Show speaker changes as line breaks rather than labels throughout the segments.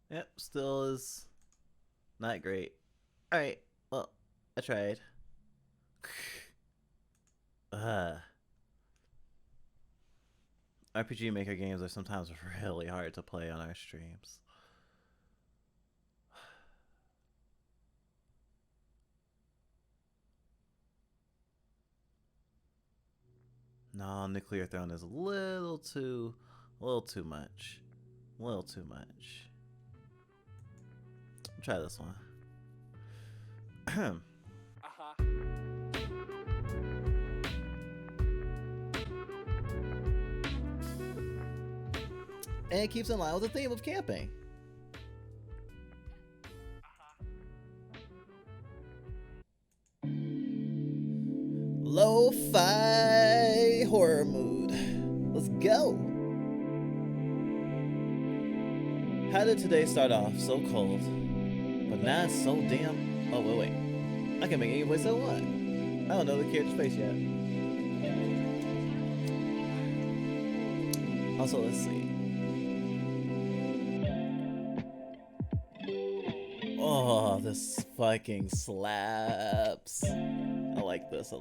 Yep, still is not great. Alright, well, I tried. RPG Maker games are sometimes really hard to play on our streams. No, Nuclear Throne is a little too much. A little too much. I'll try this one. And it keeps in line with the theme of camping. Lo-fi horror mood. Let's go. How did today start off so cold, but now it's so damn... Oh, wait. I can make any voice I want. I don't know the character's face yet. Also, let's see. Oh, this fucking slaps. I like this.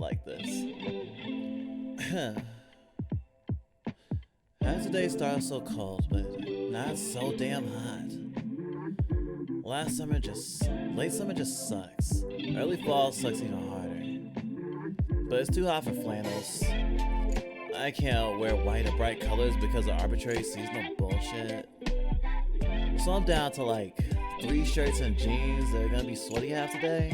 How did today start so cold, but not so damn hot? Late summer just sucks. Early fall sucks even harder. But it's too hot for flannels. I can't wear white or bright colors because of arbitrary seasonal bullshit. So I'm down to like 3 shirts and jeans that are gonna be sweaty half the day.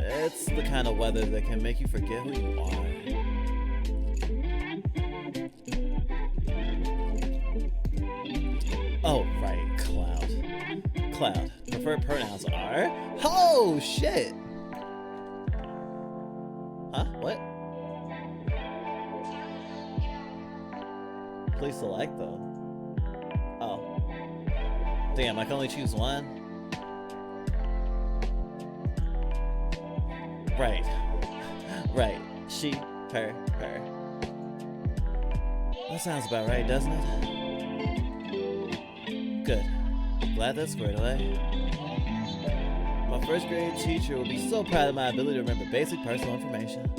It's the kind of weather that can make you forget who you are. Oh, right, Cloud. Preferred pronouns are... Oh, shit! Huh? What? Please select, though. Oh. Damn, I can only choose one? Right. She, her. That sounds about right, doesn't it? Good. Glad that's squared away. My first grade teacher will be so proud of my ability to remember basic personal information.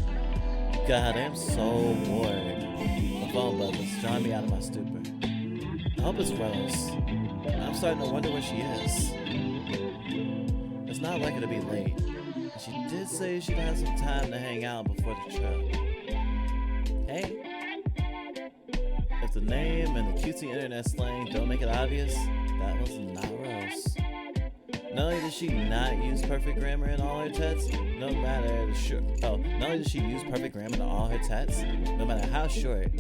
God, I am so bored. My phone buzz is drawing me out of my stupor. I hope it's Rose. I'm starting to wonder where she is. It's not like her to be late. She did say she'd have some time to hang out before the trip. Hey? If the name and the cutesy internet slang don't make it obvious, that was not Rose. Not only did she not use perfect grammar in all her texts, no matter how short,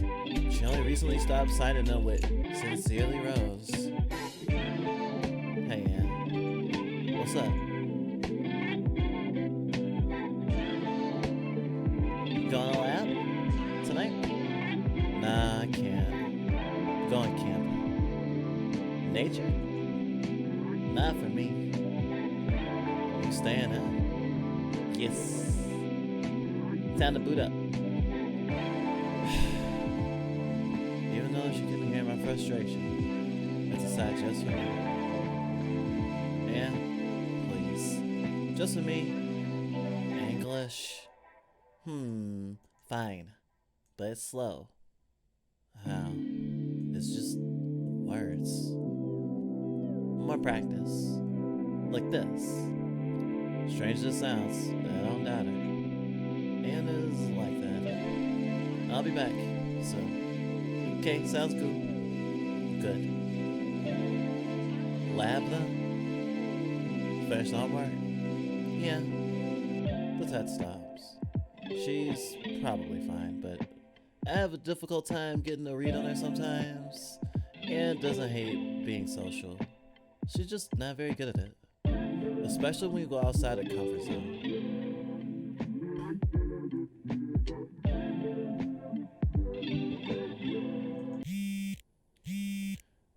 she only recently stopped signing them with Sincerely Rose. Hey, Ann. What's up? You going on a lap tonight? Nah, I can't. I'm going camping. Nature? Not for me. You staying, huh? Yes. Time to boot up. Even though she couldn't hear my frustration, it's a side just for me. Yeah, please. Just for me. English. Fine. But it's slow. How? It's just words. More practice. Like this. Strange as it sounds, I don't doubt it. And is like that. I'll be back soon. Okay, sounds cool. Good. Lab though? Finished homework? Yeah. The TED stops. She's probably fine, but I have a difficult time getting a read on her sometimes. And doesn't hate being social. She's just not very good at it. Especially when you go outside her comfort zone.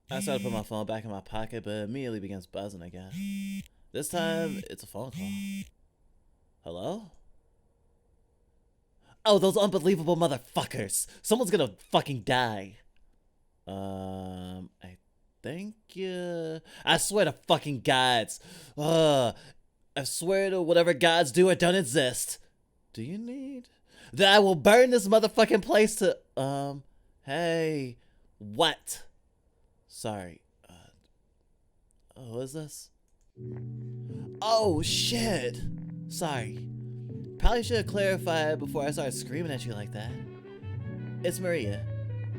I started to put my phone back in my pocket, but it immediately begins buzzing again. This time, it's a phone call. Hello? Oh, those unbelievable motherfuckers. Someone's gonna fucking die. I think, I swear to fucking gods. I swear to whatever gods do or don't exist. Do you need? That I will burn this motherfucking place to, hey. What? Sorry. Who is this? Oh, shit. Sorry. Probably should have clarified before I started screaming at you like that. It's Maria.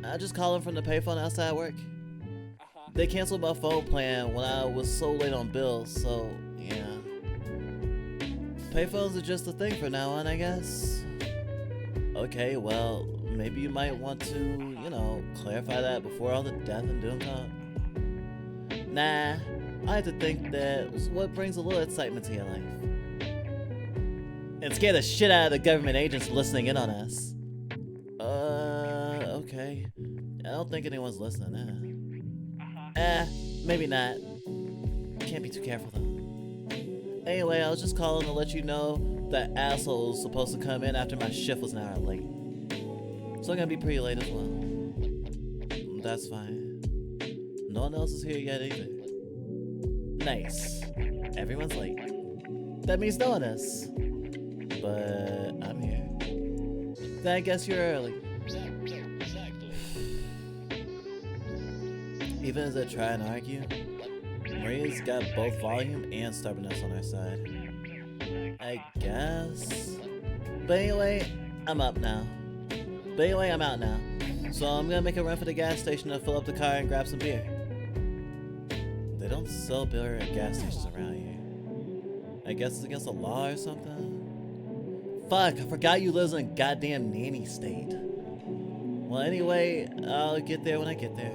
I just called from the payphone outside work. They canceled my phone plan when I was so late on bills, so yeah. Payphones are just a thing from now on, I guess. Okay, well, maybe you might want to, clarify that before all the death and doom talk. Nah, I like to think that what brings a little excitement to your life. And scare the shit out of the government agents listening in on us. Okay. I don't think anyone's listening, maybe not. Can't be too careful though. Anyway, I was just calling to let you know that asshole was supposed to come in after my shift was an hour late. So I'm gonna be pretty late as well. That's fine. No one else is here yet either. Nice. Everyone's late. That means no one is. But I'm here. Then I guess you're early. Even as I try and argue, Maria's got both volume and stubbornness on her side. I guess. But anyway, I'm up now. But anyway, I'm out now. So I'm gonna make a run for the gas station to fill up the car and grab some beer. They don't sell beer at gas stations around here. I guess it's against the law or something? Fuck, I forgot you live in a goddamn nanny state. Well, anyway, I'll get there when I get there.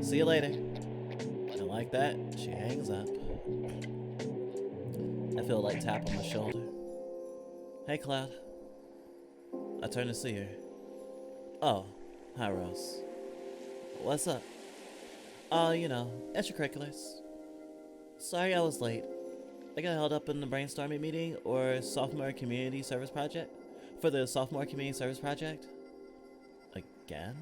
See you later. And like that, she hangs up. I feel a light tap on my shoulder. Hey, Cloud. I turn to see her. Oh, hi, Rose. What's up? Extracurriculars. Sorry I was late. I got held up in the brainstorming meeting or sophomore community service project. For the sophomore community service project. Again?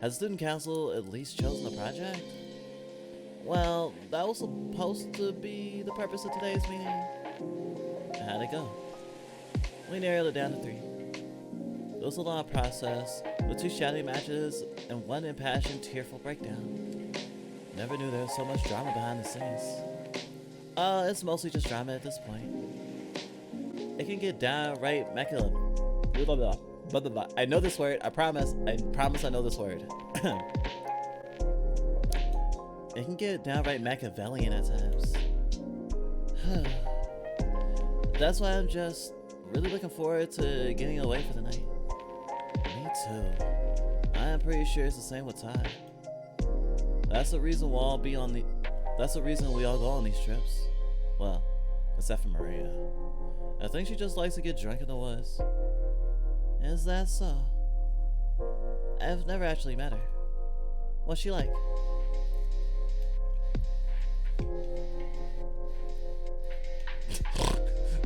Has student council at least chosen the project? Well, that was supposed to be the purpose of today's meeting. How'd it go? We narrowed it down to 3. It was a long process, with 2 shouting matches and 1 impassioned, tearful breakdown. Never knew there was so much drama behind the scenes. It's mostly just drama at this point. It can get downright I know this word. I promise I know this word. It can get downright Machiavellian at times. That's why I'm just really looking forward to getting away for the night. Me too. I'm pretty sure it's the same with Todd. That's the reason we all go on these trips. Well, except for Maria. I think she just likes to get drunk in the woods. Is that so? I've never actually met her. What's she like?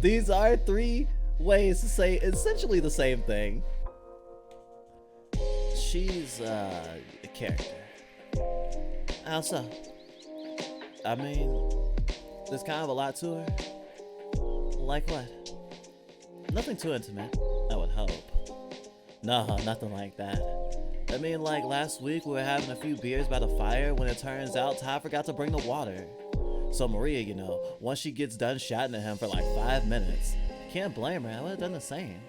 These are 3 ways to say essentially the same thing. She's a character. How so? I mean, there's kind of a lot to her. Like what? Nothing too intimate, I would hope. No, nothing like that. I mean, like last week we were having a few beers by the fire when it turns out Todd forgot to bring the water. So Maria, once she gets done shouting at him for like 5 minutes, can't blame her, I would have done the same.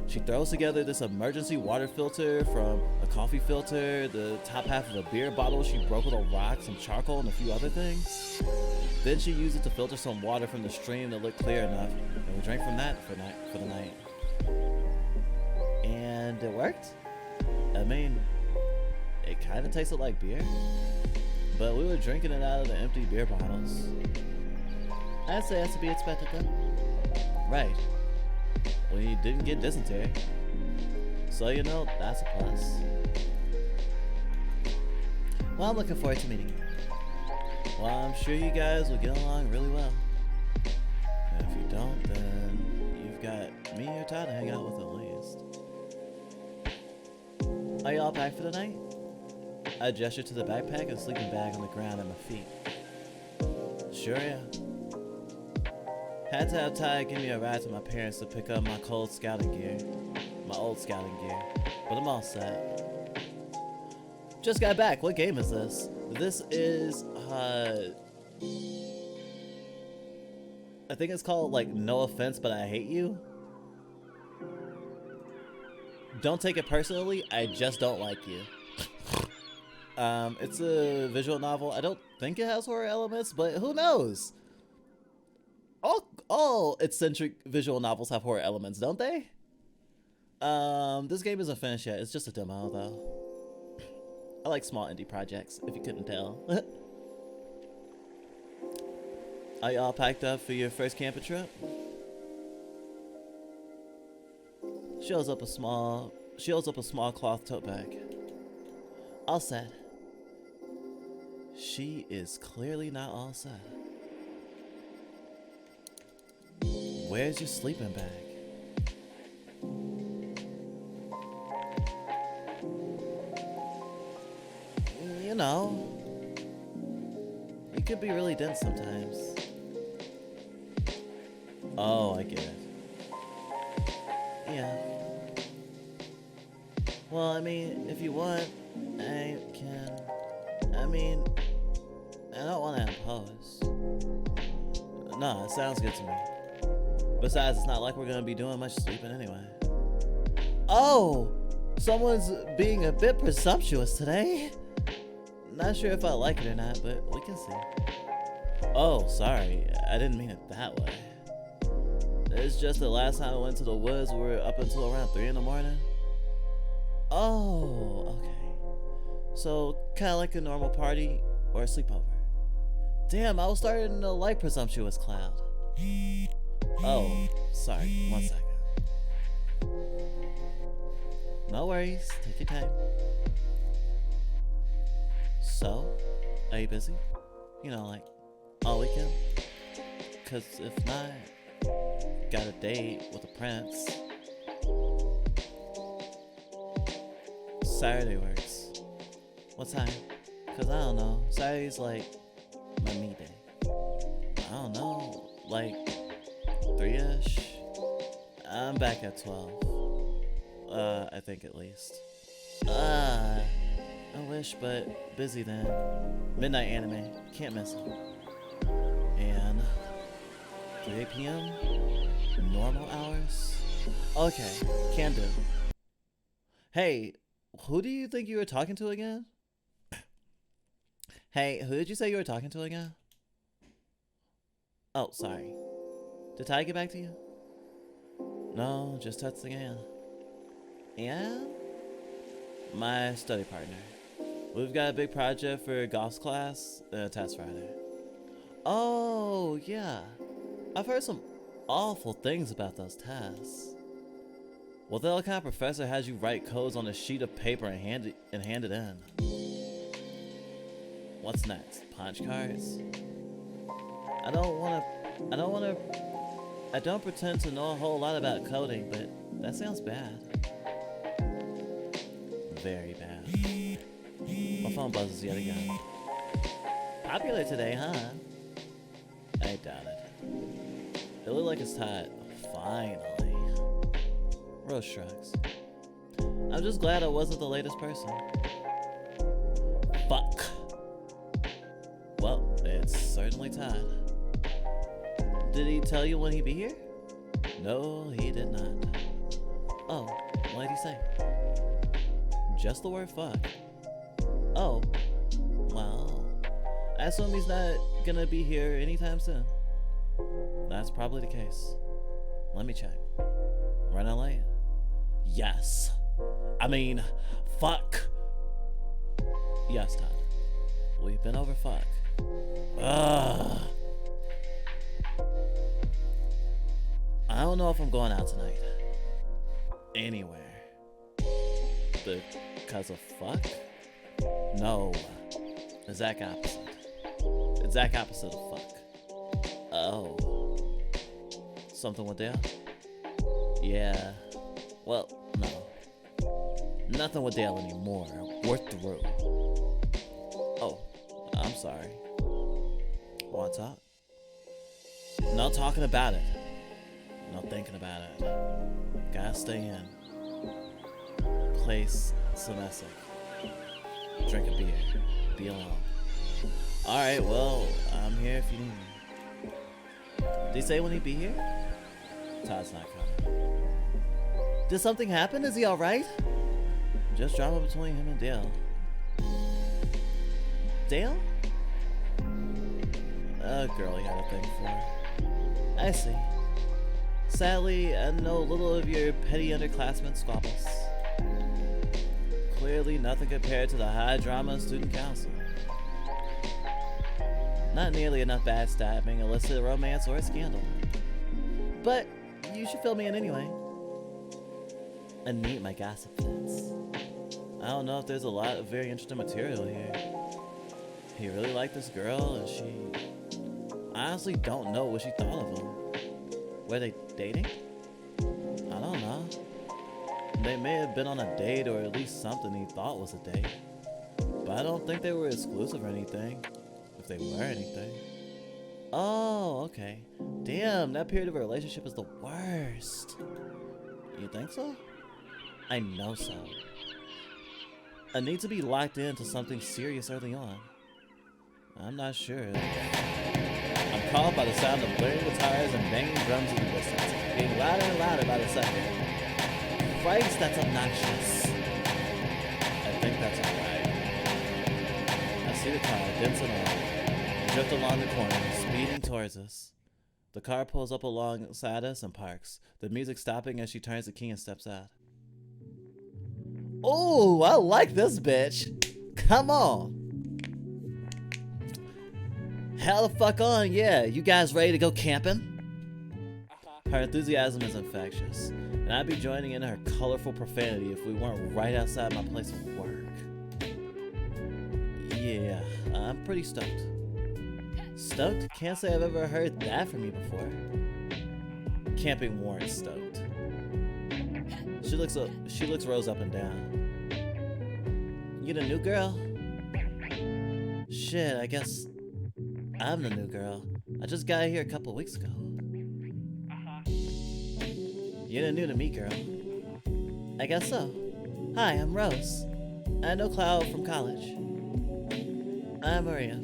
She throws together this emergency water filter from a coffee filter, the top half of a beer bottle she broke with a rock, some charcoal, and a few other things. Then she used it to filter some water from the stream that looked clear enough, and we drank from that for the night. And it worked. I mean, it kind of tasted like beer, but we were drinking it out of the empty beer bottles. I'd say that's to be expected though. Right. We didn't get dysentery. So that's a plus. Well, I'm looking forward to meeting you. Well, I'm sure you guys will get along really well. And if you don't, then you've got me or Todd to hang out with at least. Are y'all packed for the night? I gestured to the backpack and sleeping bag on the ground at my feet. Sure, yeah. Had to have Ty give me a ride to my parents to pick up my old scouting gear. But I'm all set. Just got back. What game is this? This is, I think it's called, like, No Offense, But I Hate You. Don't take it personally, I just don't like you. It's a visual novel. I don't think it has horror elements, but who knows? All eccentric visual novels have horror elements, don't they? This game isn't finished yet. It's just a demo, though. I like small indie projects, if you couldn't tell. Are y'all packed up for your first camping trip? She holds up a small cloth tote bag. All set. She is clearly not all set. Where's your sleeping bag? You know, it could be really dense sometimes. Oh, I get it. Yeah. Well, I mean, if you want, I can. I mean, I don't want to impose. No, it sounds good to me. Besides, it's not like we're gonna be doing much sleeping anyway. Oh! Someone's being a bit presumptuous today. Not sure if I like it or not, but we can see. Oh, sorry. I didn't mean it that way. It's just the last time I went to the woods, we were up until around 3 in the morning. Oh, okay. So, kind of like a normal party or a sleepover. Damn, I was starting to like presumptuous Cloud. Oh, sorry. 1 second. No worries. Take your time. So, are you busy? You know, like, all weekend? Cause if not, got a date with a prince. Saturday works. What time? Cause I don't know. Saturday's like my me day. I don't know. Like 3-ish. I'm back at 12. I think at least. I wish, but busy then. Midnight anime. Can't miss it. And 3 p.m. Normal hours? Okay, can do. Hey, who do you think you were talking to again? Hey, who did you say you were talking to again? Oh, sorry. Did Ty get back to you? No, just texting again. Yeah? My study partner. We've got a big project for Goth's class, test Friday. Oh, yeah. I've heard some awful things about those tests. What the hell kind of professor has you write codes on a sheet of paper and hand it in? What's next? Punch cards? I don't pretend to know a whole lot about coding, but that sounds bad. Very bad. My phone buzzes yet again. Popular today, huh? I doubt it. It looked like it's tied. Finally. Rose shrugs. I'm just glad I wasn't the latest person. Fuck. Well, it's certainly tied. Did he tell you when he'd be here? No, he did not. Oh, what did he say? Just the word fuck. Oh, well, I assume he's not gonna be here anytime soon. That's probably the case. Let me check. We're in LA? Yes. I mean, fuck. Yes, Todd. We've been over fuck. Ugh. I don't know if I'm going out tonight. Anywhere. Because of fuck? No. Exact opposite. Exact opposite of fuck. Oh. Something with Dale? Yeah. Well, no. Nothing with Dale anymore. Worth through. Oh, I'm sorry. Want to talk? No talking about it. No thinking about it. Gotta stay in. Place some Essex. Drink a beer. Be alone. Alright, well, I'm here if you need me. Did he say when he'd be here? Todd's not coming. Did something happen? Is he alright? Just drama between him and Dale. Dale? A girl he had a thing for. I see. Sadly, I know little of your petty underclassmen squabbles. Clearly nothing compared to the high drama student council. Not nearly enough backstabbing, illicit romance, or a scandal. But you should fill me in anyway. And meet my gossip fits. I don't know if there's a lot of very interesting material here. He really liked this girl, and she... I honestly don't know what she thought of him. Were they dating? I don't know. They may have been on a date, or at least something he thought was a date. But I don't think they were exclusive or anything. If they were anything. Oh, okay. Damn, that period of a relationship is the worst. You think so? I know so. I need to be locked into something serious early on. I'm not sure. I'm called by the sound of blaring guitars and banging drums in the distance, getting louder and louder by the second. Christ, that's obnoxious. I think that's alright. I see the car, dancing on. Drift along the corner, speeding towards us. The car pulls up alongside us and parks, the music stopping as she turns the key and steps out. Oh, I like this bitch. Come on. Hell the fuck on, yeah. You guys ready to go camping? Her enthusiasm is infectious, and I'd be joining in her colorful profanity if we weren't right outside my place of work. Yeah, I'm pretty stoked. Stoked? Can't say I've ever heard that from you before. Camping warrants stoked. She looks Rose up and down. You the new girl? Shit, I guess I'm the new girl. I just got here a couple weeks ago. You're new to me, girl. I guess so. Hi, I'm Rose. I know Cloud from college. I'm Maria.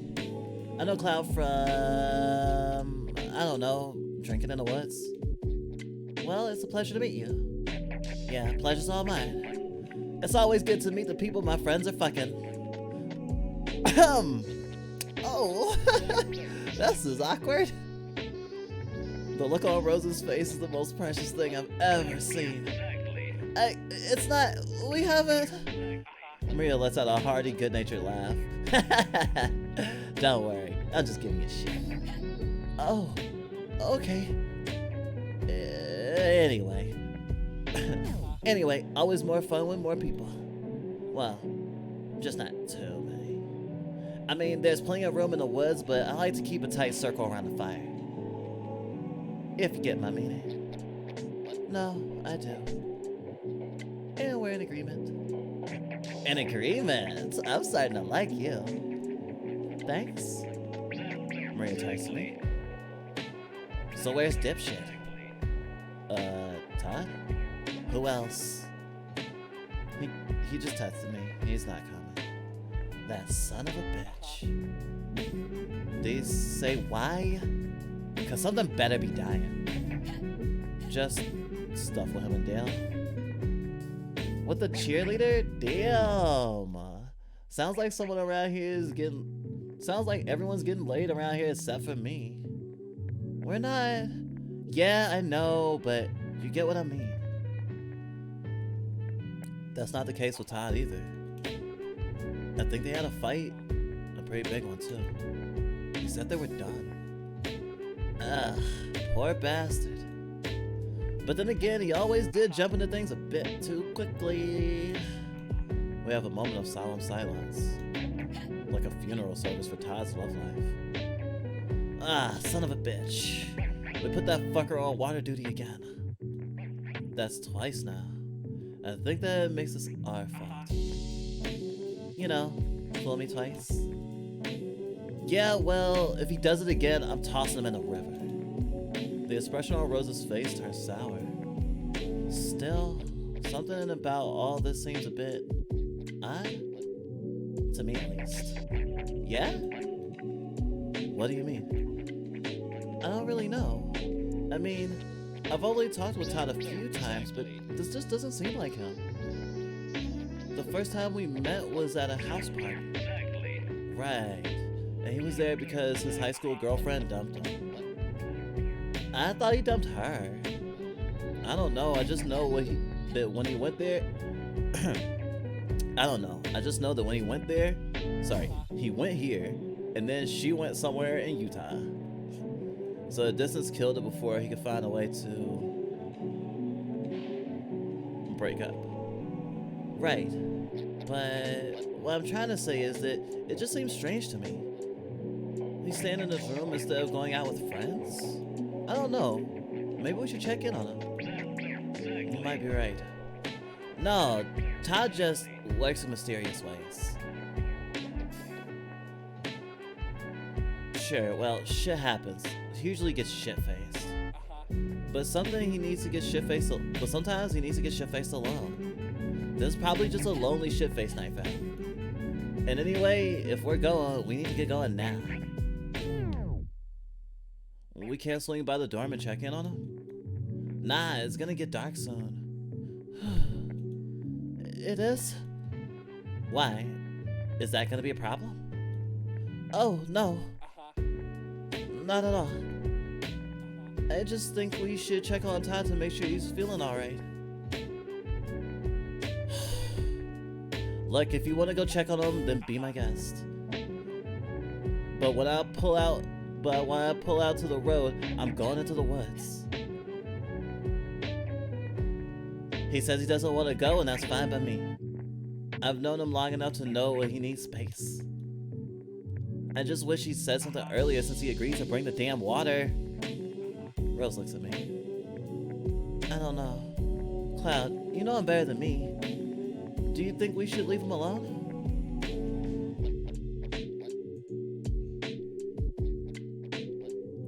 I know Cloud from... I don't know, drinking in the woods. Well, it's a pleasure to meet you. Yeah, pleasure's all mine. It's always good to meet the people my friends are fucking. Oh, this is awkward. The look on Rose's face is the most precious thing I've ever seen. It's not, we haven't... Maria lets out a hearty, good-natured laugh. Don't worry, I'm just giving you shit. Oh, okay. Anyway, always more fun with more people. Well, just not too many. I mean, there's plenty of room in the woods, but I like to keep a tight circle around the fire. If you get my meaning. No, I do. And we're in agreement. An agreement? I'm starting to like you. Thanks. Maria texts me. So where's dipshit? Todd? Who else? He just texted me. He's not coming. That son of a bitch. Did he say why? Cause something better be dying. Just stuff with him and Dale. With the cheerleader? Damn. Sounds like someone around here is getting... Sounds like everyone's getting laid around here except for me. We're not... Yeah, I know, but you get what I mean. That's not the case with Todd either. I think they had a fight. A pretty big one, too. He said they were done. Ugh, poor bastard. But then again, he always did jump into things a bit too quickly. We have a moment of solemn silence. Like a funeral service for Todd's love life. Ah, son of a bitch. We put that fucker on water duty again. That's twice now. I think that makes this our fault. You know, fool me twice. Yeah, well, if he does it again, I'm tossing him in the river. The expression on Rose's face turns sour. Still, something about all this seems a bit odd. To me, at least. Yeah? What do you mean? I don't really know. I mean, I've only talked with Todd a few times, but this just doesn't seem like him. The first time we met was at a house party. Right. And he was there because his high school girlfriend dumped him. I thought he dumped her. I don't know, I just know that when he went there... I don't know, I just know that when he went there... Sorry, he went here, and then she went somewhere in Utah. So the distance killed it before he could find a way to... break up. Right. But what I'm trying to say is that it just seems strange to me. He's staying in his room instead of going out with friends? I don't know. Maybe we should check in on him. You might be right. No, Todd just lurks in mysterious ways. Sure, well, shit happens. He usually gets shit-faced. But sometimes he needs to get shit-faced alone. This is probably just a lonely shit-faced night for him. And anyway, if we're going, we need to get going now. We can't swing by the dorm and check in on him? Nah, it's gonna get dark soon. It is? Why? Is that gonna be a problem? Oh, no. Not at all. I just think we should check on Todd to make sure he's feeling alright. Look, if you want to go check on him, then be my guest. But when I pull out to the road, I'm going into the woods. He says he doesn't want to go, and that's fine by me. I've known him long enough to know when he needs space. I just wish he said something earlier since he agreed to bring the damn water. Rose looks at me. I don't know. Cloud, you know I'm better than me. Do you think we should leave him alone?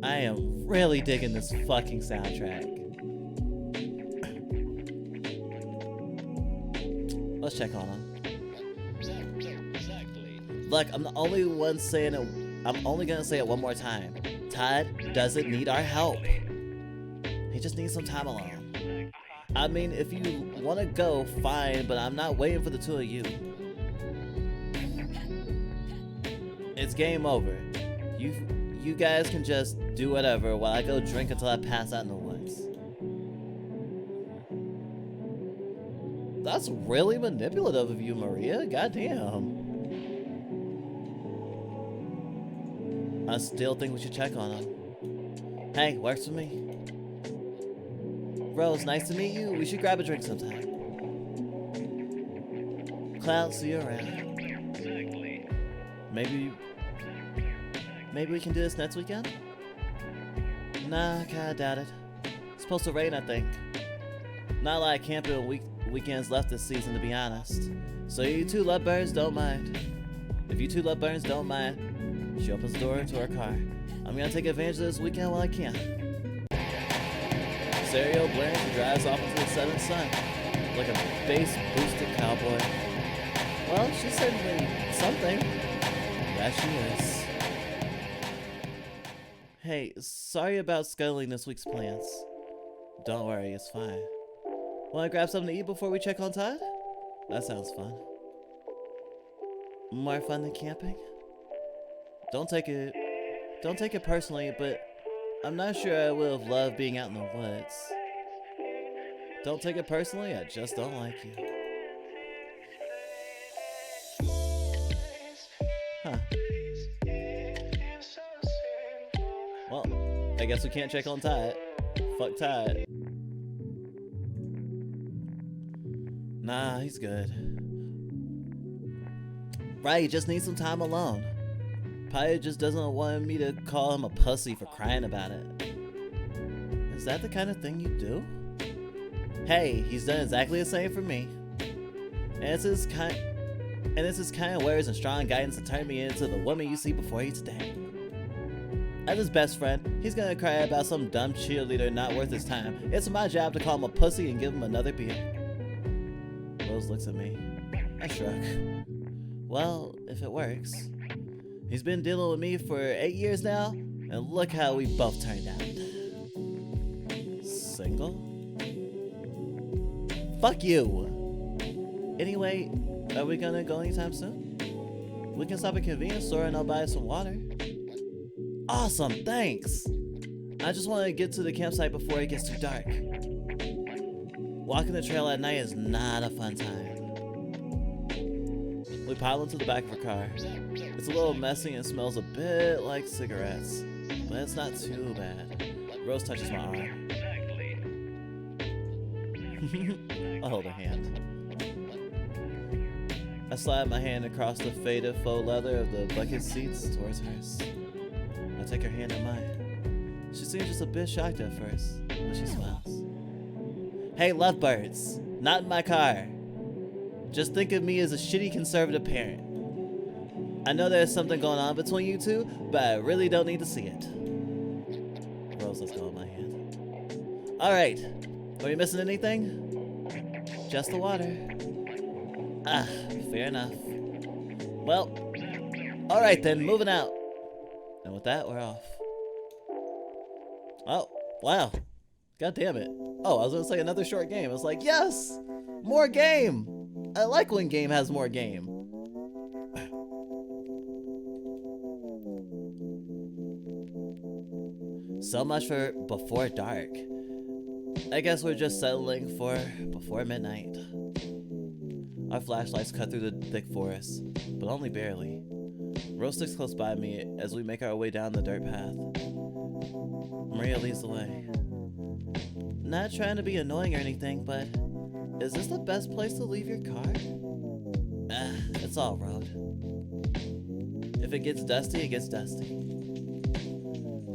I am really digging this fucking soundtrack. Let's check on him. Look, I'm the only one saying it. I'm only gonna say it one more time. Todd doesn't need our help. He just needs some time alone. I mean, if you want to go, fine, but I'm not waiting for the two of you. It's game over. You guys can just do whatever while I go drink until I pass out in the woods. That's really manipulative of you, Maria. Goddamn. I still think we should check on him. Hey, works for me. Rose, nice to meet you. We should grab a drink sometime. Cloud, see you around. Maybe we can do this next weekend? Nah, kinda doubt it. It's supposed to rain, I think. Not like camping weekends left this season, to be honest. So you two lovebirds don't mind. If you two lovebirds don't mind, she opens the door to her car. I'm gonna take advantage of this weekend while I can. Stereo blares and drives off into the setting sun, like a bass-boosted cowboy. Well, she's certainly something. That she is. Hey, sorry about scuttling this week's plans. Don't worry, it's fine. Wanna grab something to eat before we check on Todd? That sounds fun. More fun than camping? Don't take it personally, but I'm not sure I would have loved being out in the woods. Don't take it personally, I just don't like you. Huh. Well, I guess we can't check on Todd. Fuck Todd. Nah, he's good. Right, he just needs some time alone. Probably just doesn't want me to call him a pussy for crying about it. Is that the kind of thing you do? Hey, he's done exactly the same for me. And it's his kind words and strong guidance that turned me into the woman you see before you today. As his best friend, he's gonna cry about some dumb cheerleader not worth his time. It's my job to call him a pussy and give him another beer. Rose looks at me. I shrug. Well, if it works. He's been dealing with me for 8 years now, and look how we both turned out. Single? Fuck you! Anyway, are we gonna go anytime soon? We can stop at a convenience store and I'll buy some water. Awesome, thanks! I just want to get to the campsite before it gets too dark. Walking the trail at night is not a fun time. We pile into the back of her car. It's a little messy and smells a bit like cigarettes, but it's not too bad. Rose touches my arm. I'll hold her hand. I slide my hand across the faded faux leather of the bucket seats towards hers. I take her hand in mine. She seems just a bit shocked at first, but she smiles. Hey, lovebirds, not in my car. Just think of me as a shitty conservative parent. I know there's something going on between you two, but I really don't need to see it. Rose lets go of my hand. Alright, are we missing anything? Just the water. Ah, fair enough. Well, alright then, moving out. And with that, we're off. Oh, wow. God damn it. Oh, I was gonna say another short game. I was like, yes! More game! I like when game has more game. So much for before dark. I guess we're just settling for before midnight. Our flashlights cut through the thick forest, but only barely. Rose sticks close by me as we make our way down the dirt path. Maria leads the way. Not trying to be annoying or anything, but is this the best place to leave your car? It's all road. If it gets dusty, it gets dusty.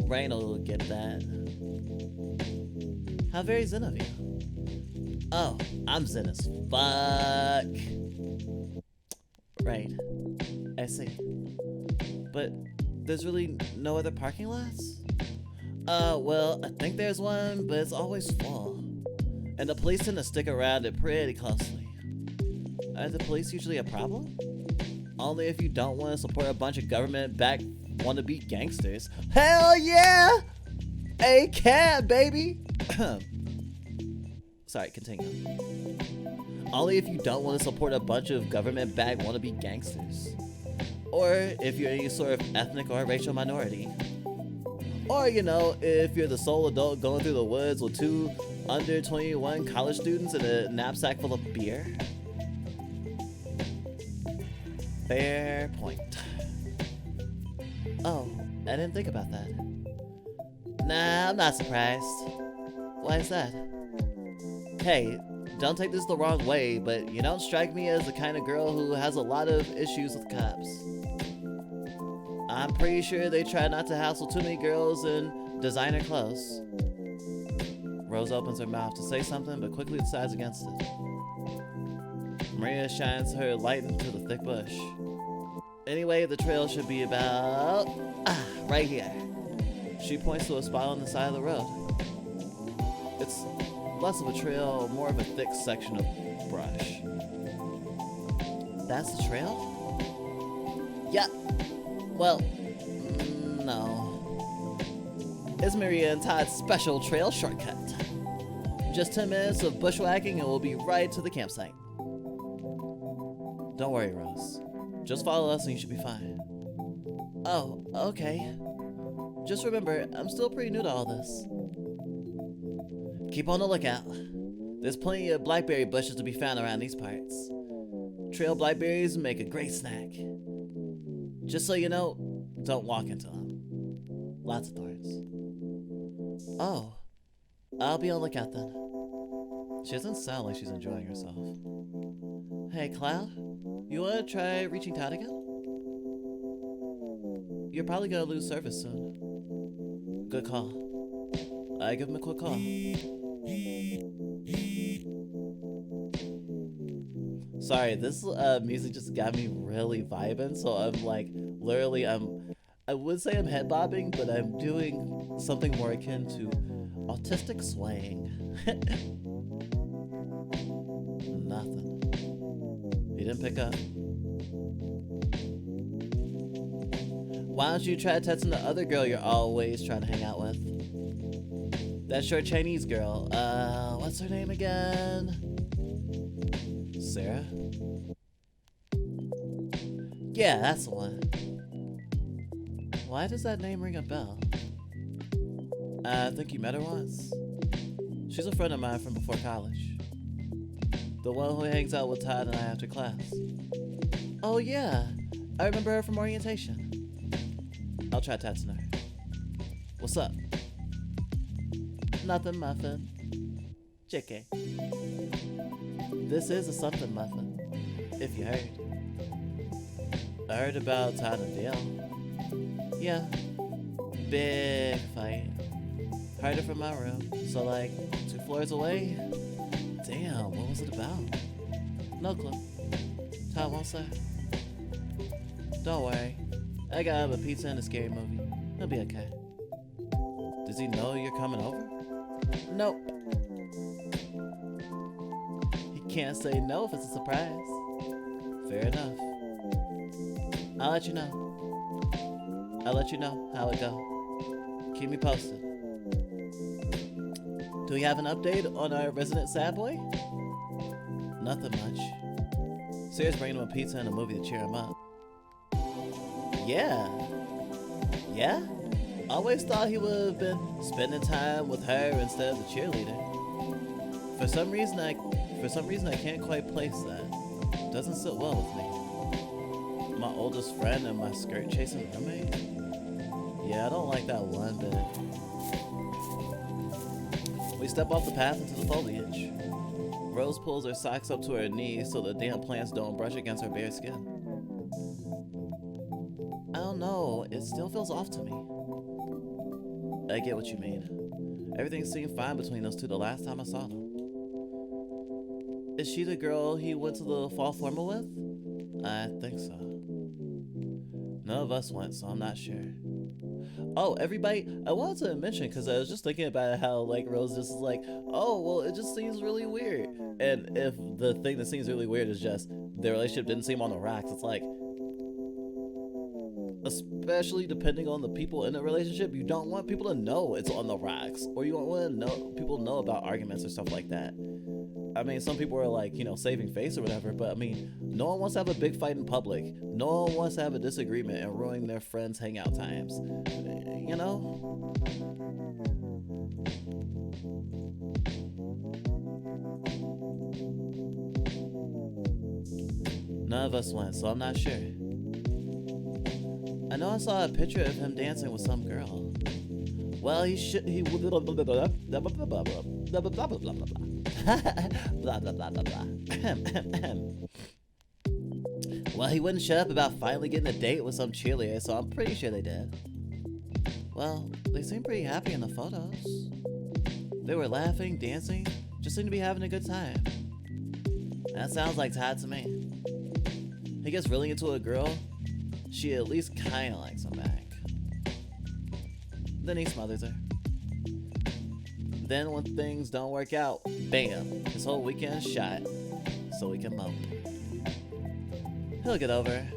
Rain will get that. How very zen of you. Oh, I'm zen as fuck. Right. I see. But there's really no other parking lots? Well, I think there's one, but it's always full. And the police tend to stick around it pretty closely. Are the police usually a problem? Only if you don't want to support a bunch of government-backed wannabe gangsters. Hell yeah! A cab, baby! Sorry, continue. Only if you don't want to support a bunch of government-backed wannabe gangsters. Or if you're any sort of ethnic or racial minority. Or, you know, if you're the sole adult going through the woods with 2 under 21 college students and a knapsack full of beer. Fair point. Oh, I didn't think about that. Nah, I'm not surprised. Why is that? Hey, don't take this the wrong way, but you don't strike me as the kind of girl who has a lot of issues with cops. I'm pretty sure they try not to hassle too many girls in designer clothes. Rose opens her mouth to say something, but quickly decides against it. Maria shines her light into the thick bush. Anyway, the trail should be about... right here. She points to a spot on the side of the road. It's less of a trail, more of a thick section of brush. That's the trail? Yeah. Well, no. It's Maria and Todd's special trail shortcut. Just 10 minutes of bushwhacking and we'll be right to the campsite. Don't worry, Rose. Just follow us and you should be fine. Oh, okay. Just remember, I'm still pretty new to all this. Keep on the lookout. There's plenty of blackberry bushes to be found around these parts. Trail blackberries make a great snack. Just so you know, don't walk into them. Lots of thorns. Oh, I'll be on the lookout then. She doesn't sound like she's enjoying herself. Hey, Cloud, you want to try reaching Todd again? You're probably gonna lose service soon. Good call. I give him a quick call. Sorry, this music just got me really vibing. So I'm like, literally, I would say I'm head bobbing, but I'm doing something more akin to autistic swaying. Nothing. He didn't pick up. Why don't you try texting the other girl you're always trying to hang out with? That short Chinese girl. What's her name again? Sarah? Yeah, that's the one. Why does that name ring a bell? I think you met her once. She's a friend of mine from before college. The one who hangs out with Todd and I after class. Oh yeah, I remember her from orientation. I'll try texting her. What's up? Nothing, muffin. JK. This is a something muffin, if you heard. I heard about Todd and Dale. Yeah. Big fight. Heard it from my room. So like 2 floors away? Damn, what was it about? No clue. Todd won't say. Don't worry. I got him a pizza and a scary movie. He'll be okay. Does he know you're coming over? Nope. He can't say no if it's a surprise. Fair enough. I'll let you know. I'll let you know how it go. Keep me posted. Do we have an update on our resident sad boy? Nothing much. Sarah's bringing him a pizza and a movie to cheer him up. Yeah. Yeah? Always thought he would have been spending time with her instead of the cheerleader. For some reason I can't quite place that. Doesn't sit well with me. My oldest friend and my skirt chasing roommate? Yeah, I don't like that one bit. We step off the path into the foliage. Rose pulls her socks up to her knees so the damn plants don't brush against her bare skin. I don't know, it still feels off to me. I get what you mean. Everything seemed fine between those two the last time I saw them. Is she the girl he went to the fall formal with? I think so. None of us went, so I'm not sure. Oh, everybody, I wanted to mention, because I was just thinking about how, like, Rose just is like, oh, well, it just seems really weird. And if the thing that seems really weird is just their relationship didn't seem on the rocks, it's like, especially depending on the people in the relationship, you don't want people to know it's on the rocks, or you don't want to know people know about arguments or stuff like that. I mean, some people are like, you know, saving face or whatever, but I mean, no one wants to have a big fight in public. No one wants to have a disagreement and ruin their friends' hangout times. You know? None of us went, so I'm not sure. I know I saw a picture of him dancing with some girl. Well, he blah blah blah blah blah. Well, he wouldn't shut up about finally getting a date with some cheerleader, so I'm pretty sure they did. Well, they seemed pretty happy in the photos. They were laughing, dancing, just seemed to be having a good time. That sounds like Todd to me. He gets really into a girl, she at least kinda likes him back. Then he smothers her. Then when things don't work out, bam, his whole weekend shot, so he can mope. He'll get over her.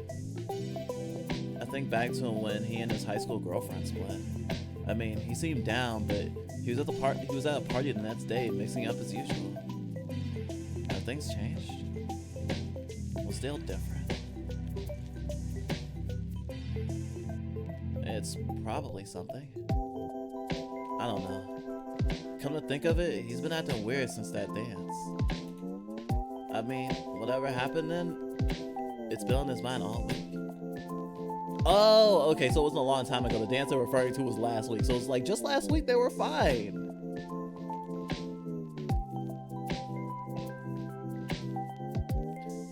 I think back to him when he and his high school girlfriend split. I mean, he seemed down, but he was at a party the next day, mixing up as usual. Have things changed? Well, still different. It's probably something. I don't know. Come to think of it, he's been acting weird since that dance. I mean, whatever happened then, it's been on his mind all week. Oh, okay, so it wasn't a long time ago. The dance they're referring to was last week. So it's like, just last week they were fine.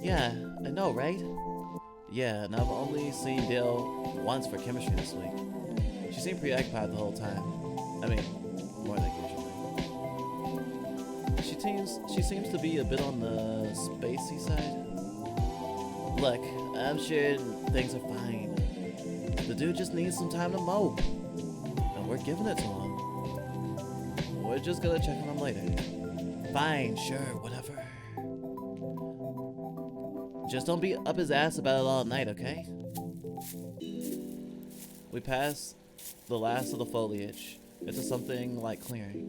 Yeah, I know, right? Yeah, and I've only seen Dale once for chemistry this week. She seemed preoccupied the whole time. I mean, more than usually. She seems to be a bit on the spacey side. Look, I'm sure things are fine. The dude just needs some time to mope. And we're giving it to him. We're just gonna check on him later. Fine, sure, whatever. Just don't be up his ass about it all night, okay? We pass the last of the foliage into something like clearing.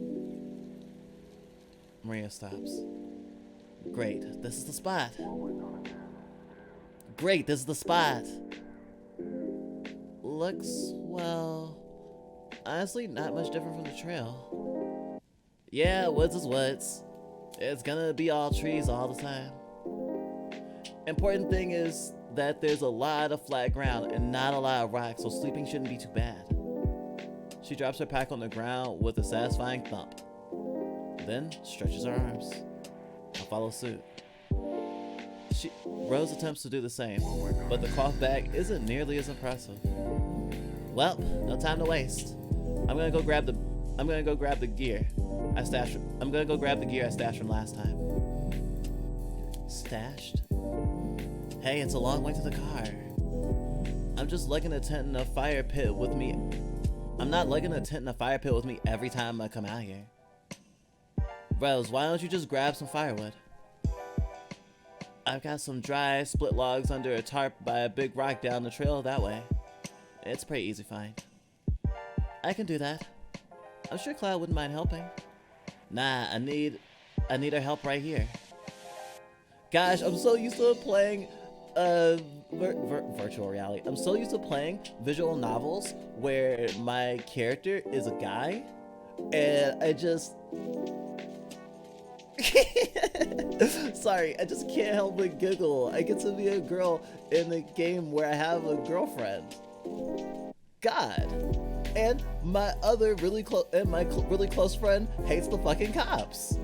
Maria stops. Great, this is the spot. Great, this is the spot. Looks, well, honestly not much different from the trail. Yeah, woods is woods. It's gonna be all trees all the time. Important thing is that there's a lot of flat ground and not a lot of rocks, so sleeping shouldn't be too bad. She drops her pack on the ground with a satisfying thump. Then stretches her arms. I follow suit. Rose attempts to do the same, but the cloth bag isn't nearly as impressive. Well, no time to waste. I'm gonna go grab the gear I stashed. I'm gonna go grab the gear I stashed from last time. Stashed? Hey, it's a long way to the car. I'm just lugging a tent in a fire pit with me. I'm not lugging a tent in a fire pit with me every time I come out here. Rose, why don't you just grab some firewood? I've got some dry split logs under a tarp by a big rock down the trail that way. It's pretty easy find. I can do that. I'm sure Cloud wouldn't mind helping. Nah, I need her help right here. Gosh, I'm so used to playing virtual reality. I'm so used to playing visual novels where my character is a guy, and I just sorry, I just can't help but giggle. I get to be a girl in a game where I have a girlfriend. God. And my other really close friend hates the fucking cops.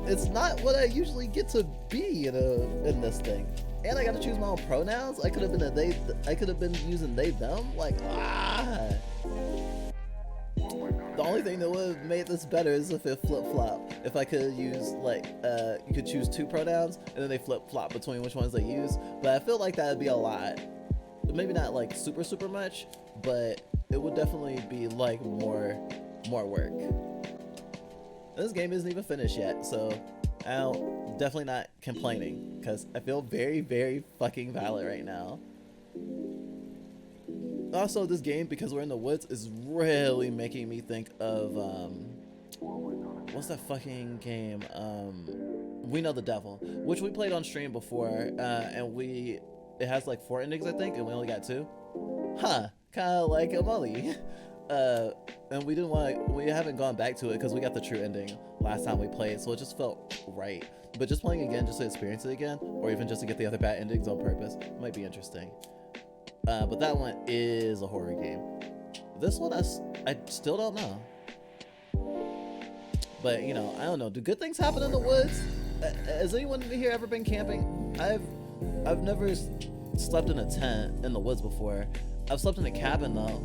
It's not what I usually get to be in this thing. And I gotta choose my own pronouns. I could have been using they them. Like The only thing that would have made this better is if it flip-flop. If I could use, like, you could choose two pronouns, and then they flip-flop between which ones they use. But I feel like that would be a lot. Maybe not, like, super much, but it would definitely be, like, more work. This game isn't even finished yet, so I'm definitely not complaining, because I feel very, very fucking valid right now. Also, this game, because we're in the woods, is really making me think of, what's that fucking game? We Know the Devil, which we played on stream before, and it has like 4 endings, I think, and we only got 2. Huh, kinda like Emily. And we haven't gone back to it because we got the true ending last time we played, so it just felt right. But just playing again just to experience it again, or even just to get the other bad endings on purpose, might be interesting. But that one is a horror game. This one, I still don't know. But, you know, I don't know. Do good things happen in the woods? Has anyone here ever been camping? I've never slept in a tent in the woods before. I've slept in a cabin, though.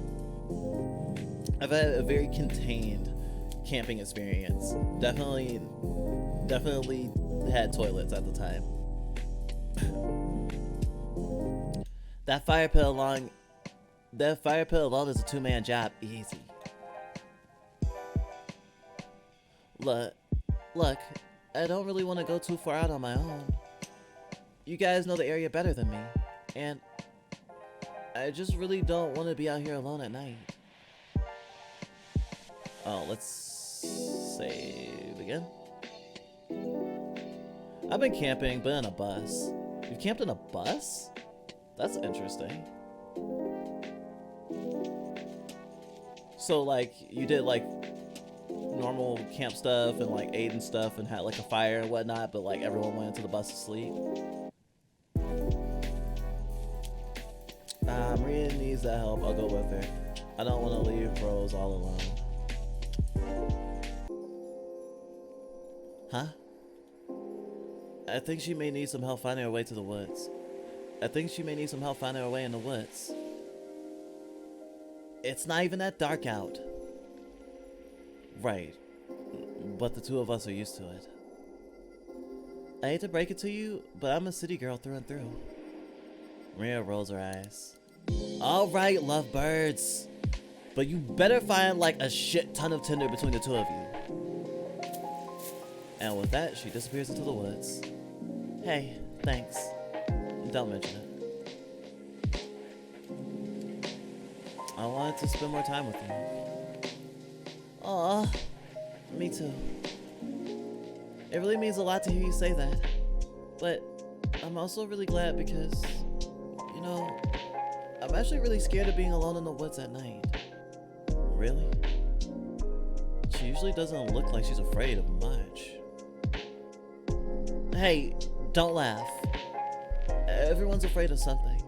I've had a very contained camping experience. Definitely had toilets at the time. That fire pit alone is a 2-man job. Easy. Look, I don't really want to go too far out on my own. You guys know the area better than me, and I just really don't want to be out here alone at night. Oh, let's save again. I've been camping, but in a bus. You've camped in a bus? That's interesting. So, like, you did, like, normal camp stuff and, like, ate and stuff and had, like, a fire and whatnot, but, like, everyone went into the bus to sleep? Maria needs that help. I'll go with her. I don't want to leave Rose all alone. Huh? I think she may need some help finding her way to the woods. In the woods. It's not even that dark out. Right. But the two of us are used to it. I hate to break it to you, but I'm a city girl through and through. Maria rolls her eyes. Alright, lovebirds. But you better find like a shit ton of Tinder between the two of you. And with that, she disappears into the woods. Hey, thanks. Don't mention it. I wanted to spend more time with you. Aw, me too. It really means a lot to hear you say that. But I'm also really glad because, you know, I'm actually really scared of being alone in the woods at night. Really? She usually doesn't look like she's afraid of much. Hey, don't laugh. Everyone's afraid of something.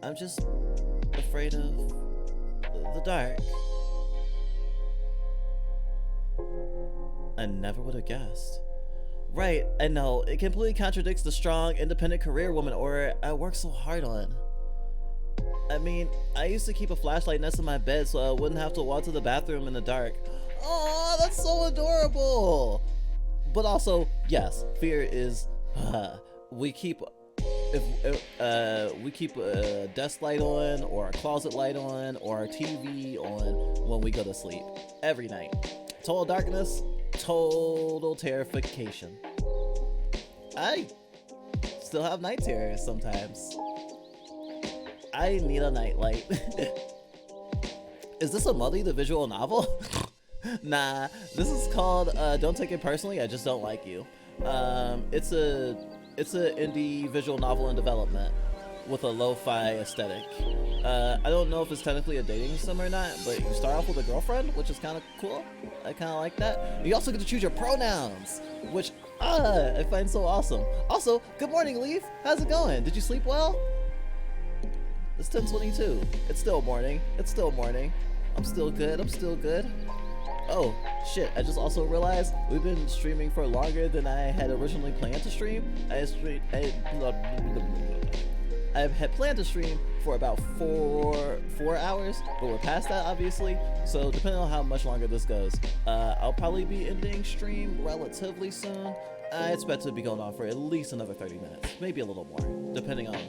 I'm just afraid of the dark. I never would have guessed. Right, I know, it completely contradicts the strong, independent career woman aura I work so hard on. I mean, I used to keep a flashlight next to my bed so I wouldn't have to walk to the bathroom in the dark. Oh, that's so adorable! But also, yes, fear is, we keep a desk light on, or a closet light on, or our TV on when we go to sleep. Every night. Total darkness, total terrification. I still have night terrors sometimes. I need a nightlight. Is this a Muddy the visual novel? Nah, this is called Don't Take It Personally, I Just Don't Like You. It's a indie visual novel in development with a lo-fi aesthetic. I don't know if it's technically a dating sim or not, but you start off with a girlfriend, which is kind of cool. I kind of like that. You also get to choose your pronouns, which I find so awesome. Also, good morning, Leaf. How's it going? Did you sleep well? It's 10:22. It's still morning. It's still morning. I'm still good. I'm still good. Oh, shit, I just also realized we've been streaming for longer than I had originally planned to stream. I had planned to stream for about four hours, but we're past that, obviously. So depending on how much longer this goes, I'll probably be ending stream relatively soon. I expect to be going on for at least another 30 minutes, maybe a little more, depending on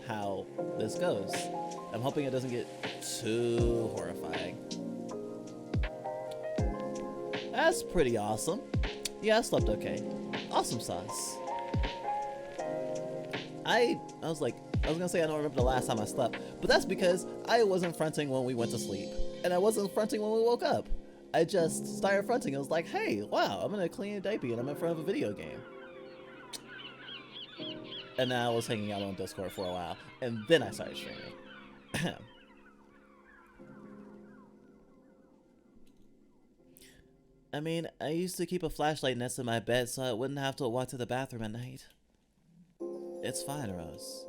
how this goes. I'm hoping it doesn't get too horrifying. That's pretty awesome. Yeah, I slept okay. Awesome sauce. I was gonna say I don't remember the last time I slept, but that's because I wasn't fronting when we went to sleep, and I wasn't fronting when we woke up. I just started fronting. I was like, hey, wow, I'm in a clean diaper and I'm in front of a video game. And then I was hanging out on Discord for a while, and then I started streaming. I mean, I used to keep a flashlight next to my bed so I wouldn't have to walk to the bathroom at night. It's fine, Rose.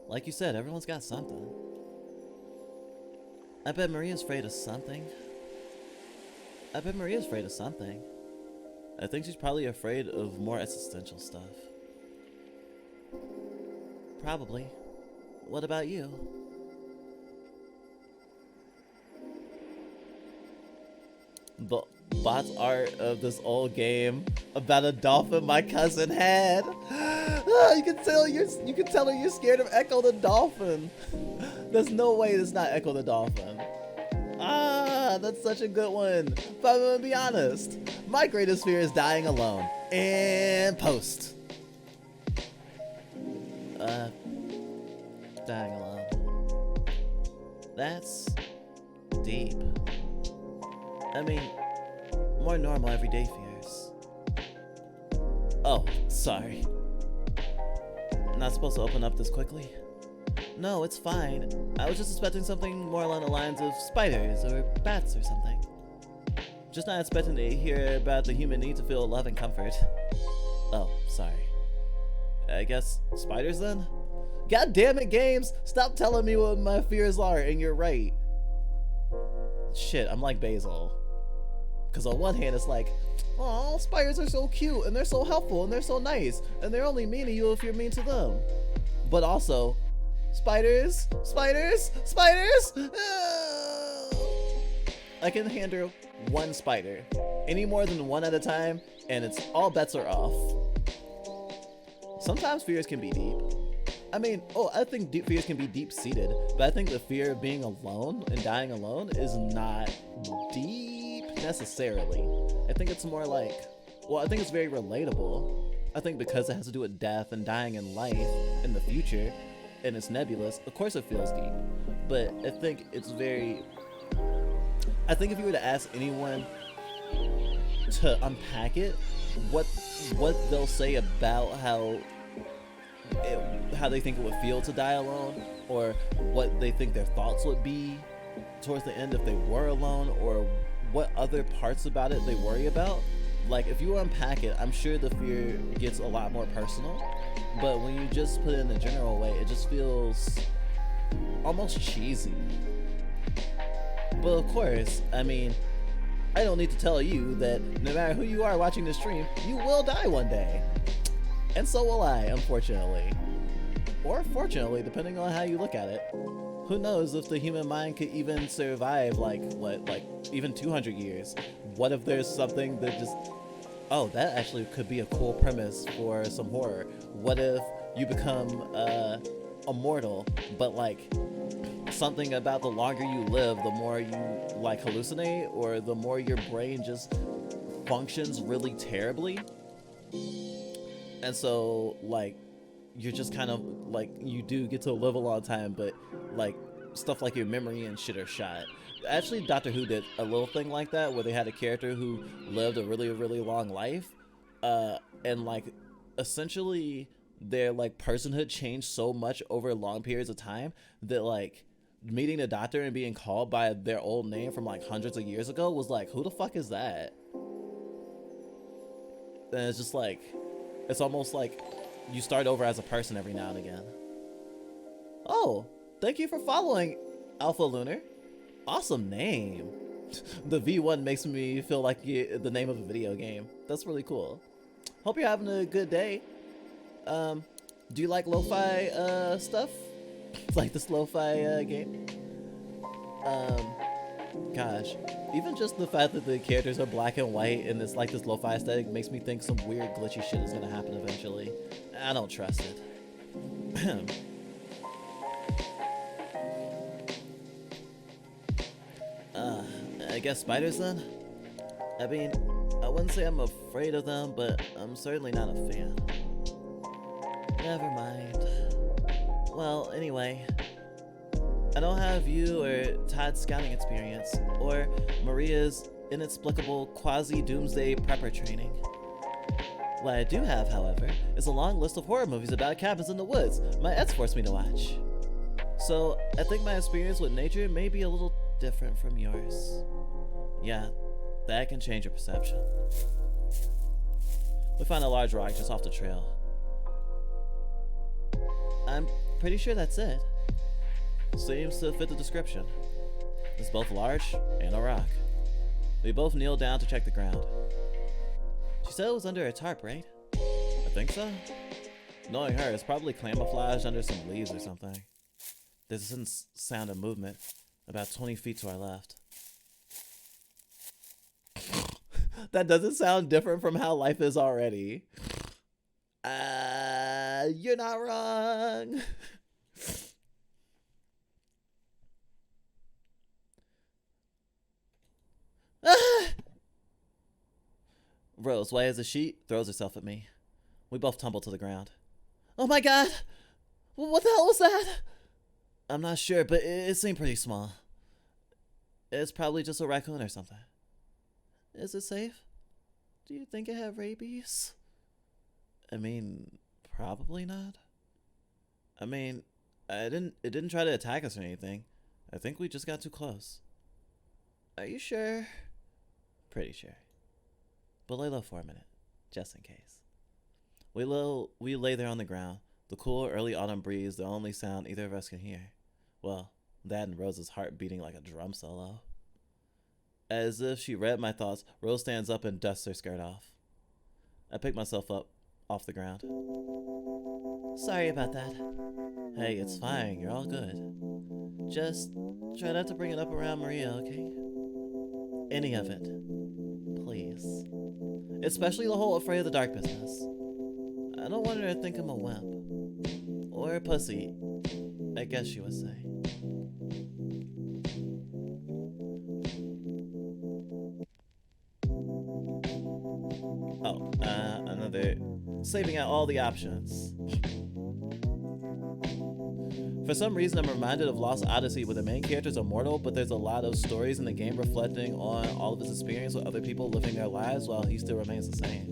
Like you said, everyone's got something. I bet Maria's afraid of something. I think she's probably afraid of more existential stuff. Probably. What about you? The bot's art of this old game about a dolphin my cousin had. You can tell her you're scared of Echo the dolphin. There's no way it's not Echo the dolphin. That's such a good one. But I'm gonna be honest, my greatest fear is dying alone. And post. Dying alone. That's deep. I mean, more normal everyday fears. Oh, sorry. Not supposed to open up this quickly? No, it's fine. I was just expecting something more along the lines of spiders or bats or something. Just not expecting to hear about the human need to feel love and comfort. Oh, sorry. I guess spiders then? God damn it, games! Stop telling me what my fears are, and you're right. Shit, I'm like Basil. Because on one hand, it's like, oh, spiders are so cute, and they're so helpful, and they're so nice, and they're only mean to you if you're mean to them. But also, spiders, spiders, spiders! I can handle one spider. any more than one at a time, and it's all bets are off. Sometimes fears can be deep. I mean, I think deep fears can be deep-seated, but I think the fear of being alone and dying alone is not deep necessarily. I think it's more like, I think it's very relatable. I think because it has to do with death and dying in life in the future, and it's nebulous, of course it feels deep. But I think it's I think if you were to ask anyone to unpack it, what they'll say about how they think it would feel to die alone, or what they think their thoughts would be towards the end if they were alone, or what other parts about it they worry about. Like, if you unpack it, I'm sure the fear gets a lot more personal, but when you just put it in a general way, it just feels almost cheesy. But of course, I mean, I don't need to tell you that no matter who you are watching this stream, you will die one day. And so will I, unfortunately. Or fortunately, depending on how you look at it. Who knows if the human mind could even survive, like even 200 years? What if there's something that just... Oh, that actually could be a cool premise for some horror. What if you become immortal, but like something about the longer you live, the more you like hallucinate, or the more your brain just functions really terribly? And so, like, you're just kind of, like, you do get to live a long time, but, like, stuff like your memory and shit are shot. Actually, Doctor Who did a little thing like that, where they had a character who lived a really, really long life, and, like, essentially, their, like, personhood changed so much over long periods of time that, like, meeting the Doctor and being called by their old name from, like, hundreds of years ago was like, who the fuck is that? And it's just like... It's almost like you start over as a person every now and again. Oh, thank you for following, Alpha Lunar. Awesome name. The V1 makes me feel like the name of a video game. That's really cool. Hope you're having a good day. Do you like lo-fi stuff? Like this lo-fi game? Gosh, even just the fact that the characters are black and white and it's like this lo-fi aesthetic makes me think some weird glitchy shit is gonna happen eventually. I don't trust it. I guess spiders then? I mean, I wouldn't say I'm afraid of them, but I'm certainly not a fan. Never mind. Well, anyway, I don't have you or Todd's scouting experience, or Maria's inexplicable quasi-doomsday prepper training. What I do have, however, is a long list of horror movies about cabins in the woods my ex forced me to watch. So, I think my experience with nature may be a little different from yours. Yeah, that can change your perception. We found a large rock just off the trail. I'm pretty sure that's it. Seems to fit the description. It's both large and a rock. We both kneeled down to check the ground. She said it was under a tarp, right? I think so. Knowing her, it's probably camouflaged under some leaves or something. There's a sound of movement about 20 feet to our left. That doesn't sound different from how life is already. You're not wrong. Rose, white as a sheet, throws herself at me. We both tumble to the ground. Oh my god! What the hell was that? I'm not sure, but it seemed pretty small. It's probably just a raccoon or something. Is it safe? Do you think it had rabies? I mean, probably not. I mean, it didn't try to attack us or anything. I think we just got too close. Are you sure? Pretty sure. But lay low for a minute, just in case. We lay there on the ground, the cool early autumn breeze the only sound either of us can hear. Well, that and Rose's heart beating like a drum solo. As if she read my thoughts, Rose stands up and dusts her skirt off. I pick myself up off the ground. Sorry about that. Hey, it's fine. You're all good. Just try not to bring it up around Maria, okay? Any of it. Please. Especially the whole afraid of the dark business. I don't want her to think I'm a wimp. Or a pussy, I guess you would say. Oh, another... saving out all the options. For some reason, I'm reminded of Lost Odyssey, where the main character's immortal, but there's a lot of stories in the game reflecting on all of his experience with other people living their lives while he still remains the same.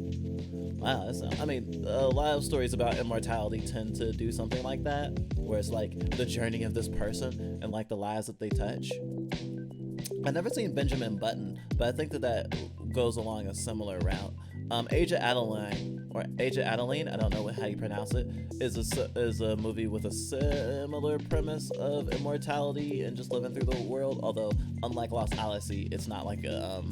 Wow, I mean, a lot of stories about immortality tend to do something like that, where it's like the journey of this person and like the lives that they touch. I've never seen Benjamin Button, but I think that goes along a similar route. Age of Adeline, or Age of Adeline, I don't know how you pronounce it, is a movie with a similar premise of immortality and just living through the world. Although, unlike Lost Odyssey, it's not like a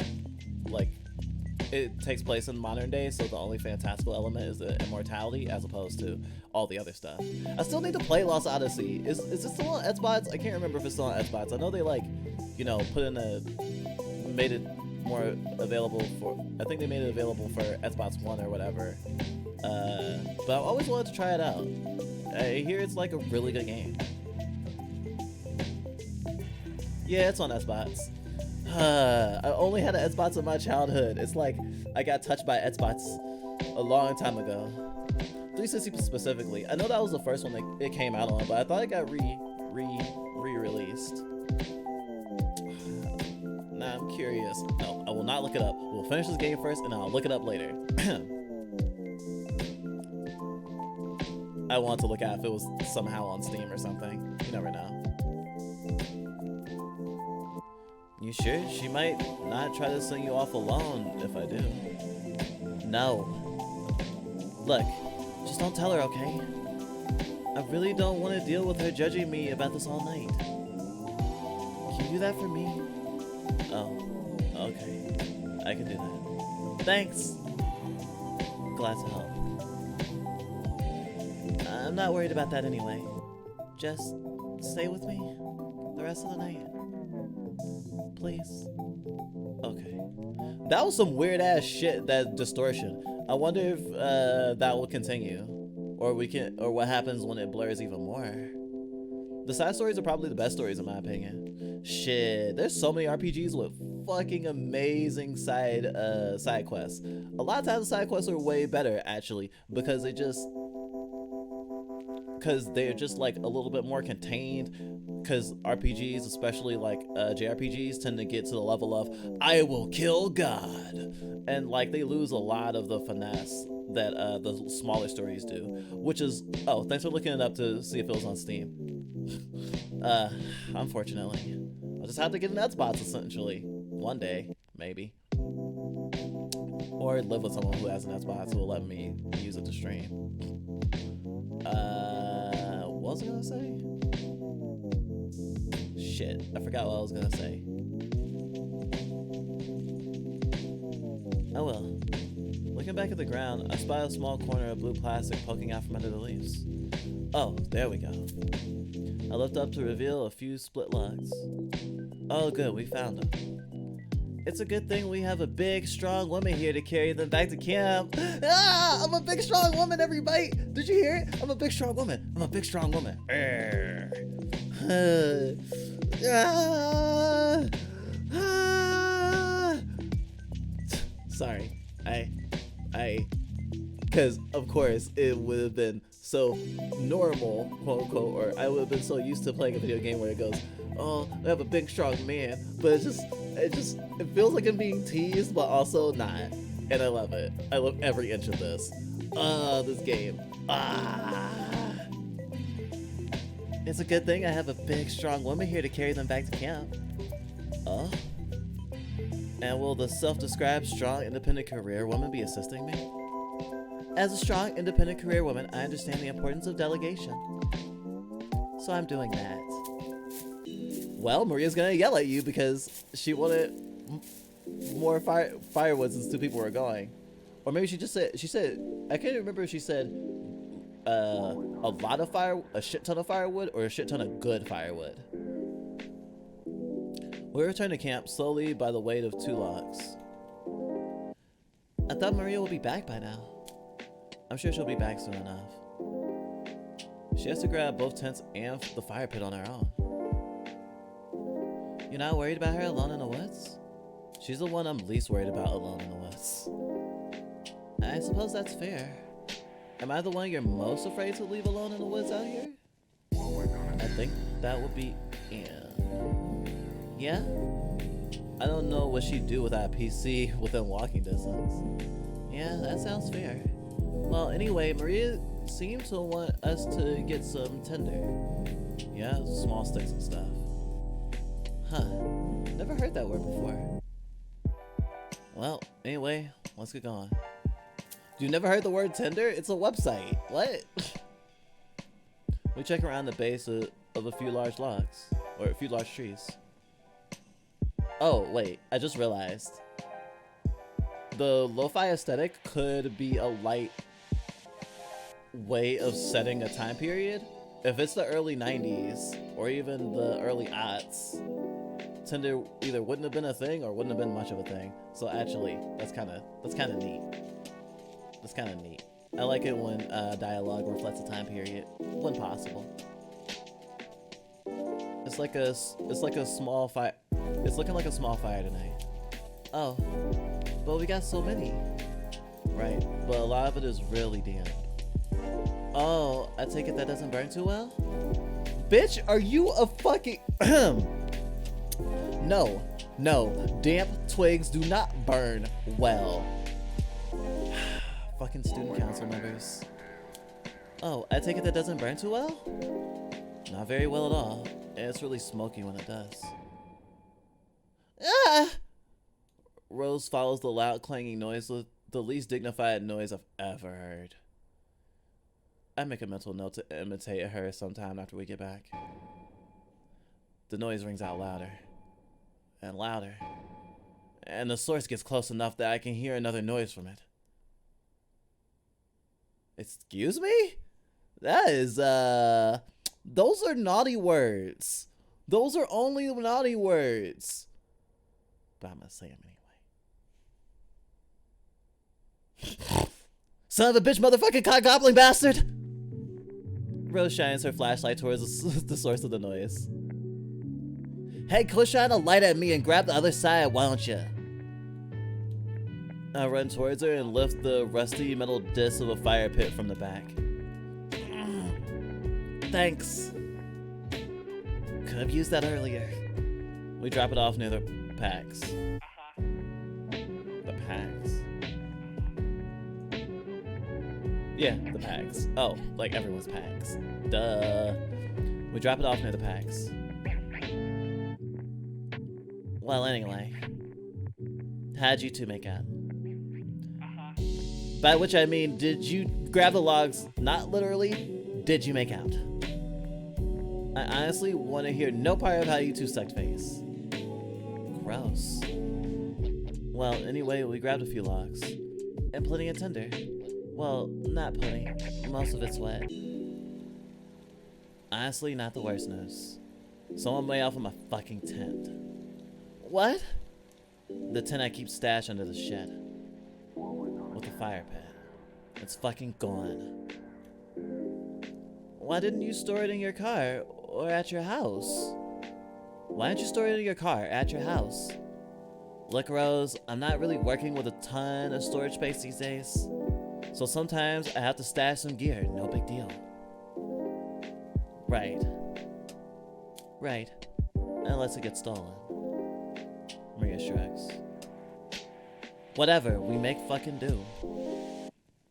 it takes place in modern day, so the only fantastical element is the immortality as opposed to all the other stuff. I still need to play Lost Odyssey. Is this still on Xbox? I can't remember if it's still on Xbox. I know they made it more available for, I think they made it available for Xbox One or whatever. But I've always wanted to try it out. I hear it's like a really good game. Yeah, it's on Xbox. I only had an Xbox in my childhood. It's like I got touched by Xbox a long time ago. 360 specifically. I know that was the first one that it came out on, but I thought it got re-released. Now I'm curious. No, I will not look it up. We'll finish this game first and I'll look it up later. I want to look at if it was somehow on Steam or something. You never know. You sure? She might not try to send you off alone if I do. No. Look, just don't tell her, okay? I really don't want to deal with her judging me about this all night. Can you do that for me? Oh, okay. I can do that. Thanks. Glad to help. I'm not worried about that anyway. Just stay with me the rest of the night. Please. Okay. That was some weird ass shit, that distortion. I wonder if that will continue. Or what happens when it blurs even more. The side stories are probably the best stories in my opinion. Shit, there's so many RPGs with fucking amazing side quests. A lot of times the side quests are way better actually, because they're just like a little bit more contained, because RPGs, especially like JRPGs, tend to get to the level of I will kill God, and like they lose a lot of the finesse that the smaller stories do, which is, oh, thanks for looking it up to see if it was on Steam. Unfortunately, I'll just have to get an Xbox essentially one day, maybe, or live with someone who has an Xbox who will let me use it to stream. What was I gonna say? Shit, I forgot what I was gonna say. Oh well. Looking back at the ground, I spy a small corner of blue plastic poking out from under the leaves. Oh, there we go. I lift up to reveal a few split logs. Oh good, we found them. It's a good thing we have a big, strong woman here to carry them back to camp. Ah, I'm a big, strong woman, everybody. Did you hear it? I'm a big, strong woman. I'm a big, strong woman. Sorry. Because, of course, it would have been so normal, quote unquote, or I would have been so used to playing a video game where it goes, oh, I have a big, strong man, but it feels like I'm being teased, but also not. And I love it. I love every inch of this. This game. It's a good thing I have a big, strong woman here to carry them back to camp. Oh? And will the self-described strong, independent career woman be assisting me? As a strong, independent career woman, I understand the importance of delegation. So I'm doing that. Well, Maria's gonna yell at you because she wanted more firewood since 2 people were going. Or maybe she said, I can't remember if she said a shit ton of firewood, or a shit ton of good firewood. We return to camp slowly by the weight of 2 logs. I thought Maria would be back by now. I'm sure she'll be back soon enough. She has to grab both tents and the fire pit on her own. You're not worried about her alone in the woods? She's the one I'm least worried about alone in the woods. I suppose that's fair. Am I the one you're most afraid to leave alone in the woods out here? I think that would be Anne. Yeah? I don't know what she'd do without a PC within walking distance. Yeah, that sounds fair. Well, anyway, Maria seemed to want us to get some tinder. Yeah, small sticks and stuff. Huh. Never heard that word before. Well, anyway, let's get going. You never heard the word Tinder? It's a website. What? We check around the base of a few large logs. Or a few large trees. Oh, wait. I just realized. The lo-fi aesthetic could be a light way of setting a time period. If it's the early 90s, or even the early aughts, Tinder either wouldn't have been a thing or wouldn't have been much of a thing. So actually, that's kind of neat. That's kind of neat. I like it when dialogue reflects a time period when possible. It's like a small fire. It's looking like a small fire tonight. Oh, but we got so many. Right, but a lot of it is really damp. Oh, I take it that doesn't burn too well? Bitch, are you a fucking No, damp twigs do not burn well. Fucking student council members. Oh, I take it that doesn't burn too well? Not very well at all. And it's really smoky when it does. Ah! Rose follows the loud clanging noise with the least dignified noise I've ever heard. I make a mental note to imitate her sometime after we get back. The noise rings out louder. And louder. And the source gets close enough that I can hear another noise from it. Excuse me? That is, those are naughty words. Those are only naughty words. But I'm gonna say them anyway. Son of a bitch, motherfucking cock gobbling bastard! Rose shines her flashlight towards the source of the noise. Hey, go shine a light at me and grab the other side, why don't you? I run towards her and lift the rusty metal disc of a fire pit from the back. Thanks. Could have used that earlier. We drop it off near the packs. The packs? Yeah, the packs. Oh, like everyone's packs. Duh. We drop it off near the packs. Well, anyway. How'd you two make out? By which I mean, did you grab the logs? Not literally. Did you make out? I honestly want to hear no part of how you two sucked face. Gross. Well, anyway, we grabbed a few logs. And plenty of tinder. Well, not plenty. Most of it's wet. Honestly, not the worst news. Someone made off of my fucking tent. What? The tent I keep stashed under the shed. With the fire pit. It's fucking gone. Why didn't you store it in your car or at your house? Why didn't you store it in your car at your house? Look, Rose, I'm not really working with a ton of storage space these days. So sometimes I have to stash some gear, no big deal. Right. Right. Unless it gets stolen. Maria shrugs. Whatever, we make fucking do.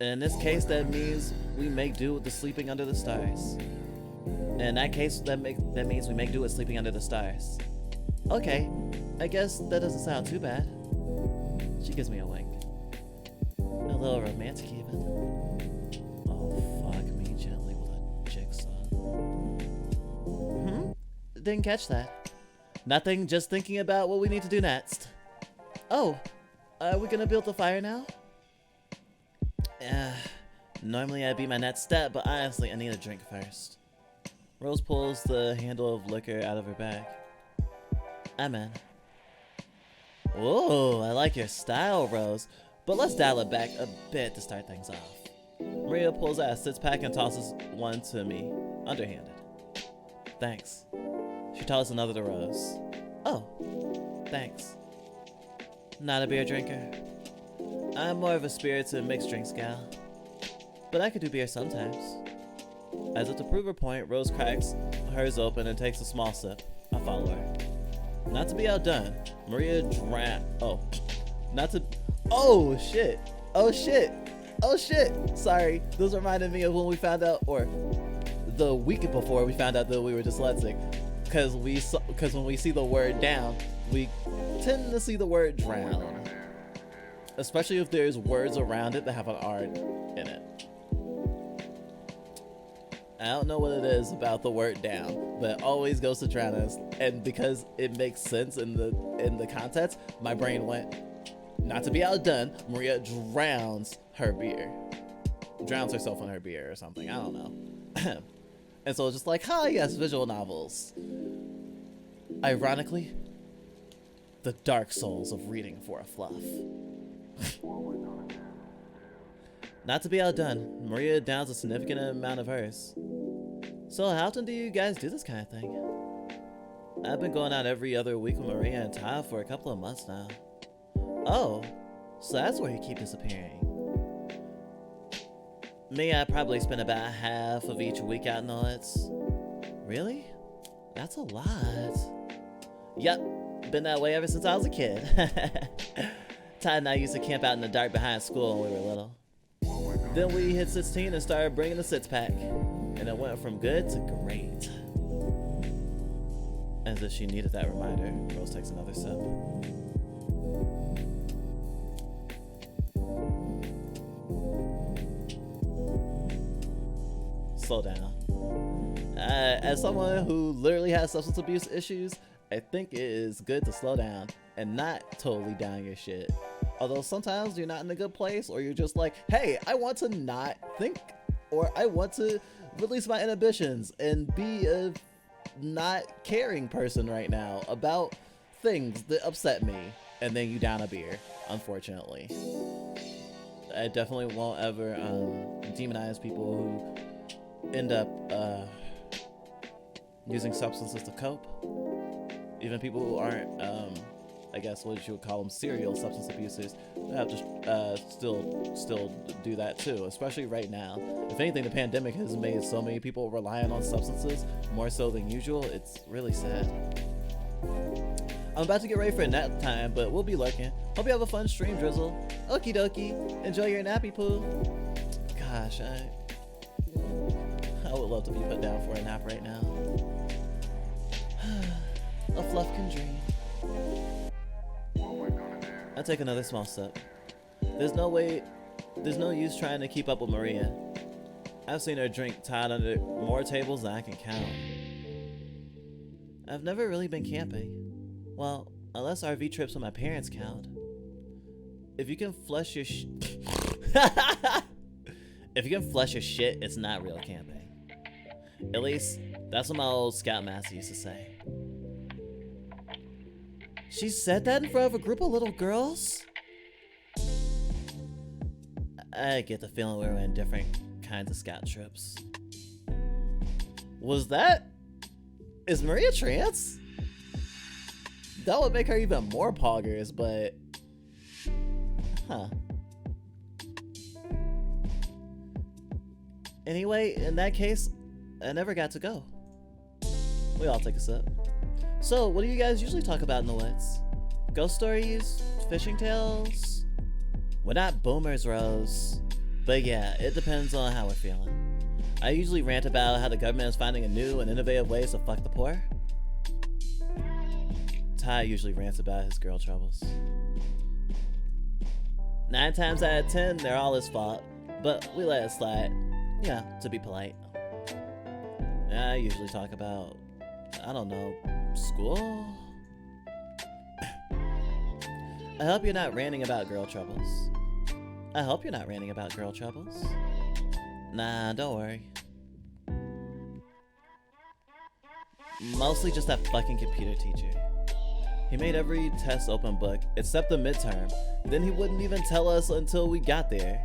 And in this case, that means we make do with the sleeping under the stars. And in that case, that means we make do with sleeping under the stars. Okay, I guess that doesn't sound too bad. She gives me a wink. A little romantic even. Oh, fuck me gently with a jigsaw. Didn't catch that. Nothing, just thinking about what we need to do next. Oh, are we gonna build the fire now? Normally I'd be my next step, but honestly I need a drink first. Rose pulls the handle of liquor out of her bag. I'm in. Whoa, I like your style, Rose. But let's dial it back a bit to start things off. Maria pulls out a six-pack and tosses one to me, underhanded. Thanks. She tosses another to Rose. Oh, thanks. Not a beer drinker. I'm more of a spirits and mixed drinks gal. But I could do beer sometimes. As if to prove her point, Rose cracks hers open and takes a small sip. I follow her. Not to be outdone, Maria Oh shit! Oh shit! Oh shit! Sorry, this reminded me of when we found out, or the week before we found out that we were dyslexic. Because when we see the word down, we tend to see the word drown. Especially if there's words around it that have an R in it. I don't know what it is about the word down, but it always goes to drown us. And because it makes sense in the context, my brain went, not to be outdone, Maria drowns her beer. Drowns herself in her beer or something, I don't know. And so it's just like, yes, visual novels. Ironically, the dark souls of reading for a fluff. Not to be outdone, Maria downs a significant amount of hers. So how often do you guys do this kind of thing? I've been going out every other week with Maria and Ty for a couple of months now. Oh, so that's where you keep disappearing. Me, I probably spend about half of each week out in the woods. Really? That's a lot. Yep, been that way ever since I was a kid. Ty and I used to camp out in the dark behind school when we were little. Then we hit 16 and started bringing the six-pack. And it went from good to great. As if she needed that reminder, Rose takes another sip. Slow down. As someone who literally has substance abuse issues, I think it is good to slow down and not totally down your shit. Although sometimes you're not in a good place, or you're just like, hey, I want to not think, or I want to release my inhibitions and be a not caring person right now about things that upset me, and then you down a beer, unfortunately. I definitely won't ever demonize people who end up using substances to cope. Even people who aren't, I guess what you would call them, serial substance abusers, have to still do that too, especially right now. If anything, the pandemic has made so many people relying on substances more so than usual. It's really sad. I'm about to get ready for a nap time, but we'll be lurking. Hope you have a fun stream, Drizzle. Okie dokie. Enjoy your nappy poo. Gosh, I would love to be put down for a nap right now. A fluff can dream. I take another small sip. There's no use trying to keep up with Maria. I've seen her drink tied under more tables than I can count. I've never really been camping. Well, unless RV trips with my parents count. If you can flush your if you can flush your shit, it's not real camping. At least, that's what my old scoutmaster used to say. She said that in front of a group of little girls? I get the feeling we were in different kinds of scout trips. Is Maria trans? That would make her even more poggers, but... Huh. Anyway, in that case, I never got to go. We all take a sip. So, what do you guys usually talk about in the woods? Ghost stories? Fishing tales? We're not boomers, Rose. But yeah, it depends on how we're feeling. I usually rant about how the government is finding a new and innovative ways to fuck the poor. Ty usually rants about his girl troubles. 9 times out of 10, they're all his fault, but we let it slide, to be polite. I usually talk about, I don't know, school? I hope you're not ranting about girl troubles. I hope you're not ranting about girl troubles. Nah, don't worry. Mostly just that fucking computer teacher. He made every test open book except the midterm. Then he wouldn't even tell us until we got there.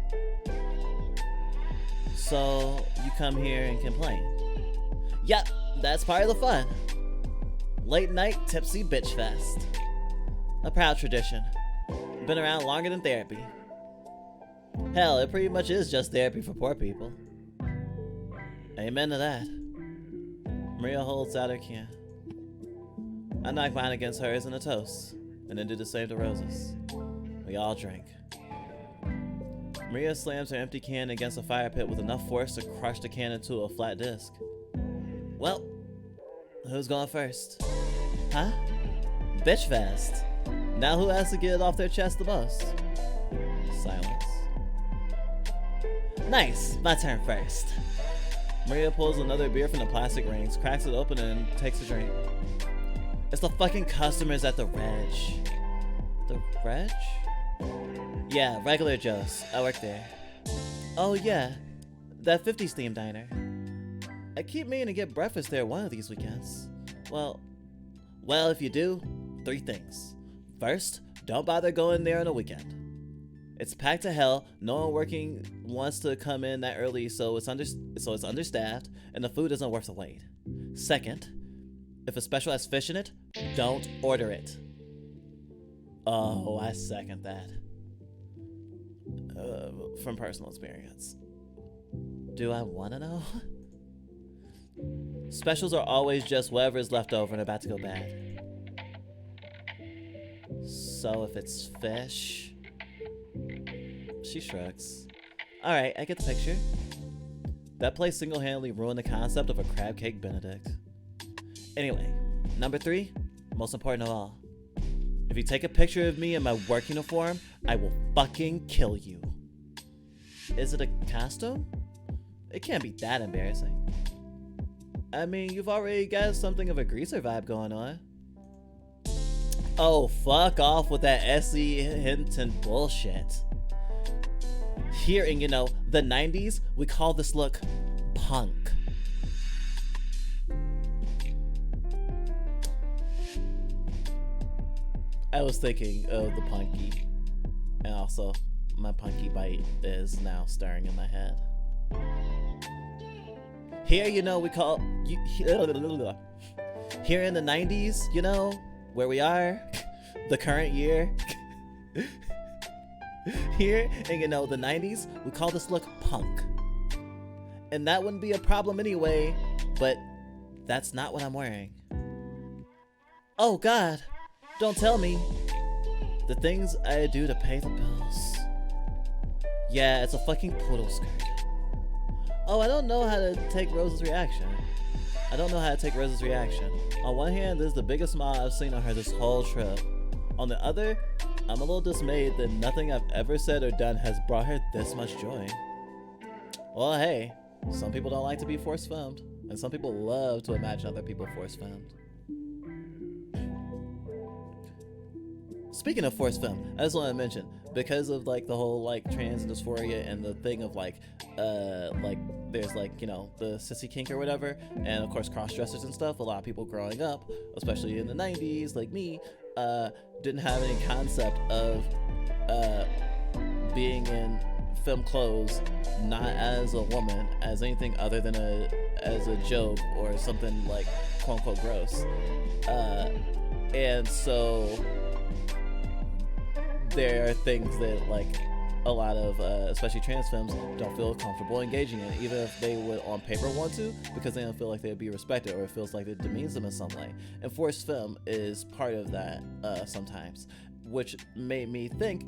So you come here and complain. Yep, that's part of the fun. Late night tipsy bitch fest. A proud tradition. Been around longer than therapy. Hell, it pretty much is just therapy for poor people. Amen to that. Maria holds out her can. I knock mine against hers in a toast, and then do the same to Rose's. We all drink. Maria slams her empty can against a fire pit with enough force to crush the can into a flat disc. Well, who's going first? Huh? Bitch fest. Now who has to get it off their chest the most? Silence. Nice, my turn first. Maria pulls another beer from the plastic rings, cracks it open, and takes a drink. It's the fucking customers at the Reg. The Reg? Yeah, regular Joe's. I work there. Oh yeah, that 50s themed diner. I keep meaning to get breakfast there one of these weekends. Well, if you do, 3 things. First, don't bother going there on a weekend. It's packed to hell. No one working wants to come in that early, so it's understaffed, and the food isn't worth the wait. Second, if a special has fish in it, don't order it. Oh, I second that. From personal experience. Do I want to know? Specials are always just whatever is left over and about to go bad. So if it's fish... She shrugs. Alright, I get the picture. That place single-handedly ruined the concept of a crab cake benedict. Anyway, number 3, most important of all. If you take a picture of me in my work uniform, I will fucking kill you. Is it a costume? It can't be that embarrassing. I mean, you've already got something of a greaser vibe going on. Oh, fuck off with that S.E. Hinton bullshit. Here in, the 90s, we call this look punk. I was thinking of the punky, and also my punky bite is now stirring in my head. Here, we call here in the 90s, where we are, the current year. Here in the 90s, we call this look punk, and that wouldn't be a problem anyway. But that's not what I'm wearing. Oh God. Don't tell me. The things I do to pay the bills. Yeah, it's a fucking poodle skirt. Oh, I don't know how to take Rose's reaction. On one hand, this is the biggest smile I've seen on her this whole trip. On the other, I'm a little dismayed that nothing I've ever said or done has brought her this much joy. Well, hey, some people don't like to be force filmed, and some people love to imagine other people force filmed. Speaking of forced film, I just want to mention, because of the whole trans dysphoria and the thing of there's the sissy kink or whatever, and of course cross-dressers and stuff. A lot of people growing up, especially in the 90s, like me, didn't have any concept of being in film clothes, not as a woman, as anything other than as a joke or something quote unquote gross, and so there are things that a lot of especially trans films don't feel comfortable engaging in, even if they would on paper want to, because they don't feel like they'd be respected, or it feels like it demeans them in some way. And forced film is part of that sometimes, which made me think,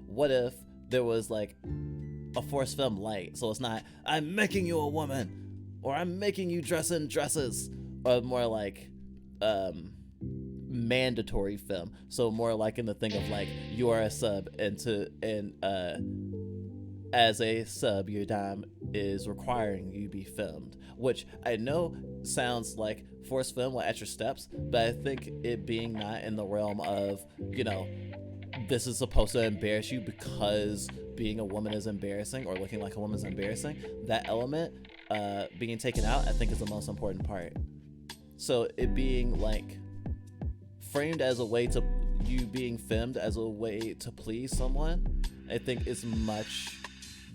what if there was a forced film light? So it's not, I'm making you a woman, or I'm making you dress in dresses, or more mandatory film, so more in the thing of you are a sub, and as a sub your dom is requiring you be filmed, which I know sounds like forced film with extra steps, but I think it being not in the realm of this is supposed to embarrass you because being a woman is embarrassing, or looking like a woman is embarrassing, that element being taken out, I think is the most important part. So it being framed as a way to you being filmed as a way to please someone, I think is much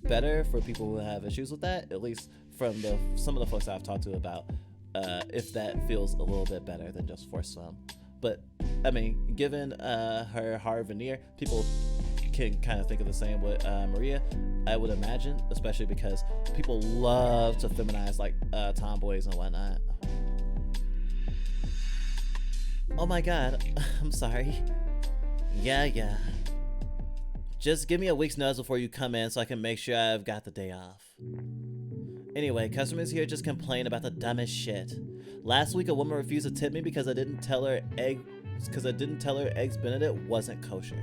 better for people who have issues with that, at least from some of the folks I've talked to about if that feels a little bit better than just forced film. But I mean, given her hard veneer, people can kind of think of the same with Maria, I would imagine, especially because people love to feminize like tomboys and whatnot. Oh my god, I'm sorry. Yeah. Just give me a week's notice before you come in so I can make sure I've got the day off. Anyway, customers here just complain about the dumbest shit. Last week, a woman refused to tip me because I didn't tell her eggs Benedict wasn't kosher.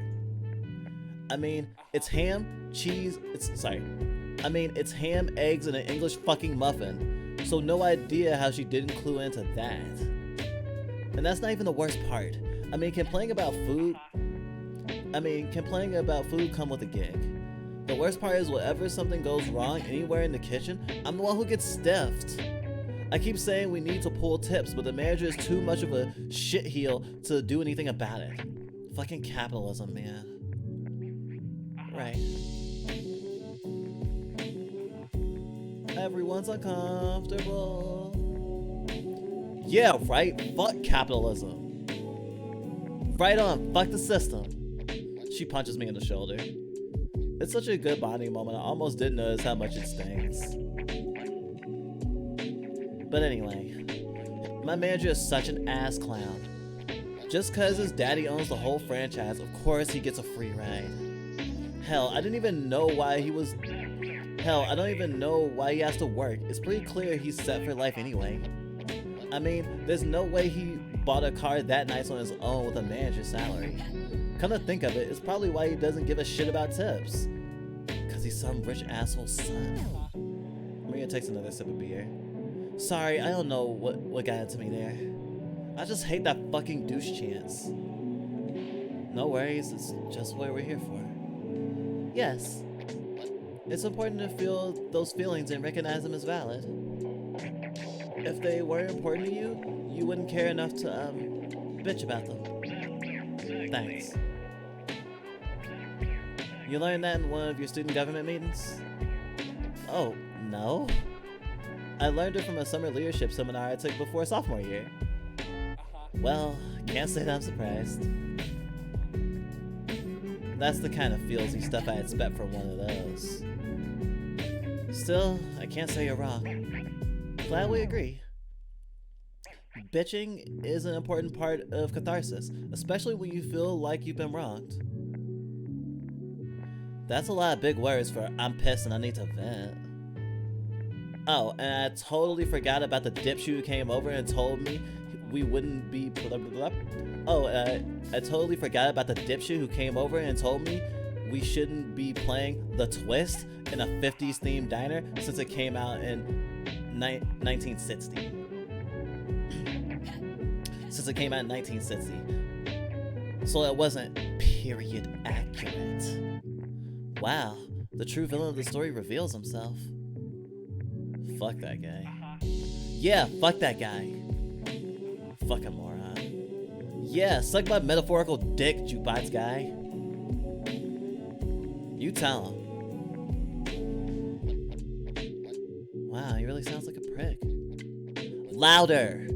I mean, it's ham, cheese, it's ham, eggs, and an English fucking muffin. So no idea how she didn't clue into that. And that's not even the worst part. I mean, complaining about food come with a gig. The worst part is whenever something goes wrong anywhere in the kitchen, I'm the one who gets stiffed. I keep saying we need to pull tips, but the manager is too much of a shitheel to do anything about it. Fucking capitalism, man. Right. Everyone's uncomfortable. Yeah, right? Fuck capitalism. Right on, fuck the system. She punches me in the shoulder. It's such a good bonding moment, I almost didn't notice how much it stings. But anyway, my manager is such an ass clown. Just cause his daddy owns the whole franchise, of course he gets a free ride. Hell, I don't even know why he has to work. It's pretty clear he's set for life anyway. I mean, there's no way he bought a car that nice on his own with a manager's salary. Come to think of it, it's probably why he doesn't give a shit about tips. Cause he's some rich asshole's son. Maria takes another sip of beer. Sorry, I don't know what got into me there. I just hate that fucking douche chance. No worries, it's just what we're here for. Yes. It's important to feel those feelings and recognize them as valid. If they weren't important to you, you wouldn't care enough to bitch about them. Thanks. You learned that in one of your student government meetings? Oh, no? I learned it from a summer leadership seminar I took before sophomore year. Well, can't say that I'm surprised. That's the kind of feelsy stuff I expect from one of those. Still, I can't say you're wrong. Glad we agree. Bitching is an important part of catharsis, especially when you feel like you've been wronged. That's a lot of big words for I'm pissed and I need to vent. Oh, and I totally forgot about the dipshit who came over and told me we wouldn't be blah, blah, blah. Oh, I totally forgot about the dipshit who came over and told me we shouldn't be playing The Twist in a 50s themed diner since it came out in 1960. Since it came out in 1960. So it wasn't period accurate. Wow, the true villain of the story reveals himself. Fuck that guy. Yeah, fuck that guy. Fucking moron. Yeah, suck my metaphorical dick, jukebox guy. You tell him. Wow, he really sounds like a prick. Louder!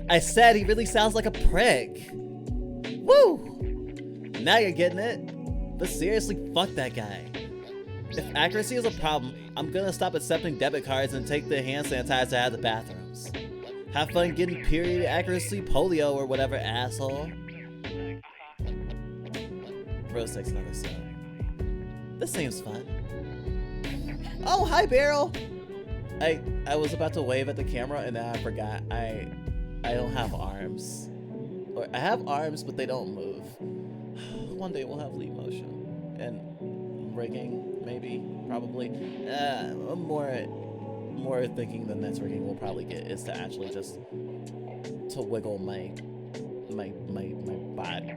I said he really sounds like a prick. Woo! Now you're getting it. But seriously, fuck that guy. If accuracy is a problem, I'm gonna stop accepting debit cards and take the hand sanitizer out of the bathrooms. Have fun getting period accuracy polio or whatever, asshole. Rose takes another sip. This seems fun. Oh, hi, Beryl! I was about to wave at the camera and then I forgot. I don't have arms. Or I have arms, but they don't move. One day we'll have lead motion. And rigging, maybe, probably. More thinking the next rigging we'll probably get is to actually just to wiggle my body.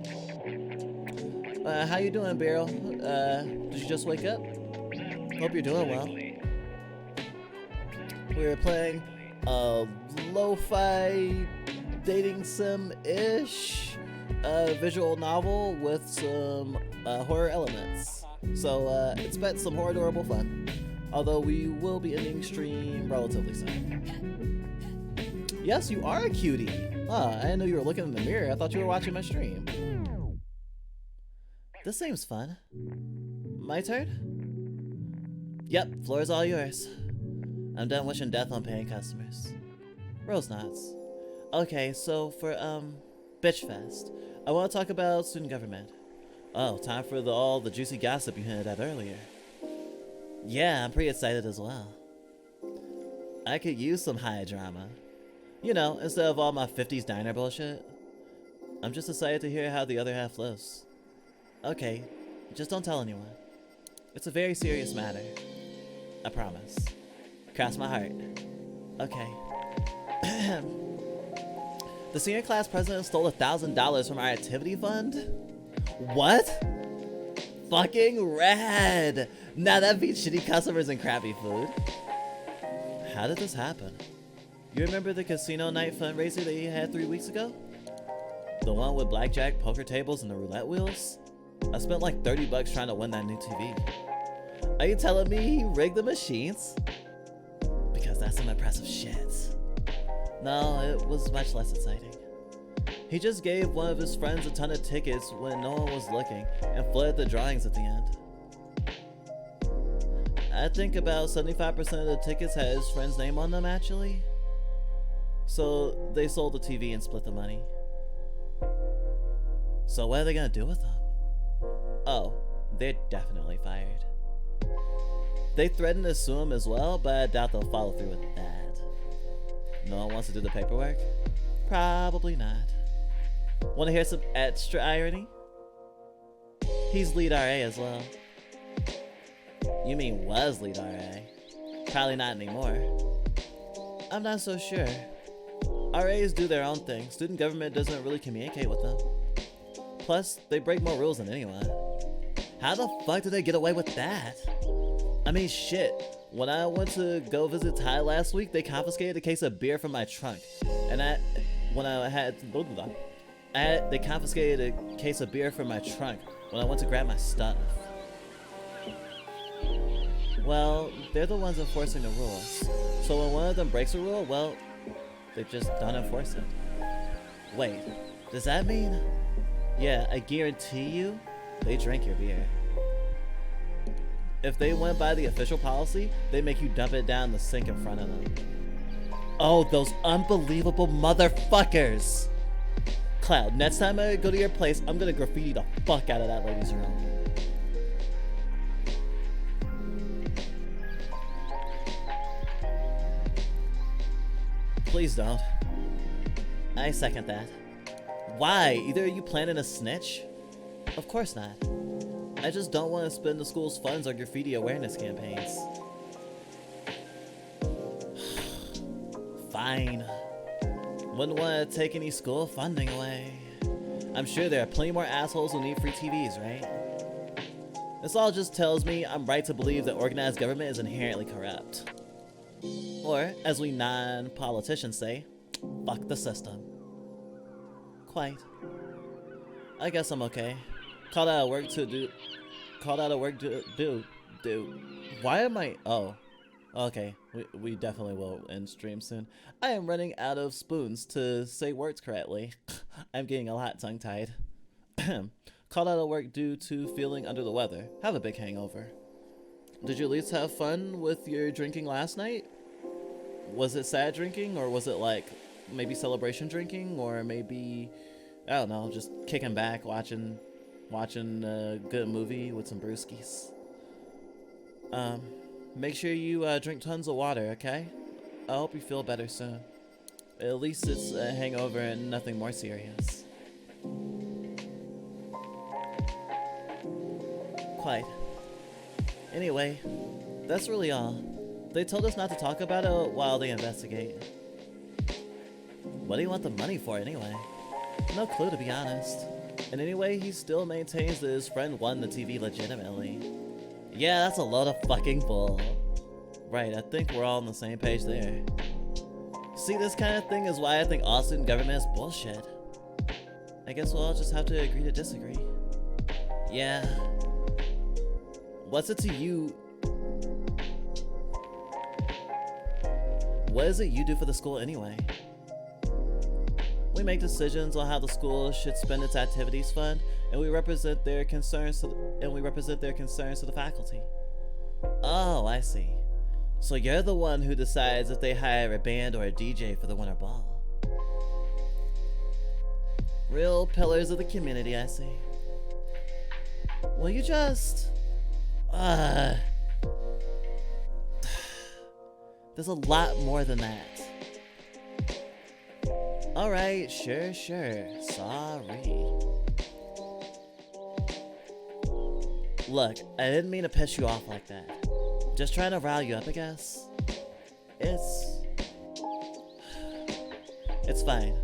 How you doing, Beryl? Did you just wake up? Hope you're doing well. We were playing a lo-fi dating sim-ish a visual novel with some horror elements. So expect some horror adorable fun. Although we will be ending stream relatively soon. Yes, you are a cutie. I didn't know you were looking in the mirror. I thought you were watching my stream. This seems fun. My turn? Yep, floor is all yours. I'm done wishing death on paying customers. Rose nods. Okay, so for Bitch Fest, I want to talk about student government. Oh, time for all the juicy gossip you hinted at earlier. Yeah, I'm pretty excited as well. I could use some high drama. You know, instead of all my 50s diner bullshit. I'm just excited to hear how the other half flows. Okay, just don't tell anyone. It's a very serious matter. I promise. Cross my heart. Okay. The senior class president stole $1,000 from our activity fund? What? Fucking rad! Now that beats shitty customers and crappy food. How did this happen? You remember the casino night fundraiser that you had 3 weeks ago? The one with blackjack, poker tables, and the roulette wheels? I spent like $30 trying to win that new TV. Are you telling me he rigged the machines? Because that's some impressive shit. No, it was much less exciting. He just gave one of his friends a ton of tickets when no one was looking and flooded the drawings at the end. I think about 75% of the tickets had his friend's name on them actually. So they sold the TV and split the money. So what are they gonna do with them? Oh, they're definitely fired. They threatened to sue him as well, but I doubt they'll follow through with that. No one wants to do the paperwork? Probably not. Want to hear some extra irony? He's lead RA as well. You mean was lead RA? Probably not anymore. I'm not so sure. RAs do their own thing. Student government doesn't really communicate with them. Plus, they break more rules than anyone. How the fuck did they get away with that? I mean, shit. When I went to go visit Ty last week, they confiscated a case of beer from my trunk. And they confiscated a case of beer from my trunk when I went to grab my stuff. Well, they're the ones enforcing the rules. So when one of them breaks a rule, well, they just don't enforce it. Wait, does that mean? Yeah, I guarantee you, they drink your beer. If they went by the official policy, they make you dump it down the sink in front of them. Oh, those unbelievable motherfuckers! Cloud, next time I go to your place, I'm gonna graffiti the fuck out of that lady's room. Please don't. I second that. Why? Either are you planning a snitch? Of course not. I just don't want to spend the school's funds on graffiti awareness campaigns. Fine. Wouldn't want to take any school funding away. I'm sure there are plenty more assholes who need free TVs, right? This all just tells me I'm right to believe that organized government is inherently corrupt. Or, as we non-politicians say, fuck the system. Quite. I guess I'm okay. Called out of work to do. Why am I? Oh, okay. We definitely will end stream soon. I am running out of spoons to say words correctly. I'm getting a lot tongue-tied. Called out of work due to feeling under the weather. Have a big hangover. Did you at least have fun with your drinking last night? Was it sad drinking, or was it like maybe celebration drinking, or maybe I don't know, just kicking back, watching a good movie with some brewskis. Make sure you drink tons of water, okay? I hope you feel better soon. At least it's a hangover and nothing more serious. Quite. Anyway, that's really all. They told us not to talk about it while they investigate. What do you want the money for anyway? No clue, to be honest. And anyway, he still maintains that his friend won the TV legitimately. Yeah, that's a load of fucking bull. Right, I think we're all on the same page there. See, this kind of thing is why I think all student government is bullshit. I guess we'll all just have to agree to disagree. Yeah. What's it to you? What is it you do for the school anyway? We make decisions on how the school should spend its activities fund, and we represent their concerns to the faculty. Oh, I see. So you're the one who decides if they hire a band or a DJ for the winter ball. Real pillars of the community, I see. Will you just... There's a lot more than that. Alright, sure. Sorry. Look, I didn't mean to piss you off like that. Just trying to rile you up, I guess. It's fine.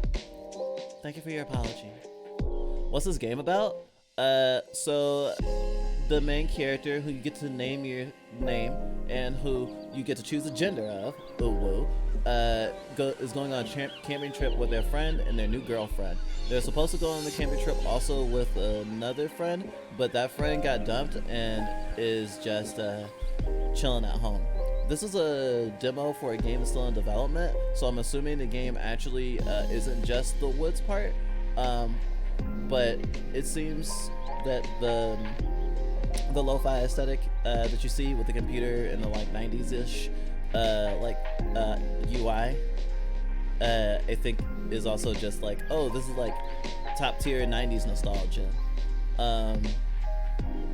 Thank you for your apology. What's this game about? So the main character who you get to name your name and who you get to choose the gender of, is going on a camping trip with their friend and their new girlfriend. They're supposed to go on the camping trip also with another friend, but that friend got dumped and is just chilling at home. This is a demo for a game that's still in development, so I'm assuming the game actually isn't just the woods part, but it seems that the lo-fi aesthetic that you see with the computer and the like 90s-ish UI, I think is also just like, oh, this is like top tier 90s nostalgia.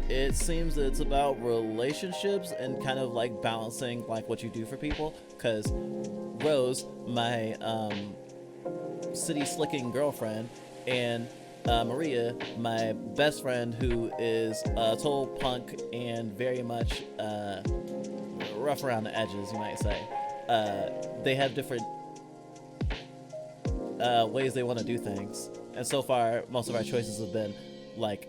It seems that it's about relationships and kind of like balancing like what you do for people, because Rose, my city slicking girlfriend, and Maria, my best friend, who is a total punk and very much rough around the edges, you might say. They have different ways they want to do things, and so far most of our choices have been like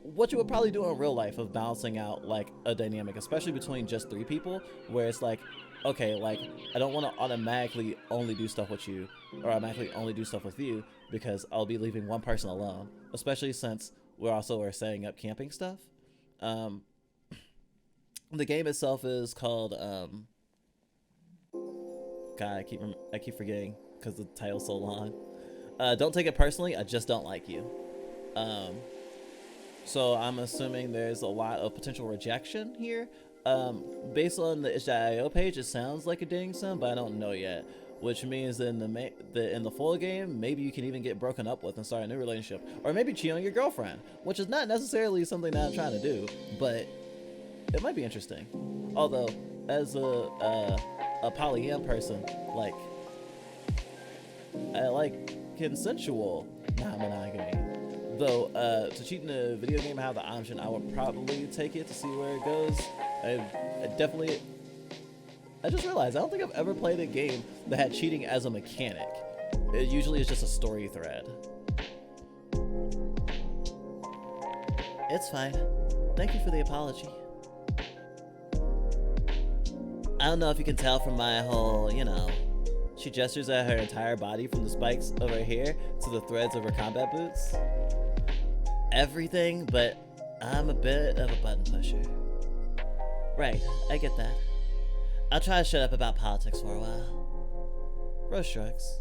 what you would probably do in real life, of balancing out like a dynamic, especially between just three people, where it's like, okay, like I don't want to automatically only do stuff with you, or automatically only do stuff with you, because I'll be leaving one person alone, especially since we also are setting up camping stuff. The game itself is called God, I keep forgetting because the title's so long. Don't take it personally, I just don't like you. So I'm assuming there's a lot of potential rejection here. Based on the itch.io page, it sounds like a dating sim, but I don't know yet. Which means in the full game, maybe you can even get broken up with and start a new relationship, or maybe cheat on your girlfriend, which is not necessarily something that I'm trying to do, but it might be interesting. Although, as a polyam person, like I like consensual non-monogamy. Though, to cheat in a video game, I have the option. I would probably take it to see where it goes. I just realized I don't think I've ever played a game that had cheating as a mechanic. It usually is just a story thread. It's fine. Thank you for the apology. I don't know if you can tell from my whole, she gestures at her entire body from the spikes of her hair to the threads of her combat boots. Everything, but I'm a bit of a button pusher. Right, I get that. I'll try to shut up about politics for a while. Rose shrugs.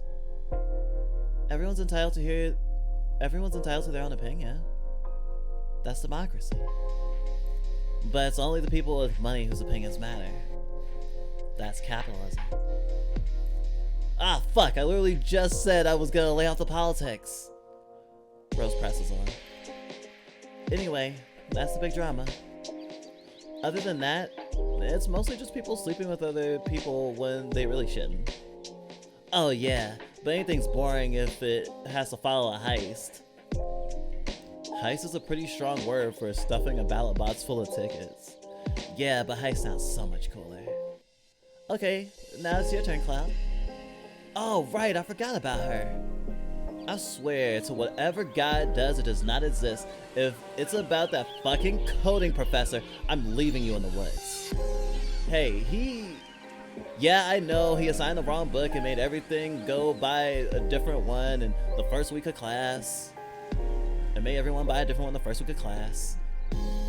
Everyone's entitled to their own opinion. That's democracy. But it's only the people with money whose opinions matter. That's capitalism. Ah, fuck, I literally just said I was gonna lay off the politics. Rose presses on. Anyway, that's the big drama. Other than that, it's mostly just people sleeping with other people when they really shouldn't. Oh yeah, but anything's boring if it has to follow a heist. Heist is a pretty strong word for stuffing a ballot box full of tickets. Yeah, but heist sounds so much cooler. Okay, now it's your turn, Cloud. Oh right, I forgot about her. I swear to whatever God does or does not exist, if it's about that fucking coding professor, I'm leaving you in the woods. Hey, Yeah, I know, he assigned the wrong book and made everything go by a different one in the first week of class. And made everyone buy a different one the first week of class.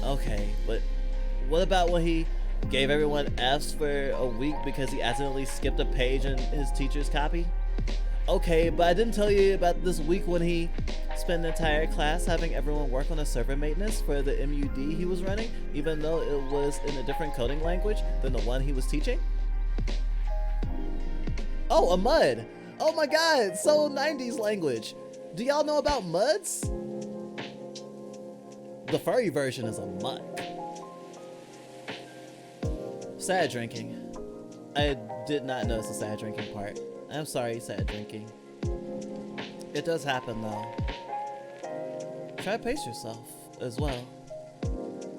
Okay, but what about when he gave everyone F's for a week because he accidentally skipped a page in his teacher's copy? Okay, but I didn't tell you about this week when he spent the entire class having everyone work on a server maintenance for the MUD he was running, even though it was in a different coding language than the one he was teaching? Oh, a mud! Oh my god, so 90s language! Do y'all know about muds? The furry version is a mud. Sad drinking. I did not notice the sad drinking part. I'm sorry, sad drinking. It does happen though. Try to pace yourself as well.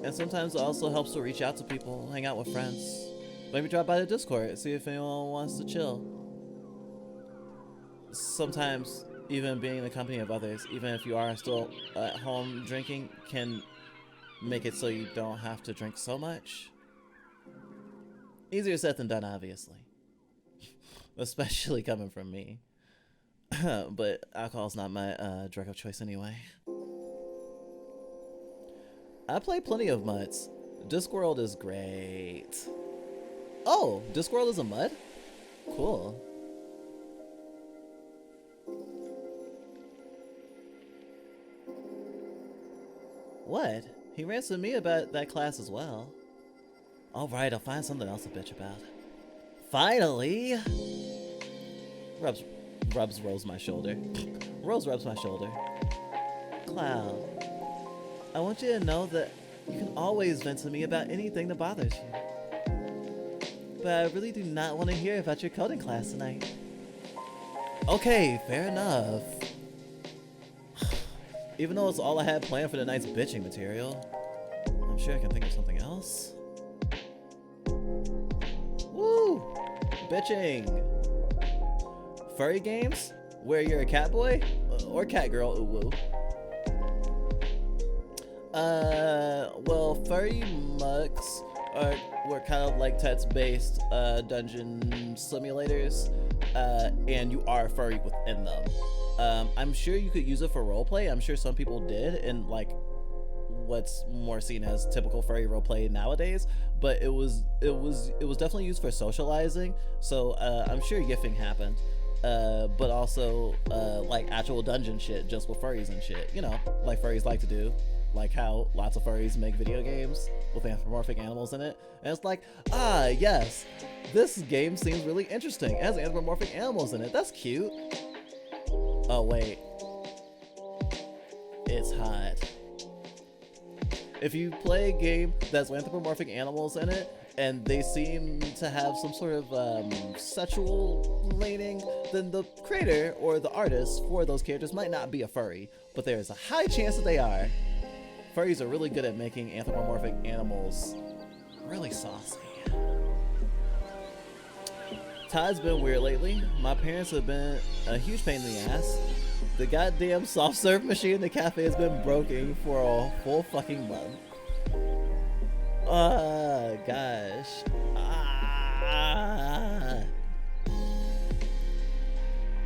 And sometimes it also helps to reach out to people, hang out with friends. Maybe drop by the Discord, see if anyone wants to chill. Sometimes even being in the company of others, even if you are still at home drinking, can make it so you don't have to drink so much. Easier said than done, obviously. Especially coming from me. But alcohol's not my drug of choice anyway. I play plenty of muds. Discworld is great. Oh, Discworld is a mud? Cool. What? He ransomed me about that class as well. Alright, I'll find something else to bitch about. Finally! Rolls my shoulder. Rubs my shoulder. Cloud, I want you to know that you can always vent to me about anything that bothers you. But I really do not want to hear about your coding class tonight. Okay, fair enough. Even though it's all I had planned for the night's bitching material, I'm sure I can think of something else. Woo! Bitching! Furry games? Where you're a cat boy? Or cat girl, ooh woo. Well, furry mucks were kind of like text-based dungeon simulators, and you are furry within them. I'm sure you could use it for roleplay. I'm sure some people did in like what's more seen as typical furry roleplay nowadays, but it was definitely used for socializing. So I'm sure yiffing happened, but also like actual dungeon shit just with furries and shit. You know, like furries like to do. Like how lots of furries make video games with anthropomorphic animals in it. And it's like, ah, yes, this game seems really interesting. It has anthropomorphic animals in it. That's cute. Oh, wait. It's hot. If you play a game that's anthropomorphic animals in it, and they seem to have some sort of sexual leaning, then the creator or the artist for those characters might not be a furry, but there's a high chance that they are. Furries are really good at making anthropomorphic animals really saucy. Todd's been weird lately. My parents have been a huge pain in the ass. The goddamn soft serve machine in the cafe has been broken for a full fucking month. Gosh.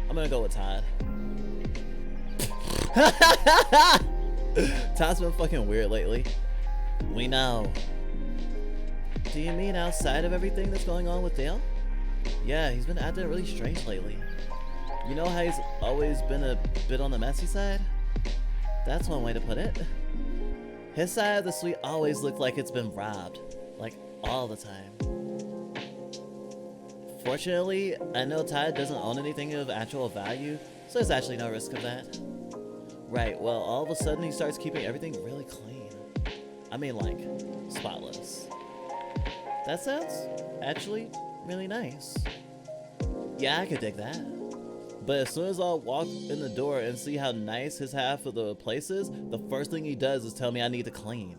I'm gonna go with Todd. Todd's been fucking weird lately. We know. Do you mean outside of everything that's going on with Dale? Yeah, he's been acting really strange lately. You know how he's always been a bit on the messy side? That's one way to put it. His side of the suite always looked like it's been robbed. Like, all the time. Fortunately, I know Todd doesn't own anything of actual value, so there's actually no risk of that. Right, well, all of a sudden he starts keeping everything really clean. I mean, like, spotless. That sounds actually really nice. Yeah, I could dig that. But as soon as I walk in the door and see how nice his half of the place is, the first thing he does is tell me I need to clean.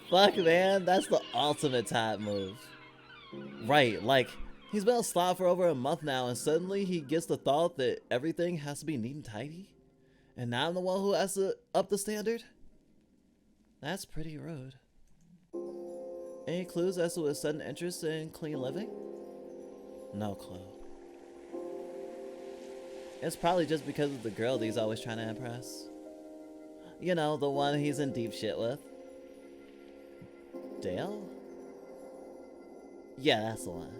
Fuck, man, that's the ultimate Todd move. Right, like, he's been a slob for over a month now, and suddenly he gets the thought that everything has to be neat and tidy? And now I'm the one who has to up the standard? That's pretty rude. Any clues as to his sudden interest in clean living? No clue. It's probably just because of the girl that he's always trying to impress. You know, the one he's in deep shit with. Dale? Yeah, that's the one.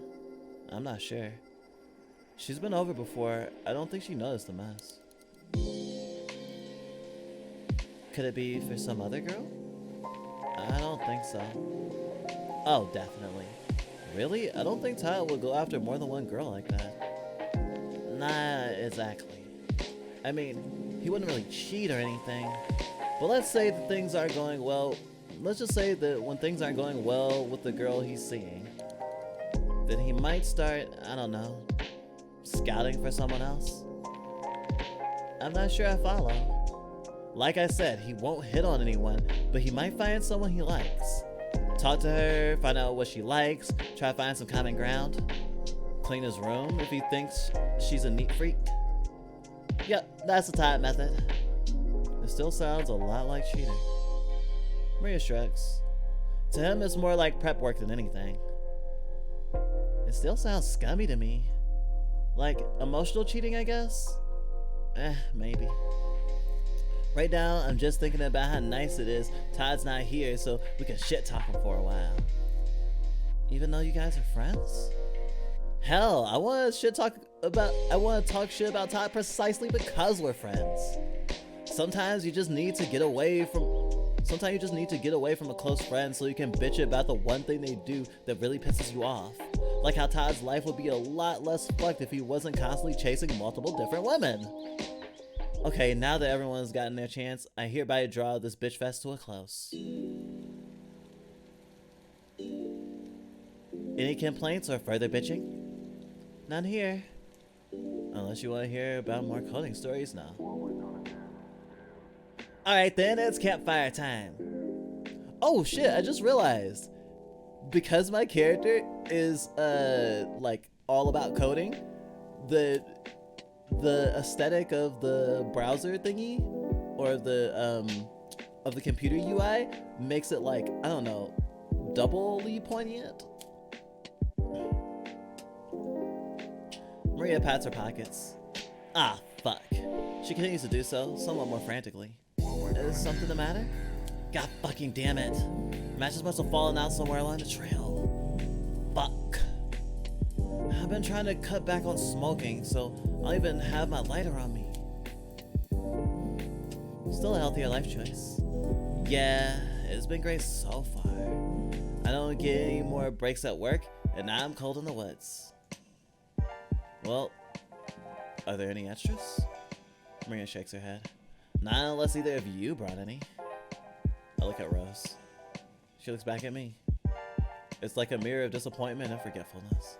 I'm not sure. She's been over before. I don't think she noticed the mess. Could it be for some other girl? I don't think so. Oh, definitely. Really? I don't think Tyler would go after more than one girl like that. Nah, exactly. I mean, he wouldn't really cheat or anything. But let's say that things aren't going well. Let's just say that when things aren't going well with the girl he's seeing, then he might start, I don't know, scouting for someone else. I'm not sure I follow. Like I said, he won't hit on anyone, but he might find someone he likes. Talk to her, find out what she likes, try to find some common ground. Clean his room if he thinks she's a neat freak. Yep, that's the type method. It still sounds a lot like cheating. Maria shrugs. To him, it's more like prep work than anything. It still sounds scummy to me. Like emotional cheating, I guess? Maybe. Right now, I'm just thinking about how nice it is Todd's not here so we can shit talk him for a while. Even though you guys are friends? Hell, I want to talk shit about Todd precisely because we're friends. Sometimes you just need to get away from a close friend so you can bitch about the one thing they do that really pisses you off. Like how Todd's life would be a lot less fucked if he wasn't constantly chasing multiple different women. Okay, now that everyone's gotten their chance, I hereby draw this bitch fest to a close. Any complaints or further bitching? None here. Unless you want to hear about more coding stories now. Alright then, it's campfire time. Oh shit, I just realized. Because my character is, like, all about coding, the aesthetic of the browser thingy, or of the computer UI, makes it like, I don't know, doubly poignant? Maria pats her pockets. Ah, fuck. She continues to do so, somewhat more frantically. Is something the matter? God fucking damn it. Matches must have fallen out somewhere along the trail. Fuck. I've been trying to cut back on smoking, so I'll even have my lighter on me. Still a healthier life choice. Yeah, it's been great so far. I don't get any more breaks at work, and now I'm cold in the woods. Well, are there any extras? Maria shakes her head. Not unless either of you brought any. I look at Rose. She looks back at me. It's like a mirror of disappointment and forgetfulness.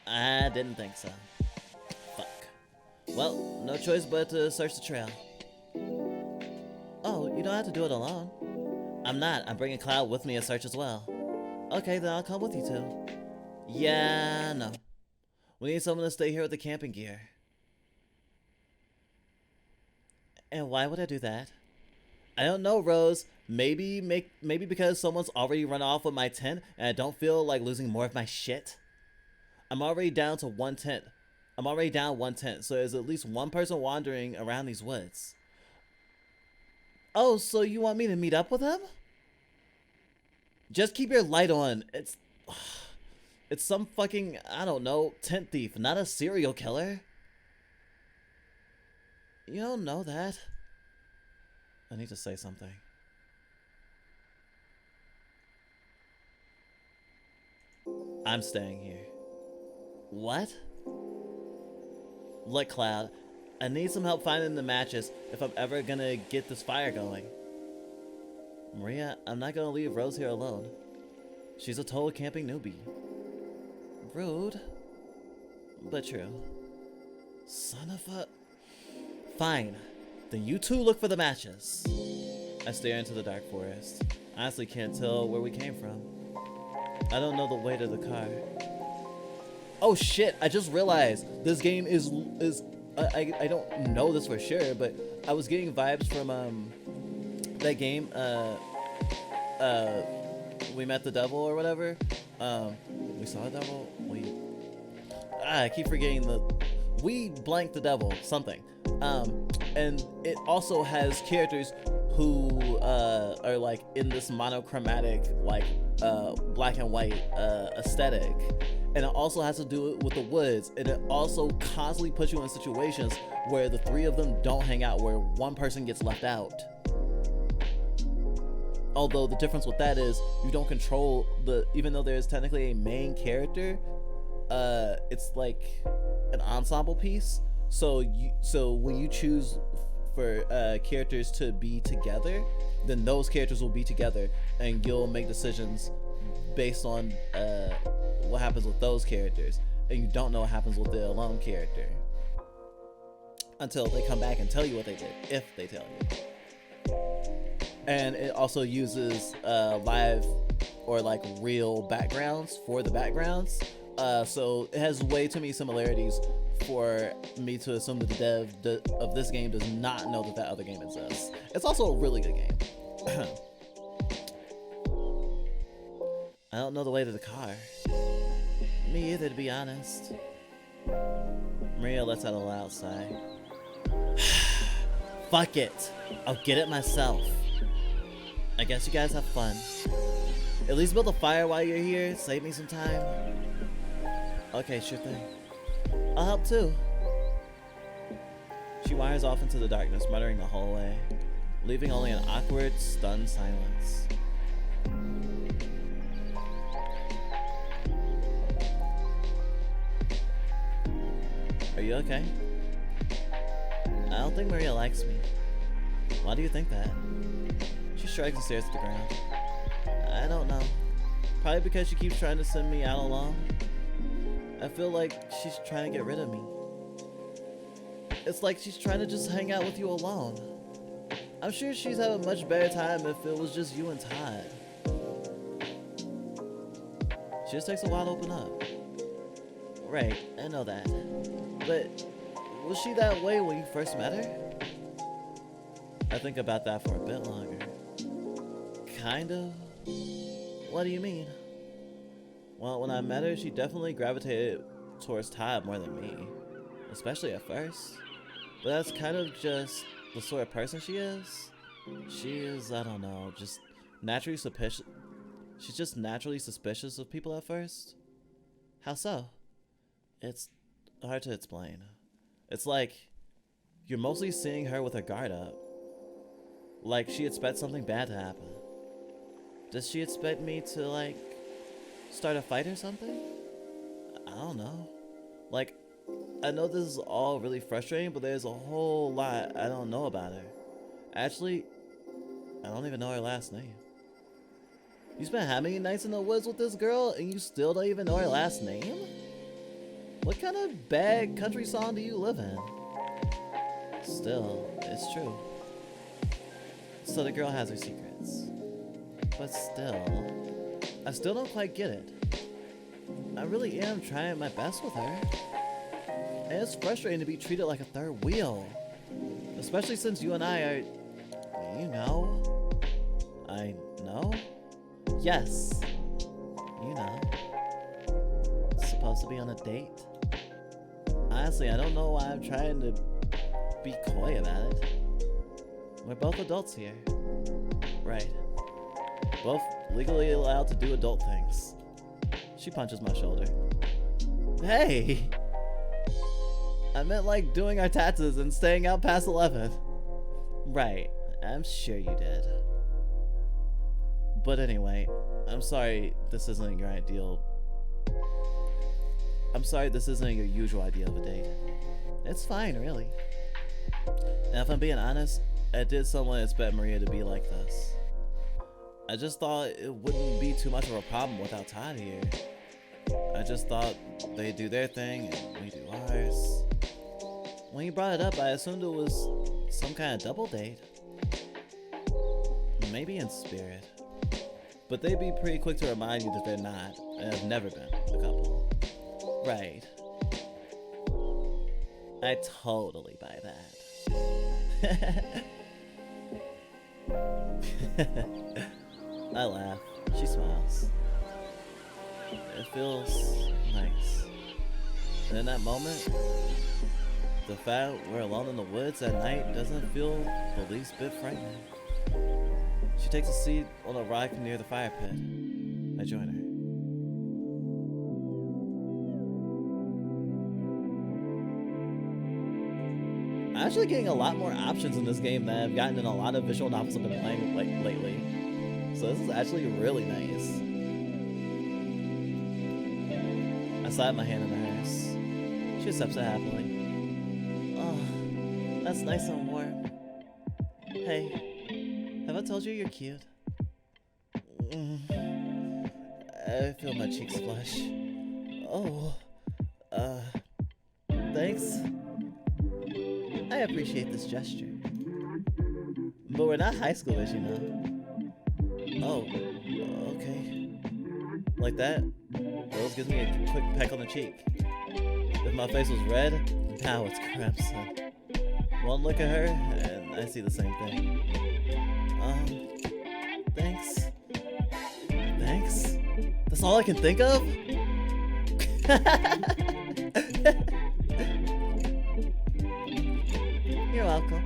I didn't think so. Fuck. Well, no choice but to search the trail. Oh, you don't have to do it alone. I'm not. I'm bringing Cloud with me to search as well. Okay, then I'll come with you too. Yeah, no. We need someone to stay here with the camping gear. And why would I do that? I don't know, Rose. Maybe because someone's already run off with my tent and I don't feel like losing more of my shit. I'm already down one tent, so there's at least one person wandering around these woods. Oh, so you want me to meet up with him? Just keep your light on. It's some fucking, I don't know, tent thief, not a serial killer. You don't know that. I need to say something. I'm staying here. What? Look, Cloud, I need some help finding the matches if I'm ever gonna get this fire going. Maria, I'm not gonna leave Rose here alone. She's a total camping newbie. Rude, but true. Son of a... Fine. Then you two look for the matches. I stare into the dark forest. I honestly can't tell where we came from. I don't know the way to the car. Oh shit, I just realized this game is I don't know this for sure, but I was getting vibes from that game we met the devil or whatever. We saw the devil. I keep forgetting we blanked the devil something. And it also has characters who are like in this monochromatic like black and white aesthetic, and it also has to do it with the woods, and it also constantly puts you in situations where the three of them don't hang out, where one person gets left out. Although the difference with that is you don't control even though there's technically a main character, it's like an ensemble piece. So when you choose for characters to be together, then those characters will be together, and you'll make decisions based on what happens with those characters, and you don't know what happens with the alone character until they come back and tell you what they did, if they tell you. And it also uses live or like real backgrounds for the backgrounds, so it has way too many similarities for me to assume that the dev of this game does not know that other game exists. It's also a really good game. I don't know the way to the car. Me either, to be honest. Maria lets out a loud sigh. Fuck it. I'll get it myself. I guess you guys have fun. At least build a fire while you're here. Save me some time. Okay, sure thing. I'll help too. She wanders off into the darkness, muttering the whole way, leaving only an awkward, stunned silence. Are you okay? I don't think Maria likes me. Why do you think that? She shrugs and stares at the ground. I don't know. Probably because she keeps trying to send me out alone. I feel like she's trying to get rid of me. It's like she's trying to just hang out with you alone. I'm sure she's have a much better time if it was just you and Todd. She just takes a while to open up. Right, I know that. But was she that way when you first met her? I think about that for a bit longer. Kind of? What do you mean? Well, when I met her, she definitely gravitated towards Todd more than me. Especially at first. But that's kind of just the sort of person she is. She is, I don't know, just naturally suspicious. She's just naturally suspicious of people at first. How so? It's hard to explain. It's like you're mostly seeing her with her guard up. Like she expects something bad to happen. Does she expect me to, like, start a fight or something? I don't know. Like, I know this is all really frustrating, but there's a whole lot I don't know about her. Actually, I don't even know her last name. You spent how many nights in the woods with this girl, and you still don't even know her last name? What kind of bad country song do you live in? Still, it's true. So the girl has her secrets. But still, I still don't quite get it. I really am trying my best with her. And it's frustrating to be treated like a third wheel. Especially since you and I are, you know. I know? Yes. You know. Supposed to be on a date? Honestly, I don't know why I'm trying to be coy about it. We're both adults here. Right. Both legally allowed to do adult things. She punches my shoulder. Hey! I meant like doing our taxes and staying out past 11. Right, I'm sure you did. But anyway, I'm sorry this isn't your usual idea of a date. It's fine, really. And if I'm being honest, I did somewhat expect Maria to be like this. I just thought it wouldn't be too much of a problem without Todd here. I just thought they'd do their thing and we do ours. When you brought it up, I assumed it was some kind of double date. Maybe in spirit. But they'd be pretty quick to remind you that they're not, and have never been a couple. Right. I totally buy that. I laugh. She smiles. It feels nice. And in that moment, the fact we're alone in the woods at night doesn't feel the least bit frightening. She takes a seat on a rock near the fire pit. I join her. I'm actually getting a lot more options in this game than I've gotten in a lot of visual novels I've been playing lately. So this is actually really nice. I slide my hand into hers. She accepts it happily. Oh, that's nice and warm. Hey, have I told you you're cute? I feel my cheeks flush. Oh, thanks. I appreciate this gesture. But we're not high schoolers, you know. Oh, okay. Like that? Rose gives me a quick peck on the cheek. If my face was red, now it's crimson. One look at her, and I see the same thing. Thanks. Thanks? That's all I can think of? You're welcome.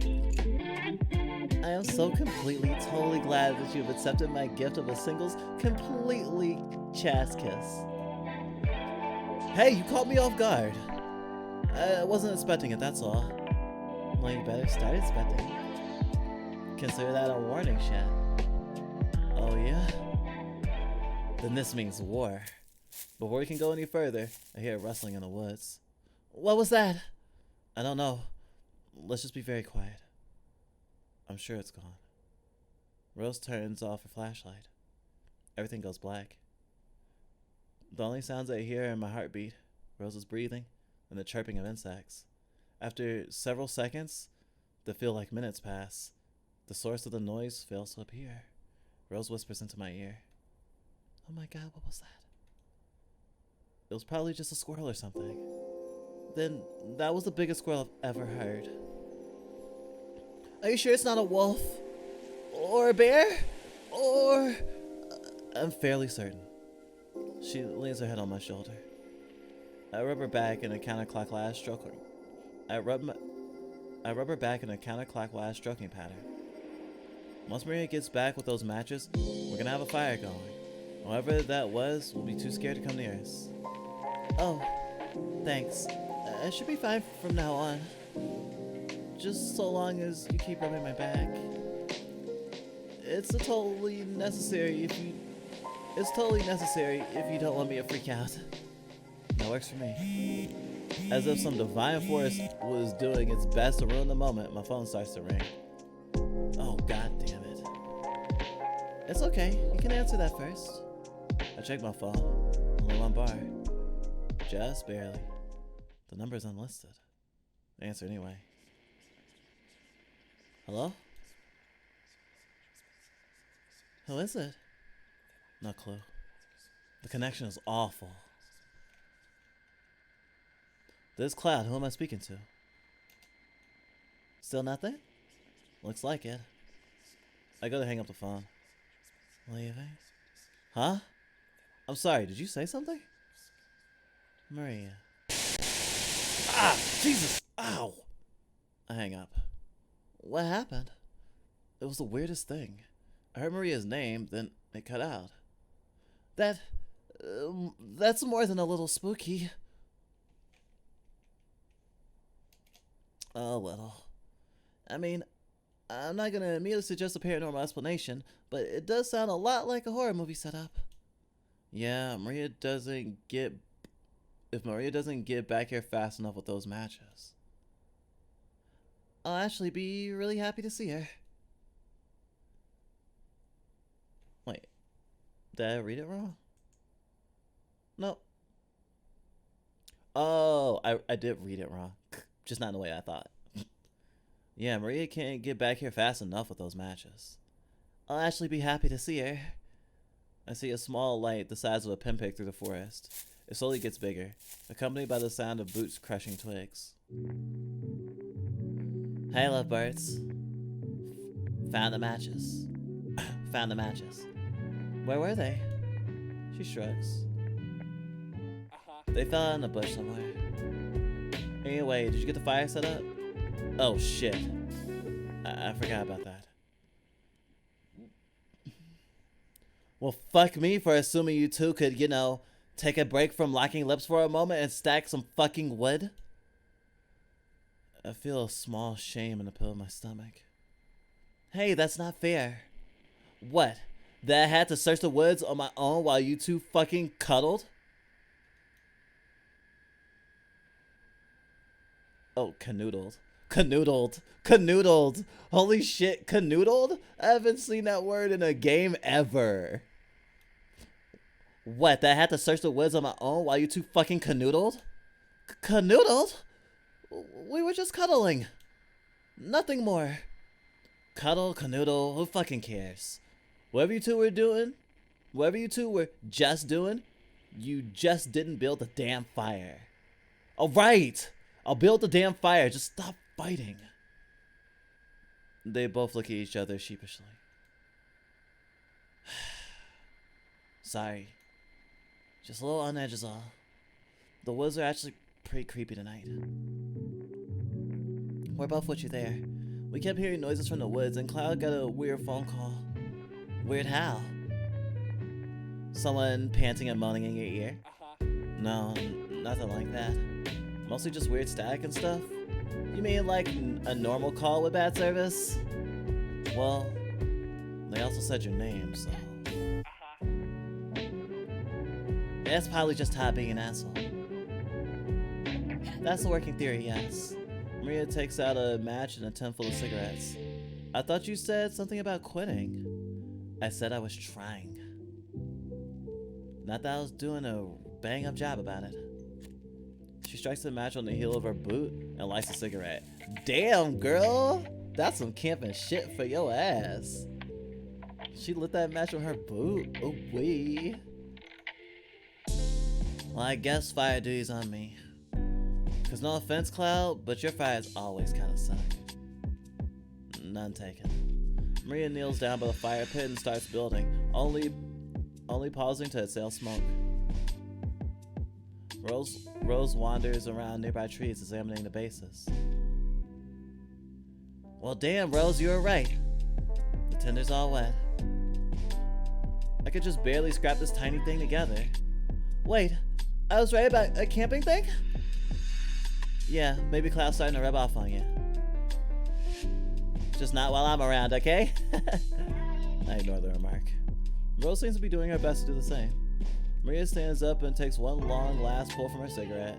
I am so totally glad that you've accepted my gift of a singles, completely chast kiss. Hey, you caught me off guard. I wasn't expecting it, that's all. Well, you better start expecting it. Consider that a warning shot. Oh yeah? Then this means war. Before we can go any further, I hear a rustling in the woods. What was that? I don't know. Let's just be very quiet. I'm sure it's gone. Rose turns off her flashlight. Everything goes black. The only sounds I hear are my heartbeat, Rose's breathing, and the chirping of insects. After several seconds that feel like minutes pass, the source of the noise fails to appear. Rose whispers into my ear. Oh my god, what was that? It was probably just a squirrel or something. Then that was the biggest squirrel I've ever heard. Are you sure it's not a wolf? Or a bear? Or... I'm fairly certain. She leans her head on my shoulder. I rub her back in a counterclockwise stroking. I rub her back in a counterclockwise stroking pattern. Once Maria gets back with those matches, we're gonna have a fire going. Whoever that was will be too scared to come near us. Oh, thanks. I should be fine from now on. Just so long as you keep rubbing my back. It's totally necessary if you don't want me to freak out. That works for me. As if some divine force was doing its best to ruin the moment, my phone starts to ring. Oh, god damn it. It's okay, you can answer that first. I check my phone. Only one bar. Just barely. The number's unlisted. Answer anyway. Hello? Who is it? No clue. The connection is awful. This Cloud, who am I speaking to? Still nothing? Looks like it. I go to hang up the phone. Leaving? Huh? I'm sorry, did you say something? Maria. Ah! Jesus! Ow! I hang up. What happened? It was the weirdest thing. I heard Maria's name, then it cut out. That's more than a little spooky. A little. I mean, I'm not gonna immediately suggest a paranormal explanation, but it does sound a lot like a horror movie setup. Yeah, if Maria doesn't get back here fast enough with those matches, I'll actually be really happy to see her. Wait, did I read it wrong? No. Oh, I did read it wrong. Just not in the way I thought. Yeah, Maria can't get back here fast enough with those matches. I'll actually be happy to see her. I see a small light the size of a pinprick through the forest. It slowly gets bigger, accompanied by the sound of boots crushing twigs. Hey, lovebirds. Found the matches. Found the matches. Where were they? She shrugs. They fell out in a bush somewhere. Anyway, did you get the fire set up? Oh shit. I forgot about that. Well, fuck me for assuming you two could, you know, take a break from locking lips for a moment and stack some fucking wood. I feel a small shame in the pit of my stomach. Hey, that's not fair. What? That I had to search the woods on my own while you two fucking cuddled? Oh, canoodled. Canoodled. Canoodled. Holy shit, canoodled? I haven't seen that word in a game ever. What, that I had to search the woods on my own while you two fucking canoodled? Canoodled? We were just cuddling. Nothing more. Cuddle, canoodle, who fucking cares? Whatever you two were doing, whatever you two were just doing, you just didn't build the damn fire. Alright! I'll build the damn fire, just stop fighting. They both look at each other sheepishly. Sorry. Just a little on edge is all. The woods are actually pretty creepy tonight. We're both with you there. We kept hearing noises from the woods and Cloud got a weird phone call. Weird how? Someone panting and moaning in your ear? No, nothing like that. Mostly just weird static and stuff? You mean like a normal call with bad service? Well, they also said your name, so... That's probably just Todd being an asshole. That's the working theory, yes. Maria takes out a match and a tin full of cigarettes. I thought you said something about quitting. I said I was trying. Not that I was doing a bang-up job about it. She strikes a match on the heel of her boot and lights a cigarette. Damn, girl! That's some camping shit for your ass. She lit that match on her boot? Oh, wee. Well, I guess fire duty's on me. Cause no offense, Cloud, but your fires always kinda suck. None taken. Maria kneels down by the fire pit and starts building, only pausing to exhale smoke. Rose wanders around nearby trees, examining the bases. Well, damn, Rose, you were right. The tinder's all wet. I could just barely scrap this tiny thing together. Wait, I was right about a camping thing? Yeah, maybe Cloud's starting to rub off on you. Just not while I'm around, okay? I ignore the remark. Rose seems to be doing her best to do the same. Maria stands up and takes one long last pull from her cigarette.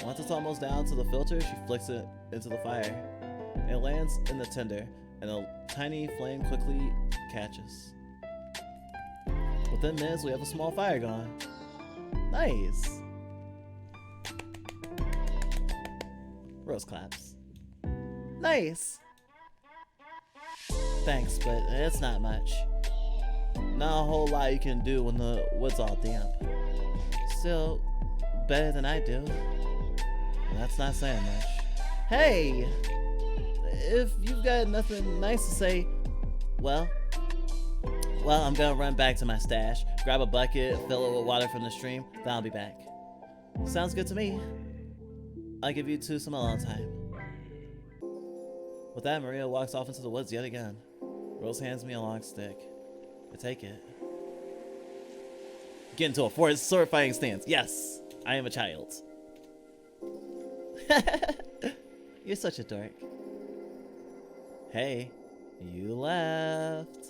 Once it's almost down to the filter, she flicks it into the fire. It lands in the tinder, and a tiny flame quickly catches. Within minutes, we have a small fire going. Nice! Rose claps. Nice! Thanks, but it's not much. Not a whole lot you can do when the wood's all damp. Still, better than I do. That's not saying much. Hey! If you've got nothing nice to say, well, I'm gonna run back to my stash, grab a bucket, fill it with water from the stream, then I'll be back. Sounds good to me. I'll give you two some alone time. With that, Maria walks off into the woods yet again. Rose hands me a long stick. I take it. Get into a sword fighting stance. Yes, I am a child. You're such a dork. Hey, you left.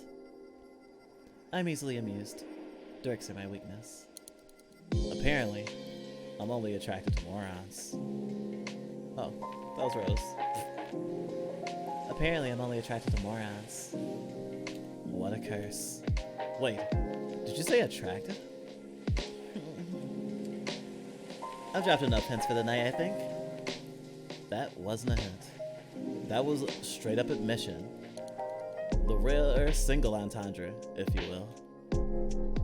I'm easily amused. Dorks are my weakness. Apparently, I'm only attracted to morons. Oh, that was Rose. Apparently, I'm only attracted to morons. What a curse. Wait, did you say attractive? I've dropped enough hints for the night, I think. That wasn't a hint. That was straight up admission. The rare single entendre, if you will.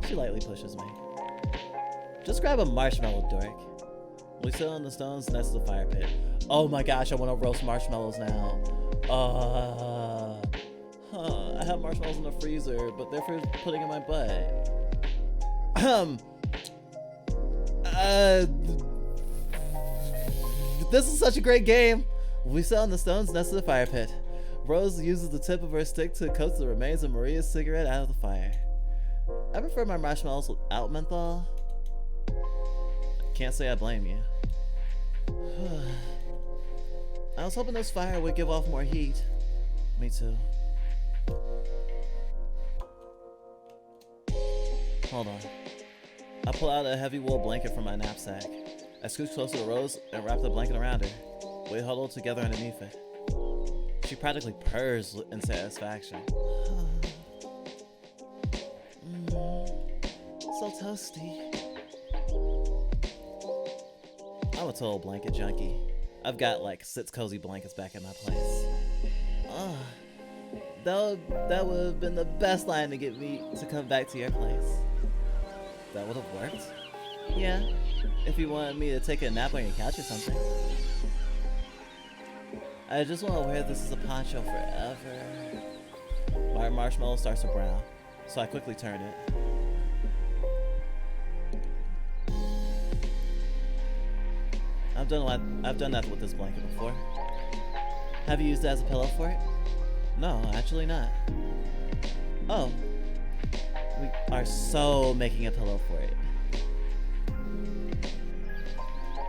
She lightly pushes me. Just grab a marshmallow, dork. We sit on the stones next to the fire pit. Oh my gosh, I want to roast marshmallows now. I have marshmallows in the freezer, but they're for putting in my butt. This is such a great game. We sit on the stones next to the fire pit. Rose uses the tip of her stick to coat the remains of Maria's cigarette out of the fire. I prefer my marshmallows without menthol. Can't say I blame you. I was hoping this fire would give off more heat. Me too. Hold on. I pull out a heavy wool blanket from my knapsack. I scooch closer to Rose and wrap the blanket around her. We huddle together underneath it. She practically purrs in satisfaction. So toasty. I'm a total blanket junkie. I've got like 6 cozy blankets back at my place. That would have been the best line to get me to come back to your place. That would have worked. Yeah, if you wanted me to take a nap on your couch or something. I just want to wear this as a poncho forever. My marshmallow starts to brown, so I quickly turn it. I've done that with this blanket before. Have you used it as a pillow for it? No, actually not. Oh. We are so making a pillow for it.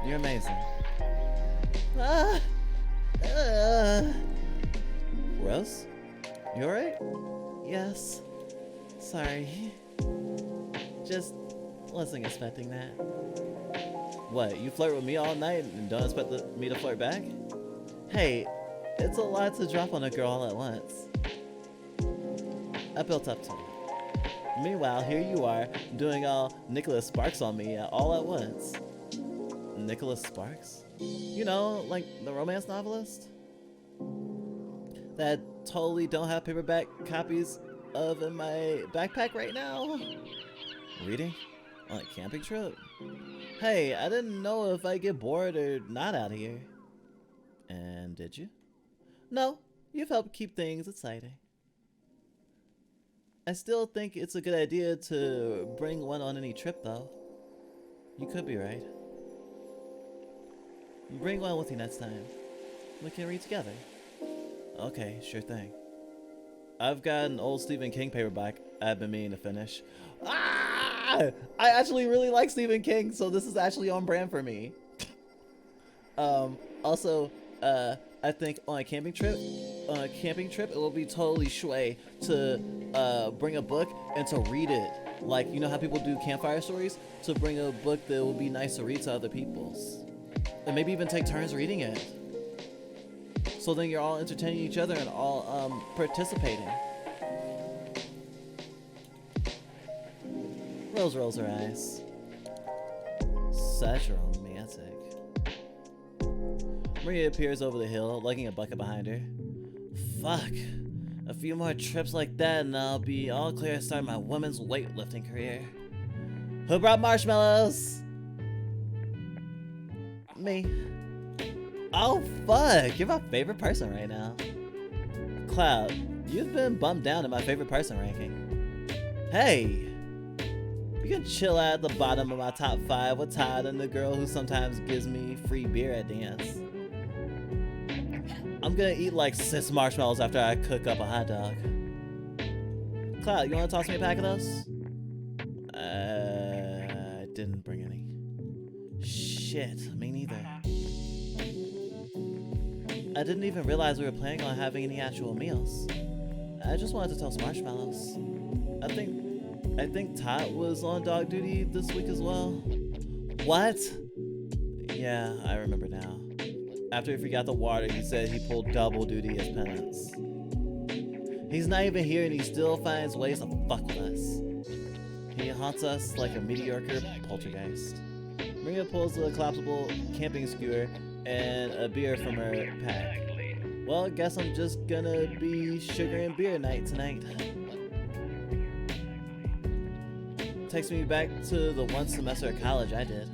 You're amazing. Rose? You alright? Yes. Sorry. Just wasn't expecting that. What, you flirt with me all night and don't expect me to flirt back? Hey, it's a lot to drop on a girl all at once. I built up to it. Meanwhile, here you are, doing all Nicholas Sparks on me all at once. Nicholas Sparks? You know, like the romance novelist? That I totally don't have paperback copies of in my backpack right now? Reading? On a camping trip? Hey, I didn't know if I'd get bored or not out here. And did you? No, you've helped keep things exciting. I still think it's a good idea to bring one on any trip, though. You could be right. Bring one with you next time. We can read together. Okay, sure thing. I've got an old Stephen King paperback I've been meaning to finish. I actually really like Stephen King, so this is actually on brand for me. Also, I think on a camping trip, it will be totally shui to bring a book and to read it. Like, you know how people do campfire stories? To bring a book that will be nice to read to other people's. And maybe even take turns reading it. So then you're all entertaining each other and all participating. Rose rolls her eyes. Such romantic. Maria appears over the hill, lugging a bucket behind her. Fuck. A few more trips like that and I'll be all clear to start my women's weightlifting career. Who brought marshmallows? Me. Oh fuck, you're my favorite person right now. Cloud, you've been bumped down in my favorite person ranking. Hey, you can chill out at the bottom of my top 5 with Todd and the girl who sometimes gives me free beer at dance. I'm gonna eat like 6 marshmallows after I cook up a hot dog. Cloud, you wanna toss me a pack of those? I didn't bring any. Shit, me neither. I didn't even realize we were planning on having any actual meals. I just wanted to toast marshmallows. I think Todd was on dog duty this week as well. What? Yeah, I remember now. After he forgot the water, he said he pulled double duty as penance. He's not even here and he still finds ways to fuck with us. He haunts us like a mediocre poltergeist. Maria pulls a collapsible camping skewer and a beer from her pack. Well, I guess I'm just gonna be sugar and beer night tonight. Takes me back to the one semester at college I did.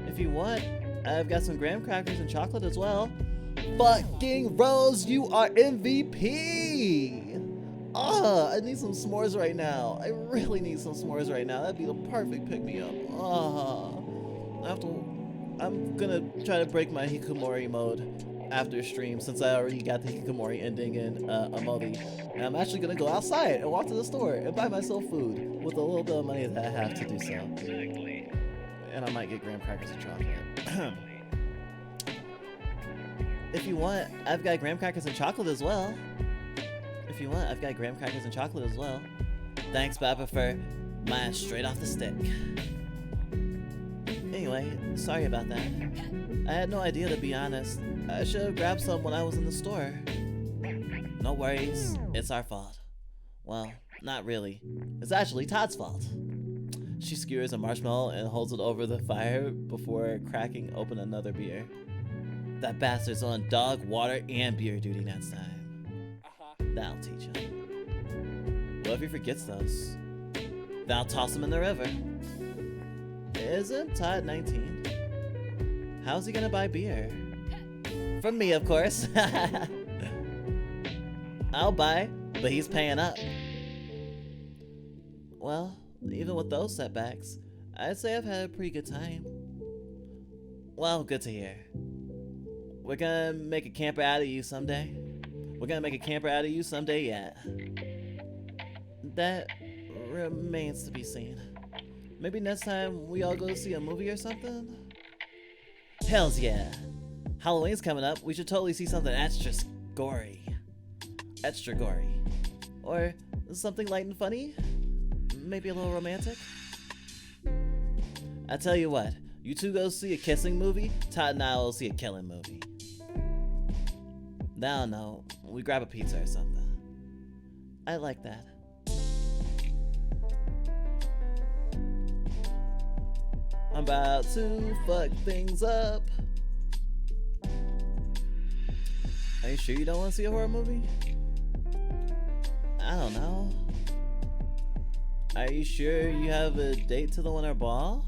If you want, I've got some graham crackers and chocolate as well. Fucking Rose, you are MVP! I need some s'mores right now. I really need some s'mores right now. That'd be the perfect pick-me-up. I'm gonna try to break my hikikomori mode after stream since I already got the hikikomori ending in Amodi. And I'm actually gonna go outside and walk to the store and buy myself food with a little bit of money that I have to do so. And I might get graham crackers and chocolate. If you want, I've got graham crackers and chocolate as well. If you want, I've got graham crackers and chocolate as well. Thanks, but I prefer mine straight off the stick. Anyway, sorry about that. I had no idea, to be honest. I should have grabbed some when I was in the store. No worries, it's our fault. Well, not really. It's actually Todd's fault. She skewers a marshmallow and holds it over the fire before cracking open another beer. That bastard's on dog, water, and beer duty next time. That'll teach him. What if he forgets those? Then I'll toss him in the river. Isn't Todd 19? How's he gonna buy beer? From me, of course. I'll buy, but he's paying up. Well, even with those setbacks, I'd say I've had a pretty good time. Well, good to hear. We're gonna make a camper out of you someday. We're gonna make a camper out of you someday yet. That remains to be seen. Maybe next time we all go see a movie or something? Hells yeah. Halloween's coming up. We should totally see something extra gory. Extra gory. Or something light and funny? Maybe a little romantic? I tell you what, you two go see a kissing movie, Todd and I will see a killing movie. I don't know, we grab a pizza or something. I like that. I'm about to fuck things up. Are you sure you don't want to see a horror movie? I don't know. Are you sure you have a date to the winter ball?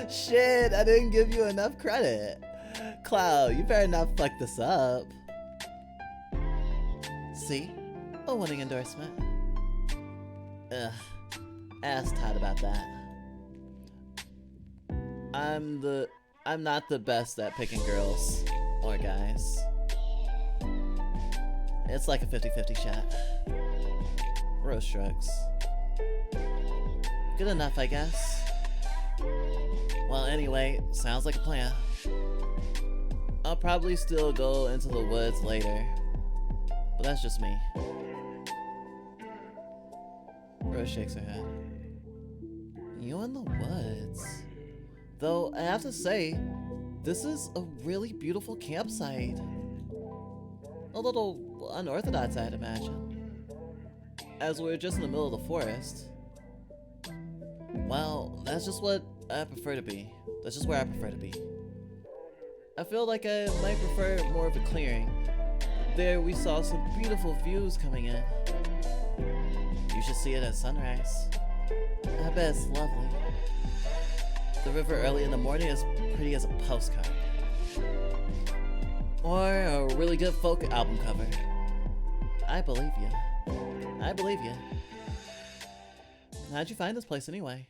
Shit, I didn't give you enough credit. Cloud, you better not fuck this up. See? A winning endorsement. Ugh. Ask Todd about that. I'm not the best at picking girls or guys. It's like a 50-50 shot. Rose shrugs. Good enough, I guess. Well, anyway, sounds like a plan. I'll probably still go into the woods later, but that's just me. Rose shakes her head. You in the woods? Though, I have to say, this is a really beautiful campsite. A little unorthodox, I'd imagine. As we're just in the middle of the forest. Well, that's just what I prefer to be. That's just where I prefer to be. I feel like I might prefer more of a clearing. There we saw some beautiful views coming in. You should see it at sunrise. I bet it's lovely. The river early in the morning is pretty as a postcard. Or a really good folk album cover. I believe you. I believe you. How'd you find this place anyway?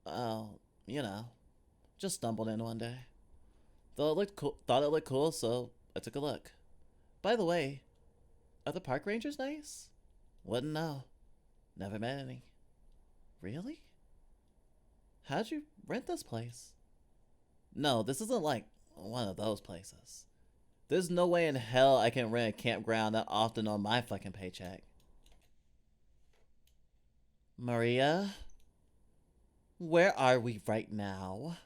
Oh, you know, just stumbled in one day. Thought it looked cool, so I took a look. By the way, are the park rangers nice? Wouldn't know. Never met any. Really? How'd you rent this place? No, this isn't like one of those places. There's no way in hell I can rent a campground that often on my fucking paycheck. Maria? Where are we right now?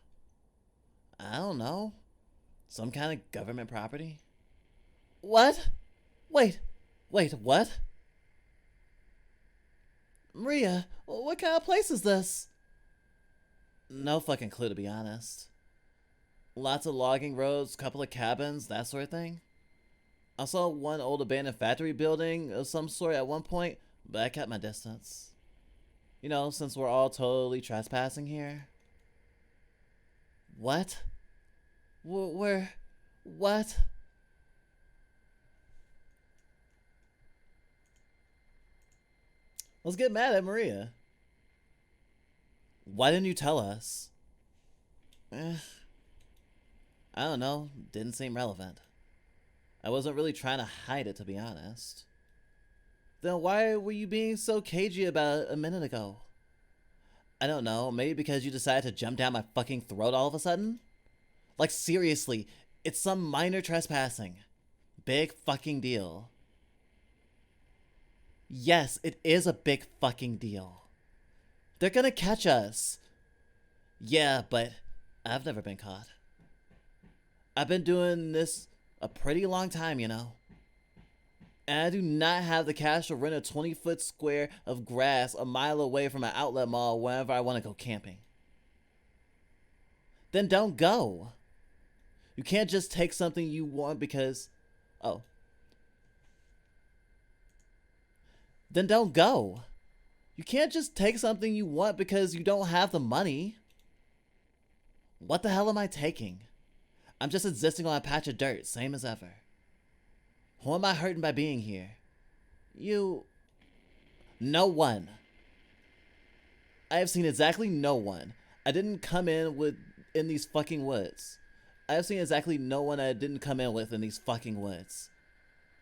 I don't know. Some kind of government property? What? Wait, what? Maria, what kind of place is this? No fucking clue, to be honest. Lots of logging roads, couple of cabins, that sort of thing. I saw one old abandoned factory building of some sort at one point, but I kept my distance. You know, since we're all totally trespassing here. What? Where? What? Let's get mad at Maria. Why didn't you tell us? Eh, I don't know. Didn't seem relevant. I wasn't really trying to hide it, to be honest. Then why were you being so cagey about it a minute ago? I don't know. Maybe because you decided to jump down my fucking throat all of a sudden? Like, seriously, it's some minor trespassing. Big fucking deal. Yes, it is a big fucking deal. They're gonna catch us. Yeah, but I've never been caught. I've been doing this a pretty long time, you know. And I do not have the cash to rent a 20-foot square of grass a mile away from an outlet mall whenever I want to go camping. Then don't go. You can't just take something you want because... Oh. Then don't go. You can't just take something you want because you don't have the money. What the hell am I taking? I'm just existing on a patch of dirt, same as ever. Who am I hurting by being here? You... No one. I have seen exactly no one. I didn't come in these fucking woods. I have seen exactly no one I didn't come in with in these fucking woods.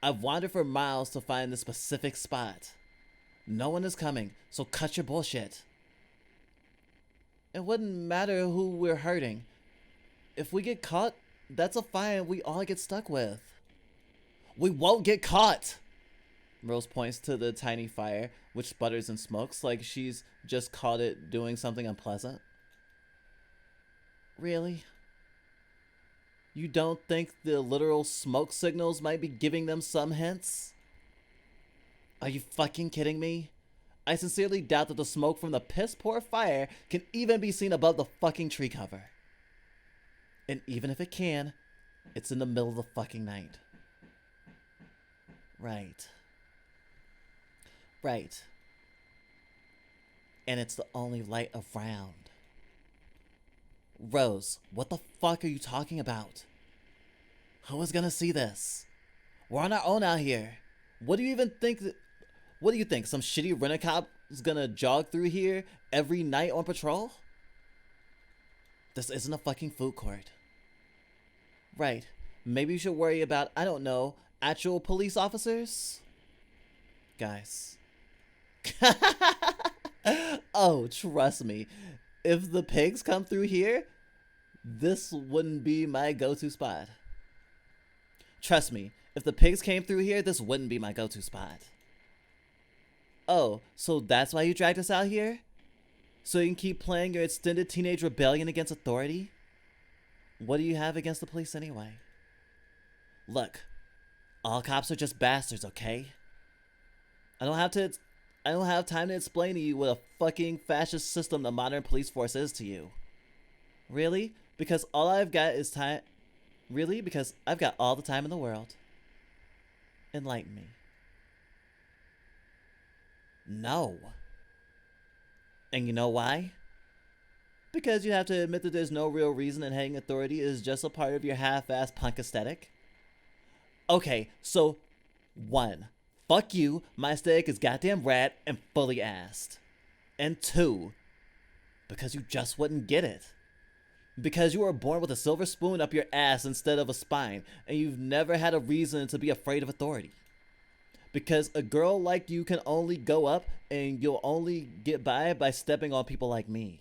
I've wandered for miles to find this specific spot. No one is coming, so cut your bullshit. It wouldn't matter who we're hurting. If we get caught, that's a fine we all get stuck with. We won't get caught! Rose points to the tiny fire, which sputters and smokes like she's just caught it doing something unpleasant. Really? You don't think the literal smoke signals might be giving them some hints? Are you fucking kidding me? I sincerely doubt that the smoke from the piss-poor fire can even be seen above the fucking tree cover. And even if it can, it's in the middle of the fucking night. Right. Right. And it's the only light around. Rose, what the fuck are you talking about? Who is gonna see this? We're on our own out here. What do you even think? What do you think? Some shitty rent-a-cop is gonna jog through here every night on patrol? This isn't a fucking food court. Right. Maybe you should worry about, I don't know, actual police officers? Guys. Oh, trust me. If the pigs come through here, this wouldn't be my go-to spot. Trust me, if the pigs came through here, this wouldn't be my go-to spot. Oh, so that's why you dragged us out here? So you can keep playing your extended teenage rebellion against authority? What do you have against the police anyway? Look, all cops are just bastards, okay? I don't have time to explain to you what a fucking fascist system the modern police force is to you. Really? Because all I've got is time. Really? Because I've got all the time in the world. Enlighten me. No. And you know why? Because you have to admit that there's no real reason that hating authority is just a part of your half-assed punk aesthetic. Okay, so 1. Fuck you, my aesthetic is goddamn rad and fully assed. And 2, because you just wouldn't get it. Because you were born with a silver spoon up your ass instead of a spine, and you've never had a reason to be afraid of authority. Because a girl like you can only go up, and you'll only get by stepping on people like me.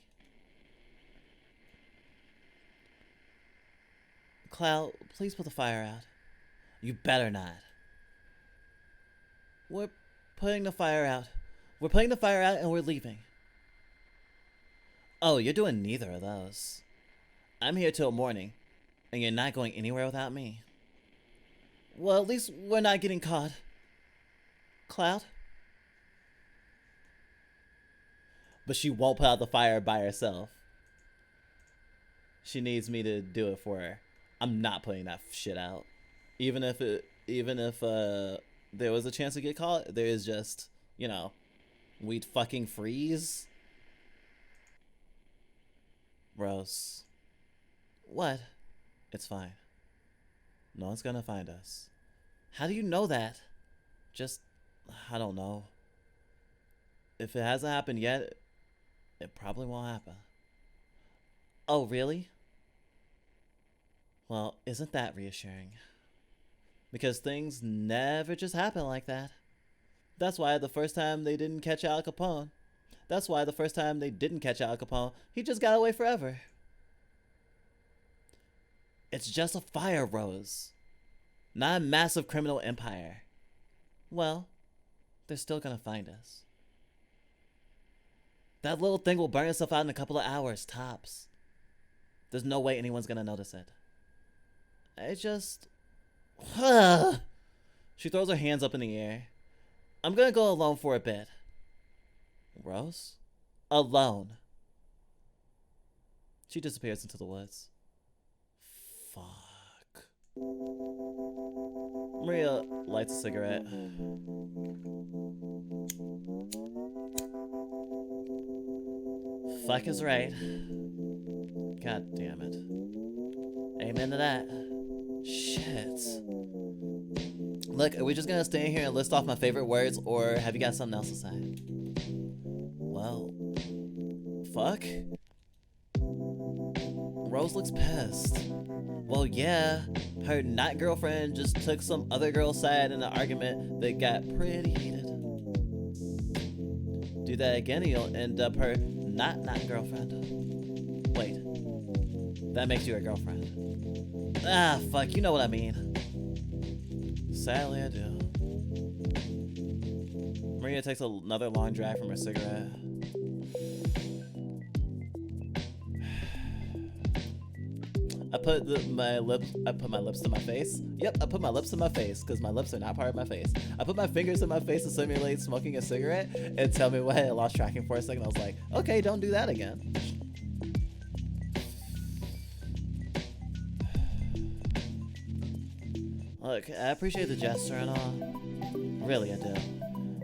Cloud, please put the fire out. You better not. We're putting the fire out. We're putting the fire out and we're leaving. Oh, you're doing neither of those. I'm here till morning, and you're not going anywhere without me. Well, at least we're not getting caught. Cloud? But she won't put out the fire by herself. She needs me to do it for her. I'm not putting that shit out. Even if there was a chance to get caught, there is just, you know, we'd fucking freeze. Rose. What? It's fine. No one's gonna find us. How do you know that? Just, I don't know. If it hasn't happened yet, it probably won't happen. Oh, really? Well, isn't that reassuring? Because things never just happen like that. That's why the first time they didn't catch Al Capone. That's why the first time they didn't catch Al Capone, he just got away forever. It's just a fire, Rose. Not a massive criminal empire. Well, they're still gonna find us. That little thing will burn itself out in a couple of hours, tops. There's no way anyone's gonna notice it. I just... She throws her hands up in the air. I'm gonna go alone for a bit. Rose? Alone. She disappears into the woods. Fuck. Maria lights a cigarette. Fuck is right. God damn it. Amen to that. Shit. Look, are we just gonna stay in here and list off my favorite words, or have you got something else to say? Well, fuck. Rose looks pissed. Well, yeah, her not girlfriend just took some other girl's side in an argument that got pretty heated. Do that again and you'll end up her not girlfriend. Wait, that makes you a girlfriend. Ah, fuck, you know what I mean. Sadly, I do. Maria takes another long drag from her cigarette. I put my lips to my face. Yep, I put my lips to my face because my lips are not part of my face. I put my fingers in my face to simulate smoking a cigarette and tell me what. I lost tracking for a second. I was like, okay, don't do that again. Look, I appreciate the gesture and all. Really, I do.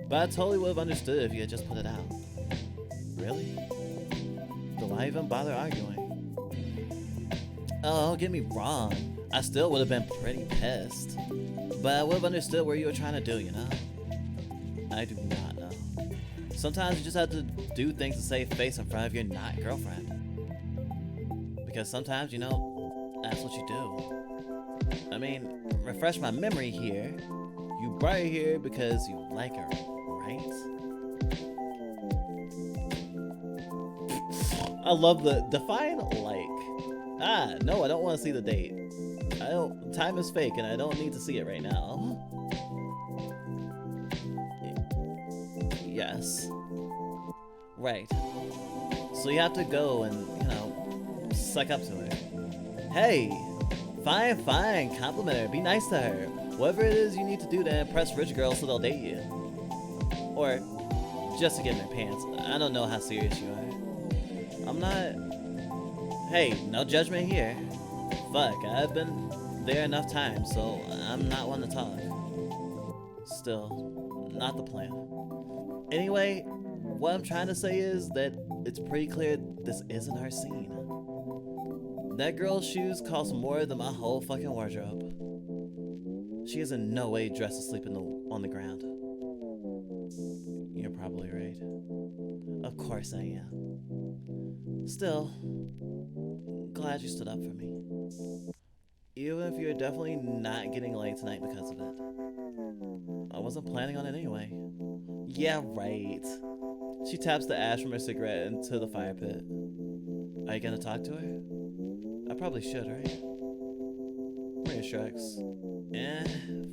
But I totally would have understood if you had just put it out. Really? Then why even bother arguing? Oh, don't get me wrong. I still would have been pretty pissed. But I would have understood what you were trying to do, you know? I do not know. Sometimes you just have to do things to save face in front of your not girlfriend. Because sometimes, you know, that's what you do. I mean, refresh my memory here. You brought her here because you like her, right? I love the define like. Ah, no, I don't want to see the date. Time is fake and I don't need to see it right now. Yes. Right. So you have to go and, you know, suck up to her. Hey! Fine, compliment her, be nice to her. Whatever it is you need to do to impress rich girls so they'll date you. Or just to get in their pants. I don't know how serious you are. I'm not... Hey, no judgment here. Fuck, I've been there enough times, so I'm not one to talk. Still, not the plan. Anyway, what I'm trying to say is that it's pretty clear this isn't our scene. That girl's shoes cost more than my whole fucking wardrobe. She is in no way dressed to sleep on the ground. You're probably right. Of course I am. Still, glad you stood up for me. Even if you're definitely not getting laid tonight because of it. I wasn't planning on it anyway. Yeah, right. She taps the ash from her cigarette into the fire pit. Are you gonna talk to her? I probably should, right? Maria shrugs.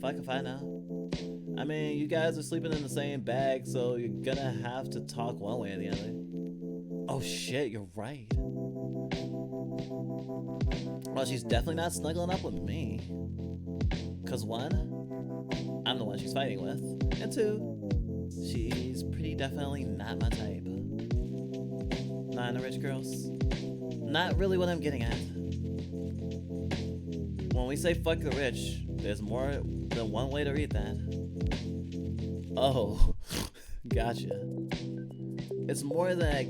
Fuck if I know. I mean, you guys are sleeping in the same bag, so you're gonna have to talk one way or the other. Oh shit, you're right. Well, she's definitely not snuggling up with me. Cause one, I'm the one she's fighting with. And two, she's pretty definitely not my type. Not into rich girls. Not really what I'm getting at. When we say fuck the rich, there's more than one way to read that. Oh, gotcha. It's more that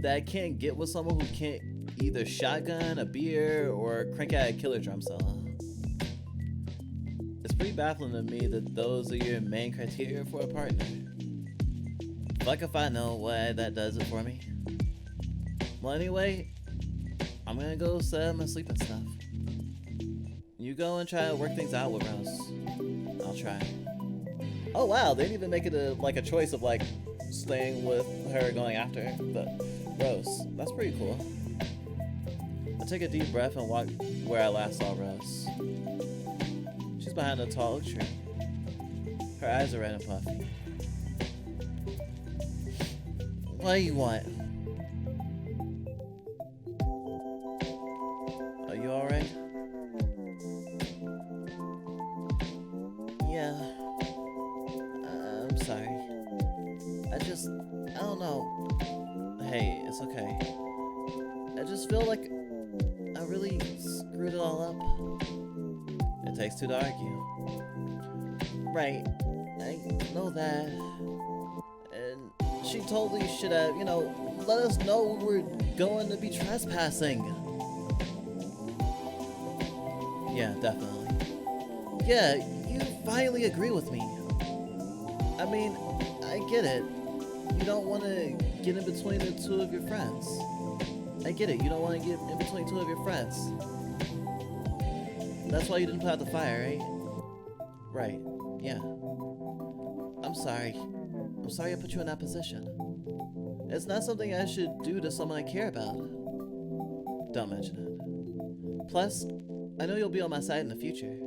I can't get with someone who can't either shotgun, a beer, or crank out a killer drum solo. It's pretty baffling to me that those are your main criteria for a partner. Fuck if I know why that does it for me. Well, anyway, I'm gonna go set up my sleep and stuff. You go and try to work things out with Rose. I'll try. Oh wow, they didn't even make it a choice of like staying with her, going after her, but Rose. That's pretty cool. I take a deep breath and walk where I last saw Rose. She's behind a tall oak tree. Her eyes are red and puffy. What do you want? Are you alright? Yeah. I'm sorry. I don't know. Hey, it's okay. I just feel like I really screwed it all up. It takes two to argue. Right. I know that. And she totally should have, let us know we were going to be trespassing. Yeah, definitely. Yeah, you finally agree with me. I mean, I get it. You don't want to get in between the two of your friends. I get it. You don't want to get in between two of your friends. That's why you didn't put out the fire, right? Right. Yeah. I'm sorry. I'm sorry I put you in that position. It's not something I should do to someone I care about. Don't mention it. Plus, I know you'll be on my side in the future.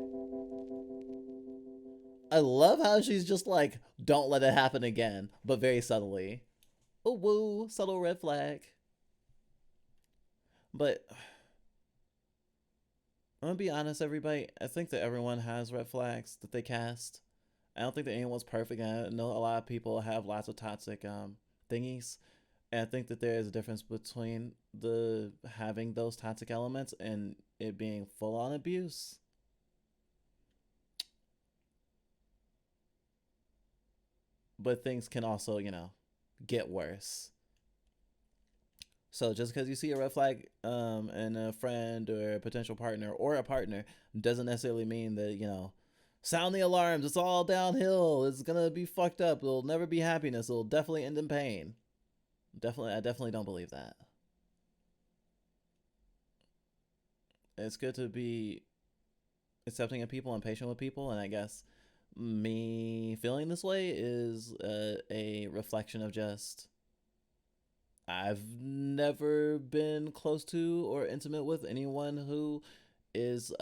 I love how she's just like, don't let it happen again, but very subtly. Oh, woo, subtle red flag. But I'm gonna be honest, everybody. I think that everyone has red flags that they cast. I don't think that anyone's perfect. I know a lot of people have lots of toxic thingies. And I think that there is a difference between having those toxic elements and it being full on abuse. But things can also, get worse. So just because you see a red flag in a friend or a potential partner or a partner doesn't necessarily mean that, sound the alarms, it's all downhill, it's gonna be fucked up, it'll never be happiness, it'll definitely end in pain. I definitely don't believe that. It's good to be accepting of people and patient with people, and I guess me feeling this way is a reflection of just I've never been close to or intimate with anyone who is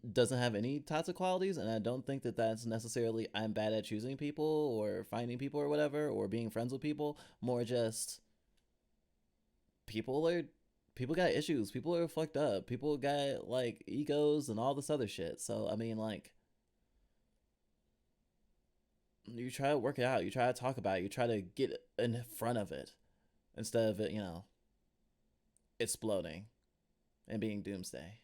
doesn't have any toxic qualities, and I don't think that that's necessarily I'm bad at choosing people or finding people or whatever or being friends with people. More just people got issues, people are fucked up, people got like egos and all this other shit. So I mean, like, you try to work it out, you try to talk about it, you try to get in front of it instead of it, exploding and being doomsday.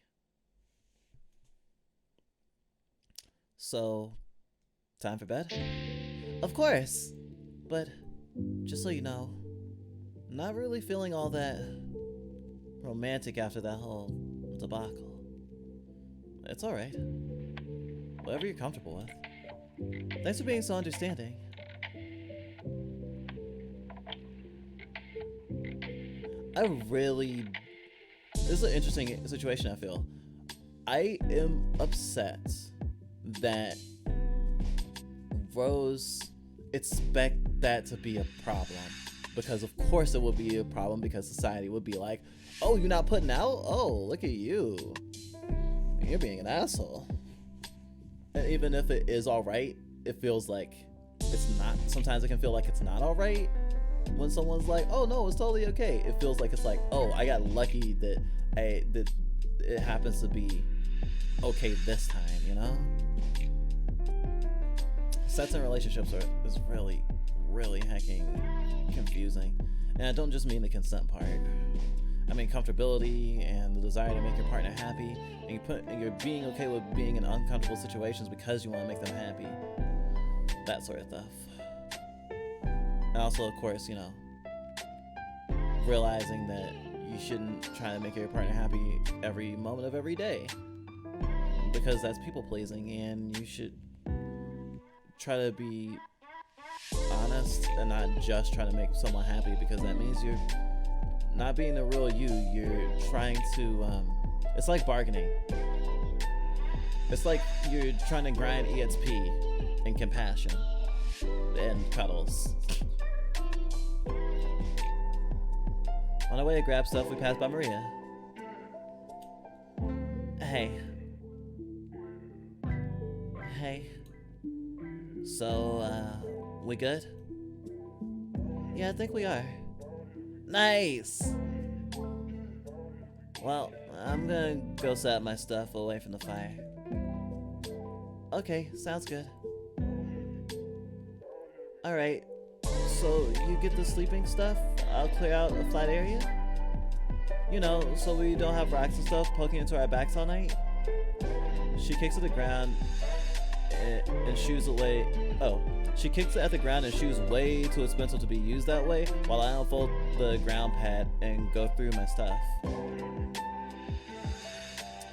So, time for bed? Of course! But, just so you know, not really feeling all that romantic after that whole debacle. It's alright. Whatever you're comfortable with. Thanks for being so understanding. This is an interesting situation, I feel. I am upset that Rose expect that to be a problem. Because of course it would be a problem, because society would be like, oh, you're not putting out? Oh, look at you. You're being an asshole. And even if it is alright, it feels like it's not. Sometimes it can feel like it's not alright. When someone's like, oh no, it's totally okay. It feels like it's like, oh, I got lucky that it happens to be okay this time, Sets in relationships is really, really hecking confusing. And I don't just mean the consent part. I mean comfortability and the desire to make your partner happy, and you're being okay with being in uncomfortable situations because you want to make them happy. That sort of stuff. And also, of course, realizing that you shouldn't try to make your partner happy every moment of every day, because that's people pleasing, and you should try to be honest and not just try to make someone happy, because that means you're not being the real you. You're trying to it's like bargaining. It's like you're trying to grind EXP and compassion and cuddles. On our way to grab stuff, we passed by Maria. Hey. Hey. So, we good? Yeah, I think we are. Nice! Well, I'm gonna go set up my stuff away from the fire. Okay, sounds good. Alright, so you get the sleeping stuff? I'll clear out a flat area? You know, so we don't have rocks and stuff poking into our backs all night? She kicks at the ground and shoes away. Oh, she kicks it at the ground and shoes way too expensive to be used that way, while I unfold the ground pad and go through my stuff.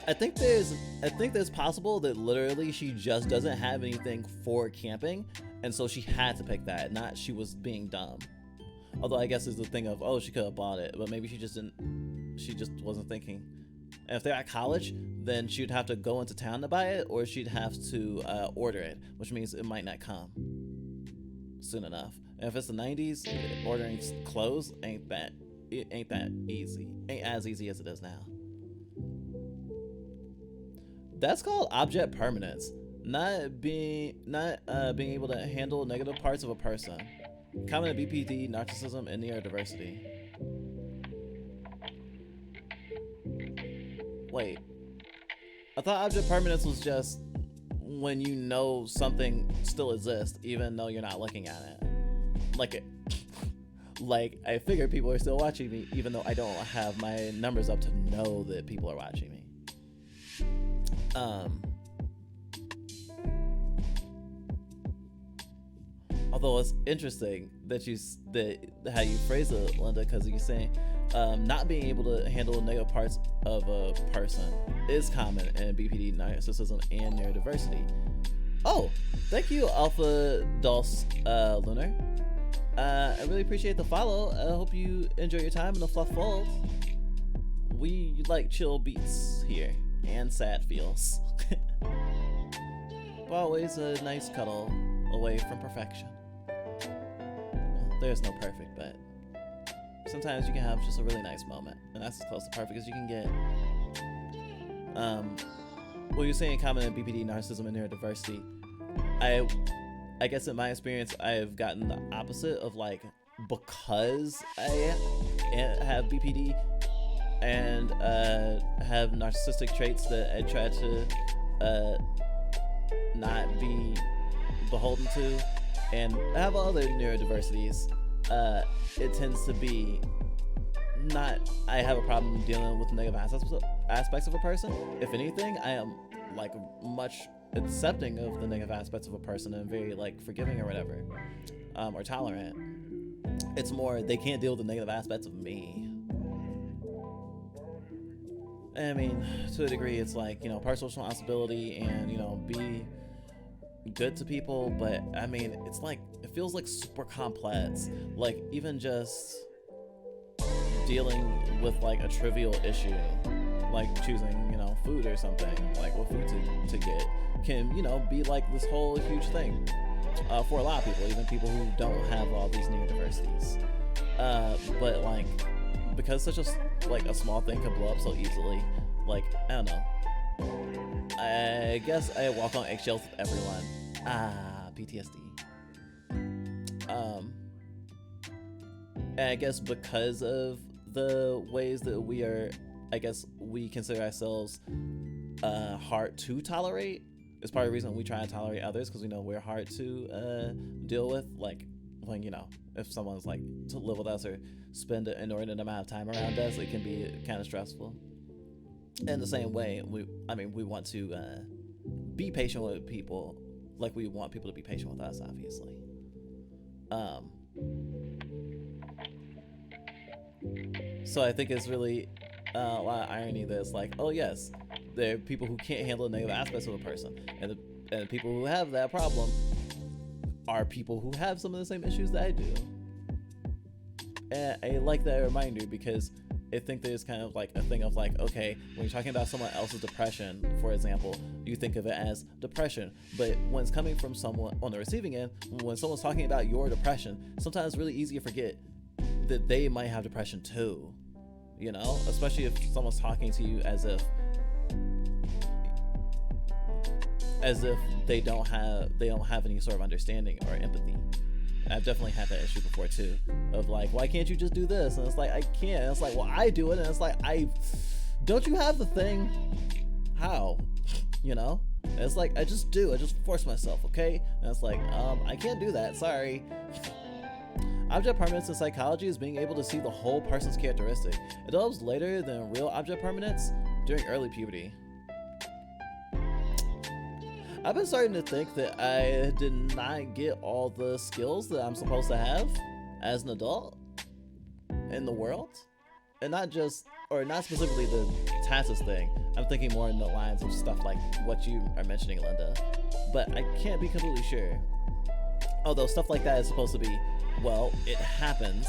I think there's possible that literally she just doesn't have anything for camping, and so she had to pick that, not she was being dumb. Although I guess it's the thing of, oh, she could have bought it, but maybe she just wasn't thinking. And if they're at college, then she'd have to go into town to buy it, or she'd have to order it, which means it might not come soon enough. And if it's the 90s, ordering clothes ain't that easy. Ain't as easy as it is now. That's called object permanence, not being able to handle negative parts of a person. Common to BPD, narcissism, and neurodiversity. Wait, I thought object permanence was just when you know something still exists even though you're not looking at it. Like I figure people are still watching me even though I don't have my numbers up to know that people are watching me. Although it's interesting that how you phrase it, Linda, because you're saying not being able to handle negative parts of a person is common in BPD, narcissism, and neurodiversity. Oh, thank you, Alpha Dulce Lunar. I really appreciate the follow. I hope you enjoy your time in the Fluff Fold. We like chill beats here and sad feels. But always a nice cuddle away from perfection. There's no perfect, but sometimes you can have just a really nice moment, and that's as close to perfect as you can get. Well, you're saying common in BPD, narcissism, and neurodiversity. I guess in my experience, I've gotten the opposite of, like, because I have BPD and have narcissistic traits that I try to not be beholden to, and I have other neurodiversities. It tends to be not, I have a problem dealing with negative aspects of a person. If anything, I am like much accepting of the negative aspects of a person and very like forgiving or whatever, or tolerant. It's more they can't deal with the negative aspects of me. I mean, to a degree, it's like, you know, personal responsibility and, you know, be good to people, but I mean, it's like, it feels like super complex. Like, even just dealing with like a trivial issue, like choosing, you know, food or something, like what food to get, can, you know, be like this whole huge thing for a lot of people, even people who don't have all these neurodiversities. But like, because such a small thing can blow up so easily, like, I don't know. I guess I walk on eggshells with everyone. PTSD. And I guess because of the ways that we are, I guess we consider ourselves hard to tolerate. It's part of the reason we try to tolerate others, because we know we're hard to deal with. Like, when, you know, if someone's like to live with us or spend an inordinate amount of time around us, it can be kind of stressful. In the same way, we want to be patient with people, like we want people to be patient with us, So I think it's really a lot of irony that it's like, oh yes, there are people who can't handle the negative aspects of a person, and the people who have that problem are people who have some of the same issues that I do. And I like that reminder because I think there's kind of like a thing of like, okay, when you're talking about someone else's depression, for example, you think of it as depression. But when it's coming from someone on the receiving end, when someone's talking about your depression, sometimes it's really easy to forget that they might have depression too. You know, especially if someone's talking to you as if they don't have any sort of understanding or empathy. I've definitely had that issue before too, of like, why can't you just do this? And it's like, I can't. And it's like, well, I do it. And it's like, don't you have the thing? How? You know? And it's like, I just do. I just force myself, okay? And it's like, I can't do that. Sorry. Object permanence in psychology is being able to see the whole person's characteristic. It develops later than real object permanence during early puberty. I've been starting to think that I did not get all the skills that I'm supposed to have as an adult in the world. And not specifically the TASIS thing. I'm thinking more in the lines of stuff like what you are mentioning, Linda. But I can't be completely sure. Although stuff like that is supposed to be, well, it happens,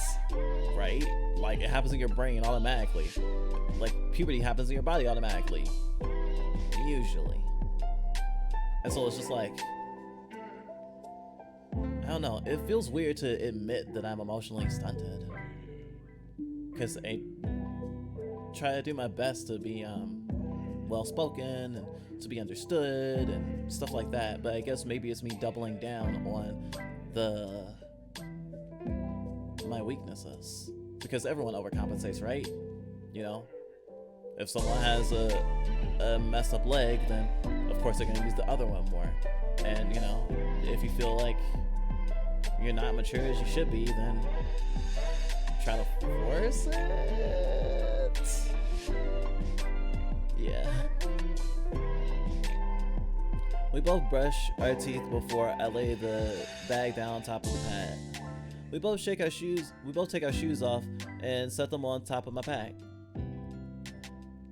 right? Like, it happens in your brain automatically. Like, puberty happens in your body automatically. Usually. And so it's just like, I don't know, it feels weird to admit that I'm emotionally stunted. Because I try to do my best to be well-spoken and to be understood and stuff like that. But I guess maybe it's me doubling down on my weaknesses. Because everyone overcompensates, right? You know? If someone has a messed up leg, then of course they're gonna use the other one more. And you know, if you feel like you're not mature as you should be, then try to force it. Yeah. We both brush our teeth before I lay the bag down on top of the pad. We both take our shoes off and set them on top of my pack.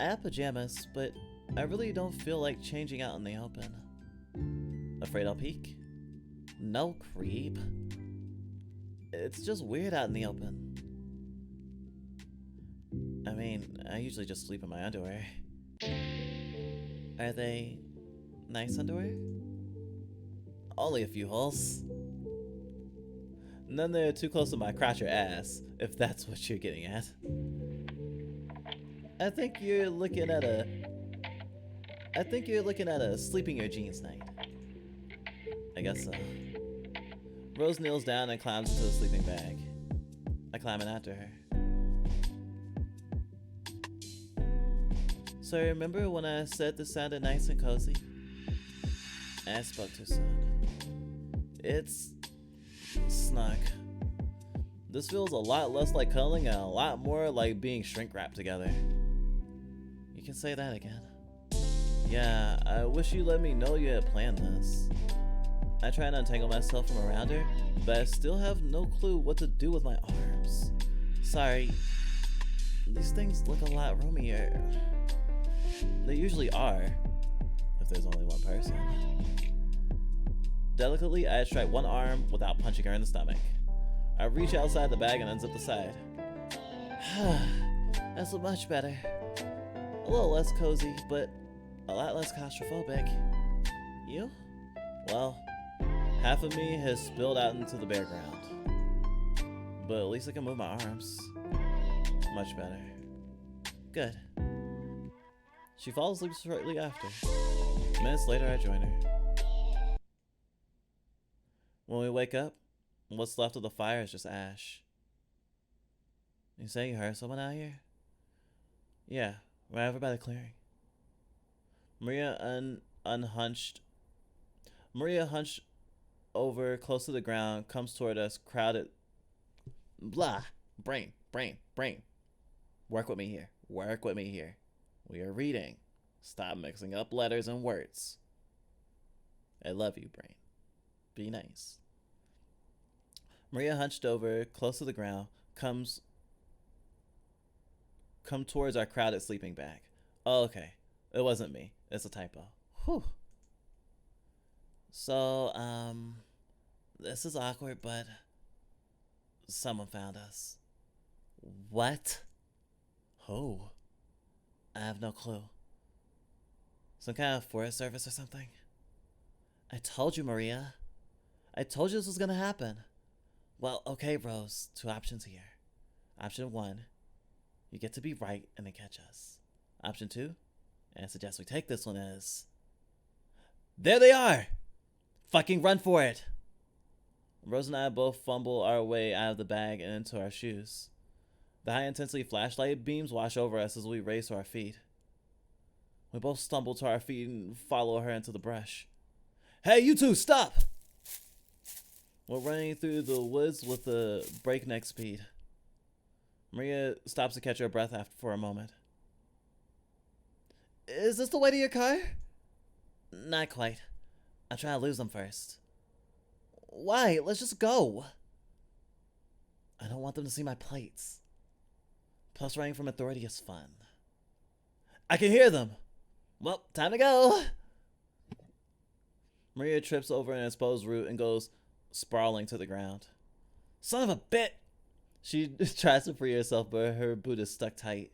I have pajamas, but I really don't feel like changing out in the open. Afraid I'll peek? No, creep. It's just weird out in the open. I mean, I usually just sleep in my underwear. Are they nice underwear? Only a few holes. None that are too close to my crotch or ass, if that's what you're getting at. I think you're looking at a sleeping your jeans night. I guess so. Rose kneels down and climbs into the sleeping bag. I climb in after her. So remember when I said this sounded nice and cozy? I spoke too soon. It's snug. This feels a lot less like cuddling and a lot more like being shrink wrapped together. You can say that again. Yeah, I wish you let me know you had planned this. I try to untangle myself from around her, but I still have no clue what to do with my arms. Sorry, these things look a lot roomier. They usually are, if there's only one person. Delicately, I extract one arm without punching her in the stomach. I reach outside the bag and unzip the side. That's much better. A little less cozy, but a lot less claustrophobic. You? Well, half of me has spilled out into the bare ground. But at least I can move my arms. Much better. Good. She falls asleep shortly after. Minutes later, I join her. When we wake up, what's left of the fire is just ash. You say you heard someone out here? Yeah, right over by the clearing. Maria hunched over close to the ground, comes toward us, crowded. Blah. Brain. Work with me here. We are reading. Stop mixing up letters and words. I love you, Brain. Be nice. Maria hunched over close to the ground, comes come towards our crowded sleeping bag. Oh, okay. It wasn't me. It's a typo. Whew. So, this is awkward, but someone found us. What? Who? I have no clue. Some kind of forest service or something? I told you, Maria. I told you this was gonna happen. Well, okay, Rose. 2 options here. Option 1, you get to be right and they catch us. Option 2, and I suggest we take this one, is... There they are! Fucking run for it! Rose and I both fumble our way out of the bag and into our shoes. The high-intensity flashlight beams wash over us as we race to our feet. We both stumble to our feet and follow her into the brush. Hey, you two, stop! We're running through the woods with a breakneck speed. Maria stops to catch her breath for a moment. Is this the way to your car? Not quite. I'm trying to lose them first. Why? Let's just go. I don't want them to see my plates. Plus, running from authority is fun. I can hear them. Well, time to go. Maria trips over an exposed root and goes sprawling to the ground. Son of a bit! She tries to free herself, but her boot is stuck tight.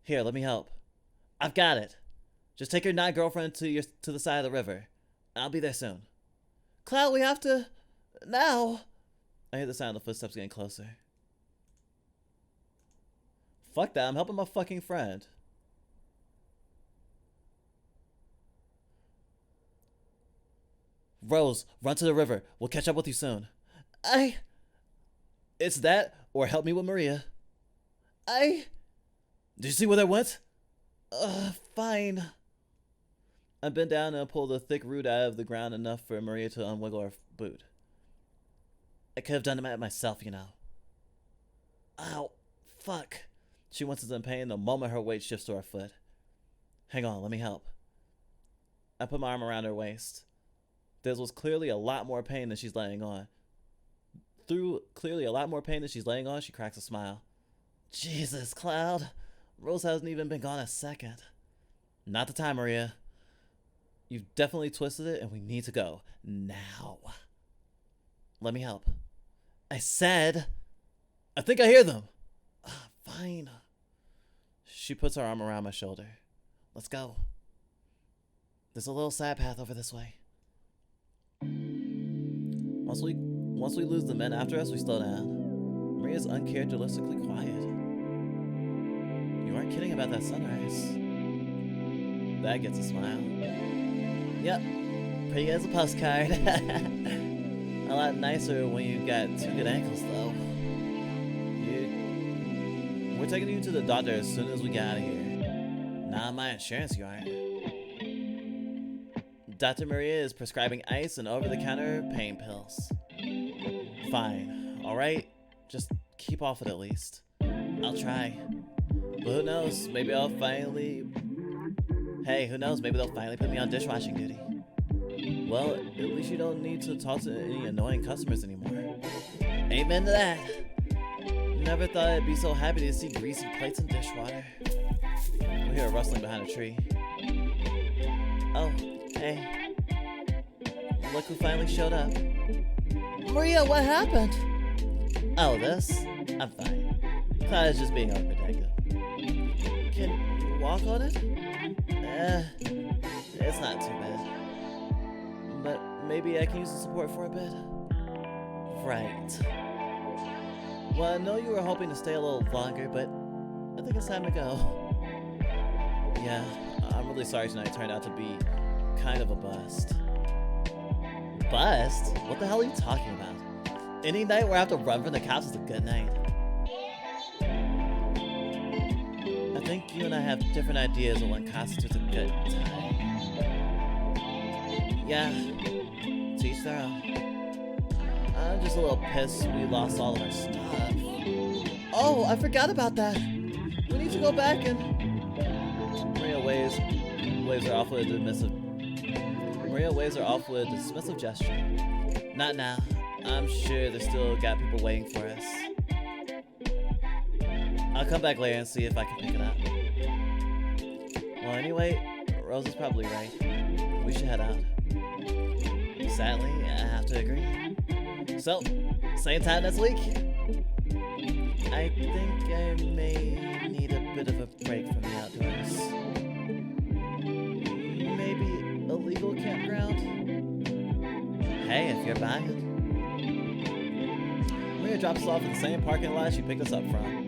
Here, let me help. I've got it. Just take your girlfriend to the side of the river. I'll be there soon. Cloud, we have to... now! I hear the sound of footsteps getting closer. Fuck that, I'm helping my fucking friend. Rose, run to the river. We'll catch up with you soon. It's that, or help me with Maria. Did you see where they went? Fine. I bend down and pull the thick root out of the ground enough for Maria to unwiggle her boot. I could have done it myself, you know. Ow. Fuck. She winces in pain the moment her weight shifts to her foot. Hang on, let me help. I put my arm around her waist. There was clearly a lot more pain than she's letting on. Through clearly a lot more pain than she's letting on, she cracks a smile. Jesus, Cloud. Rose hasn't even been gone a second. Not the time, Maria. You've definitely twisted it, and we need to go. Now. Let me help. I said... I think I hear them. Fine. She puts her arm around my shoulder. Let's go. There's a little side path over this way. Once we lose the men after us, we slow down. Maria's uncharacteristically quiet. You aren't kidding about that sunrise. That gets a smile. Yep, pretty as a postcard. A lot nicer when you've got 2 good ankles, though. We're taking you to the doctor as soon as we get out of here. Not on my insurance, you aren't. Dr. Maria is prescribing ice and over-the-counter pain pills. Fine, alright? Just keep off it at least. I'll try. But who knows, maybe I'll finally... Hey, who knows, maybe they'll finally put me on dishwashing duty. Well, at least you don't need to talk to any annoying customers anymore. Amen to that. Never thought I'd be so happy to see greasy plates and dishwater. We hear a rustling behind a tree. Oh, hey. Look who finally showed up. Maria, what happened? Oh, this? I'm fine. Cloud is just being overprotective. Can you walk on it? It's not too bad. But maybe I can use the support for a bit. Right. Well, I know you were hoping to stay a little longer, but I think it's time to go. Yeah, I'm really sorry tonight turned out to be kind of a bust. Bust? What the hell are you talking about? Any night where I have to run from the cops is a good night. I think you and I have different ideas of what constitutes a good time. Yeah, to each their own. I'm just a little pissed we lost all of our stuff. Oh, I forgot about that. We need to go back and... Maria waves her off with a dismissive gesture. Not now. I'm sure they still got people waiting for us. I'll come back later and see if I can pick it up. Well, anyway, Rose is probably right. We should head out. Sadly, I have to agree. So, same time next week? I think I may need a bit of a break from the outdoors. Maybe a legal campground? Hey, if you're buying. Maria drops us off at the same parking lot she picked us up from.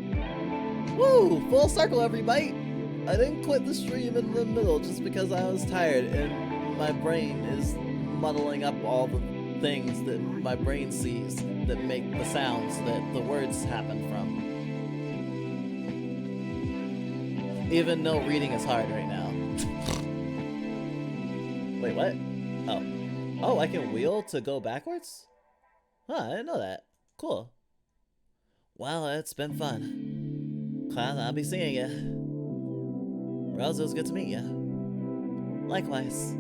Woo! Full circle, everybody! I didn't quit the stream in the middle just because I was tired and my brain is muddling up all the things that my brain sees that make the sounds that the words happen from. Even though reading is hard right now. Wait, what? Oh. Oh, I can wheel to go backwards? Huh, I didn't know that. Cool. Well, it's been fun. Cloud, I'll be seeing ya. Rose, it was good to meet ya. Likewise.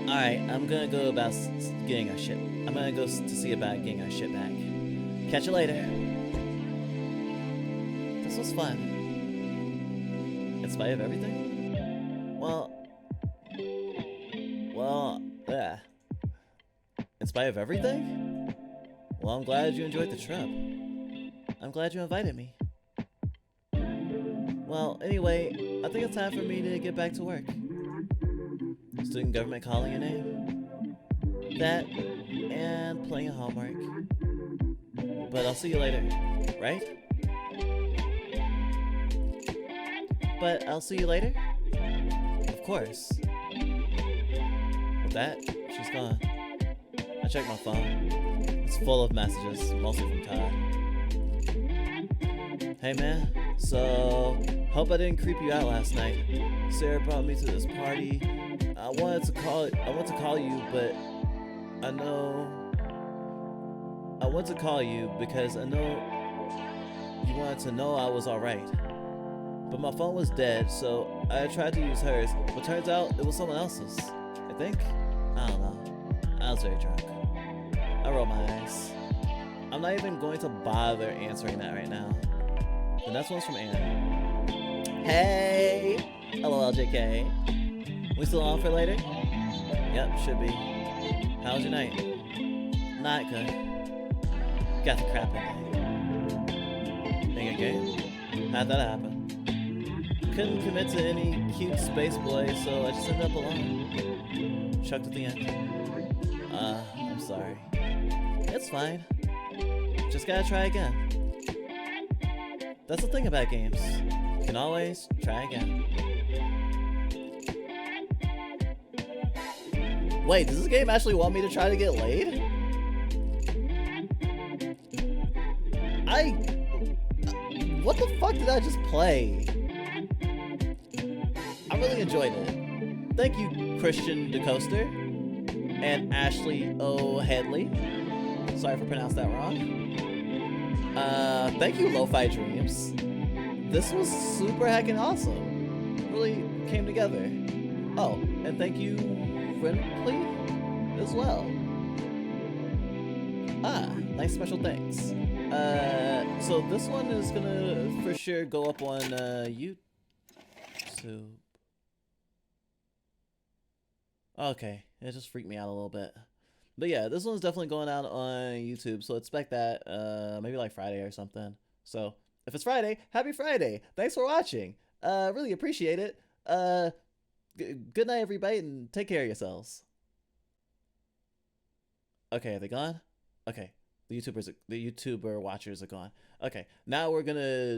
Alright, I'm gonna go about getting our shit. I'm gonna go to see about getting our shit back. Catch you later. This was fun. In spite of everything? Well, yeah. In spite of everything? Well, I'm glad you enjoyed the trip. I'm glad you invited me. Well, anyway, I think it's time for me to get back to work. Student government calling your name. That, and playing homework. But I'll see you later, right? But I'll see you later? Of course. With that, she's gone. I checked my phone. It's full of messages, mostly from Todd. Hey man, so hope I didn't creep you out last night. Sarah brought me to this party. I wanted to call you, but I want to call you because I know you wanted to know I was alright. But my phone was dead, so I tried to use hers, but turns out it was someone else's. I think? I don't know. I was very drunk. I rolled my eyes. I'm not even going to bother answering that right now. The next one's from Anna. Hey! Hello, LJK. We still on for later? Yep, should be. How was your night? Not good. Got the crap in me. Being a game? How'd that happen? Couldn't commit to any cute space boy, so I just ended up alone. Chucked at the end. I'm sorry. It's fine. Just gotta try again. That's the thing about games. You can always try again. Wait, does this game actually want me to try to get laid? What the fuck did I just play? I really enjoyed it. Thank you, Christian DeCoaster and Ashley O'Headley. Sorry if I pronounced that wrong. Thank you, Lo-Fi Dreams. This was super heckin' awesome. It really came together. Oh, and thank you, Friendly, as well. Nice special thanks. So this one is gonna for sure go up on YouTube. Okay, it just freaked me out a little bit. But yeah, this one's definitely going out on YouTube, so expect that maybe like Friday or something. So if it's Friday, happy Friday! Thanks for watching. Really appreciate it. Good night, everybody, and take care of yourselves. Okay, are they gone? Okay, the YouTuber watchers are gone. Okay, now we're gonna